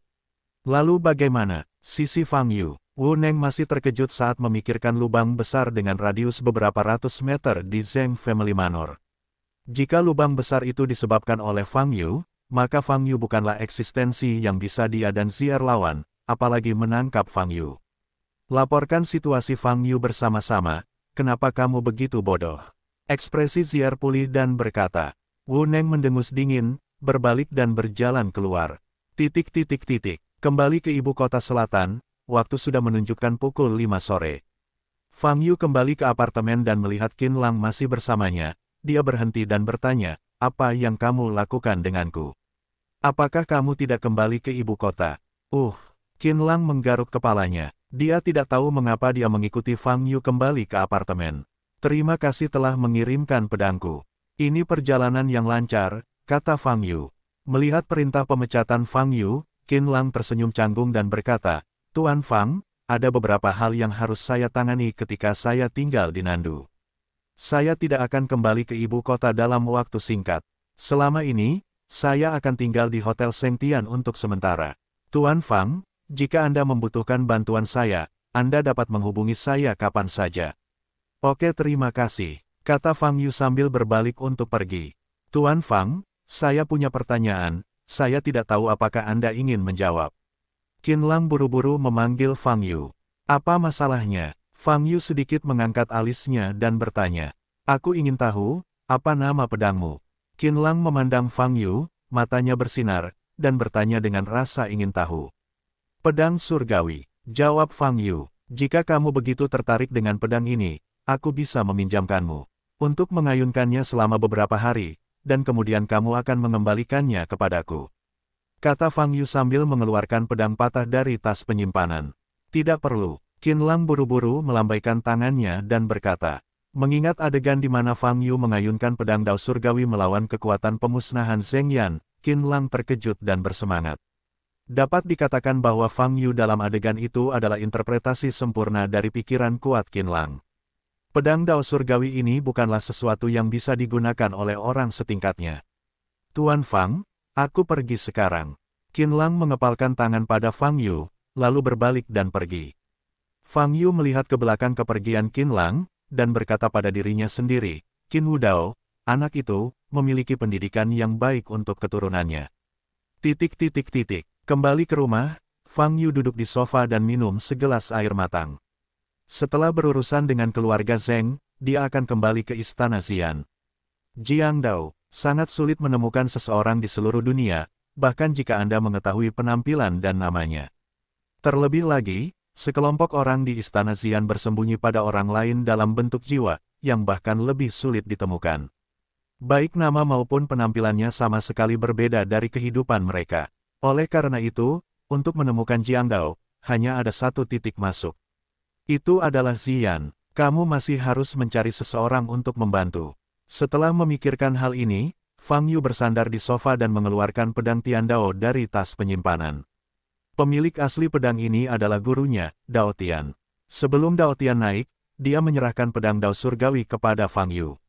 Lalu bagaimana? Sisi Fang Yu. Wu Neng masih terkejut saat memikirkan lubang besar dengan radius beberapa ratus meter di Zheng Family Manor. Jika lubang besar itu disebabkan oleh Fang Yu, maka Fang Yu bukanlah eksistensi yang bisa dia dan Zier lawan, apalagi menangkap Fang Yu. Laporkan situasi Fang Yu bersama-sama, kenapa kamu begitu bodoh? Ekspresi Zier pulih dan berkata. Wu Neng mendengus dingin, berbalik dan berjalan keluar. Kembali ke ibu kota selatan, waktu sudah menunjukkan pukul 5 sore. Fang Yu kembali ke apartemen dan melihat Qin Lang masih bersamanya. Dia berhenti dan bertanya, apa yang kamu lakukan denganku? Apakah kamu tidak kembali ke ibu kota? Qin Lang menggaruk kepalanya. Dia tidak tahu mengapa dia mengikuti Fang Yu kembali ke apartemen. Terima kasih telah mengirimkan pedangku. Ini perjalanan yang lancar, kata Fang Yu. Melihat perintah pemecatan Fang Yu, Qin Lang tersenyum canggung dan berkata, Tuan Fang, ada beberapa hal yang harus saya tangani ketika saya tinggal di Nandu. Saya tidak akan kembali ke ibu kota dalam waktu singkat. Selama ini, saya akan tinggal di Hotel Sengtian untuk sementara. Tuan Fang, jika Anda membutuhkan bantuan saya, Anda dapat menghubungi saya kapan saja. Oke, terima kasih. Kata Fang Yu sambil berbalik untuk pergi. Tuan Fang, saya punya pertanyaan, saya tidak tahu apakah Anda ingin menjawab. Qin Lang buru-buru memanggil Fang Yu. Apa masalahnya? Fang Yu sedikit mengangkat alisnya dan bertanya. Aku ingin tahu, apa nama pedangmu? Qin Lang memandang Fang Yu, matanya bersinar, dan bertanya dengan rasa ingin tahu. Pedang surgawi, jawab Fang Yu. Jika kamu begitu tertarik dengan pedang ini, aku bisa meminjamkanmu. untuk mengayunkannya selama beberapa hari, dan kemudian kamu akan mengembalikannya kepadaku. Kata Fang Yu sambil mengeluarkan pedang patah dari tas penyimpanan. Tidak perlu. Qin Lang buru-buru melambaikan tangannya dan berkata, mengingat adegan di mana Fang Yu mengayunkan pedang Dao Surgawi melawan kekuatan pemusnahan Zheng Yan, Qin Lang terkejut dan bersemangat. Dapat dikatakan bahwa Fang Yu dalam adegan itu adalah interpretasi sempurna dari pikiran kuat Qin Lang. Pedang Dao Surgawi ini bukanlah sesuatu yang bisa digunakan oleh orang setingkatnya. Tuan Fang, aku pergi sekarang. Qin Lang mengepalkan tangan pada Fang Yu, lalu berbalik dan pergi. Fang Yu melihat ke belakang kepergian Qin Lang, dan berkata pada dirinya sendiri, Qin Wudao, anak itu, memiliki pendidikan yang baik untuk keturunannya. Kembali ke rumah, Fang Yu duduk di sofa dan minum segelas air matang. Setelah berurusan dengan keluarga Zheng, dia akan kembali ke istana Xian. Jiang Dao, sangat sulit menemukan seseorang di seluruh dunia, bahkan jika Anda mengetahui penampilan dan namanya. Terlebih lagi, sekelompok orang di istana Xian bersembunyi pada orang lain dalam bentuk jiwa, yang bahkan lebih sulit ditemukan. Baik nama maupun penampilannya sama sekali berbeda dari kehidupan mereka. Oleh karena itu, untuk menemukan Jiang Dao, hanya ada satu titik masuk. Itu adalah Xian. Kamu masih harus mencari seseorang untuk membantu. Setelah memikirkan hal ini, Fang Yu bersandar di sofa dan mengeluarkan pedang Tian Dao dari tas penyimpanan. Pemilik asli pedang ini adalah gurunya, Dao Tian. Sebelum Dao Tian naik, dia menyerahkan pedang Dao Surgawi kepada Fang Yu.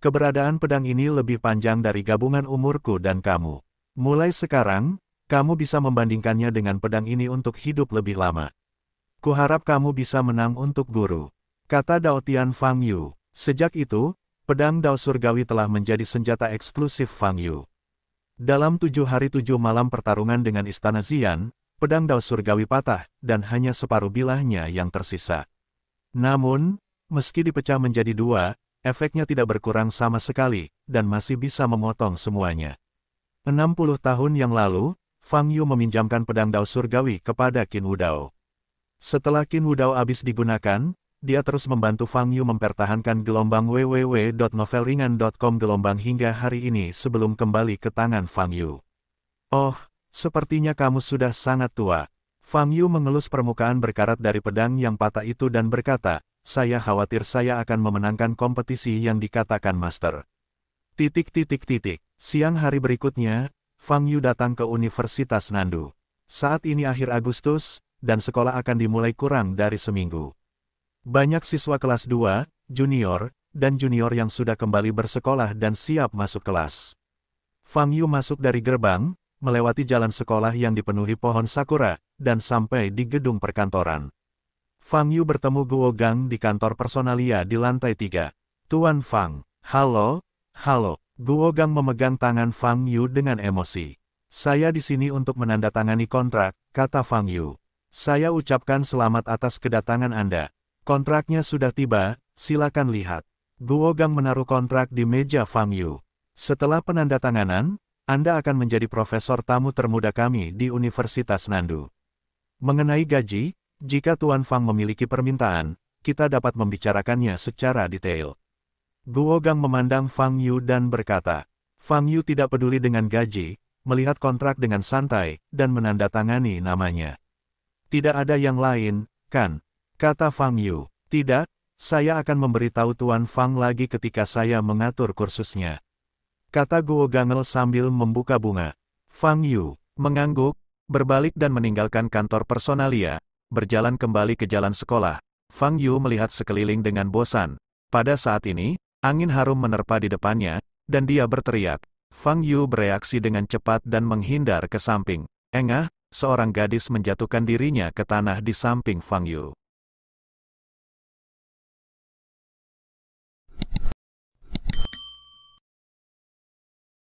Keberadaan pedang ini lebih panjang dari gabungan umurku dan kamu. Mulai sekarang, kamu bisa membandingkannya dengan pedang ini untuk hidup lebih lama. Kuharap kamu bisa menang untuk guru. Kata Dao Tian Fang Yu. Sejak itu, pedang Dao Surgawi telah menjadi senjata eksklusif Fang Yu. Dalam 7 hari 7 malam pertarungan dengan istana Xian, pedang Dao Surgawi patah, dan hanya separuh bilahnya yang tersisa. Namun, meski dipecah menjadi 2, efeknya tidak berkurang sama sekali, dan masih bisa memotong semuanya. 60 tahun yang lalu, Fang Yu meminjamkan pedang Dao Surgawi kepada Qin Wudao. Setelah Qin Wudao habis digunakan, dia terus membantu Fang Yu mempertahankan gelombang www.novelringan.com gelombang hingga hari ini sebelum kembali ke tangan Fang Yu. Oh, sepertinya kamu sudah sangat tua. Fang Yu mengelus permukaan berkarat dari pedang yang patah itu dan berkata, saya khawatir saya akan memenangkan kompetisi yang dikatakan master. Siang hari berikutnya, Fang Yu datang ke Universitas Nandu. Saat ini akhir Agustus, dan sekolah akan dimulai kurang dari seminggu. Banyak siswa kelas 2, junior, dan junior yang sudah kembali bersekolah dan siap masuk kelas. Fang Yu masuk dari gerbang, melewati jalan sekolah yang dipenuhi pohon sakura, dan sampai di gedung perkantoran. Fang Yu bertemu Guo Gang di kantor personalia di lantai 3. Tuan Fang, halo. Guo Gang memegang tangan Fang Yu dengan emosi. Saya di sini untuk menandatangani kontrak, kata Fang Yu. Saya ucapkan selamat atas kedatangan Anda. Kontraknya sudah tiba, silakan lihat. Guo Gang menaruh kontrak di meja Fang Yu. Setelah penandatanganan, Anda akan menjadi profesor tamu termuda kami di Universitas Nandu. Mengenai gaji, jika Tuan Fang memiliki permintaan, kita dapat membicarakannya secara detail. Guo Gang memandang Fang Yu dan berkata, Fang Yu tidak peduli dengan gaji, melihat kontrak dengan santai, dan menandatangani namanya. Tidak ada yang lain, kan? Kata Fang Yu. Tidak, saya akan memberitahu Tuan Fang lagi ketika saya mengatur kursusnya. Kata Guo Gangel sambil membuka bunga. Fang Yu mengangguk, berbalik dan meninggalkan kantor personalia, berjalan kembali ke jalan sekolah. Fang Yu melihat sekeliling dengan bosan. Pada saat ini, angin harum menerpa di depannya, dan dia berteriak. Fang Yu bereaksi dengan cepat dan menghindar ke samping. Engah, seorang gadis menjatuhkan dirinya ke tanah di samping Fang Yu.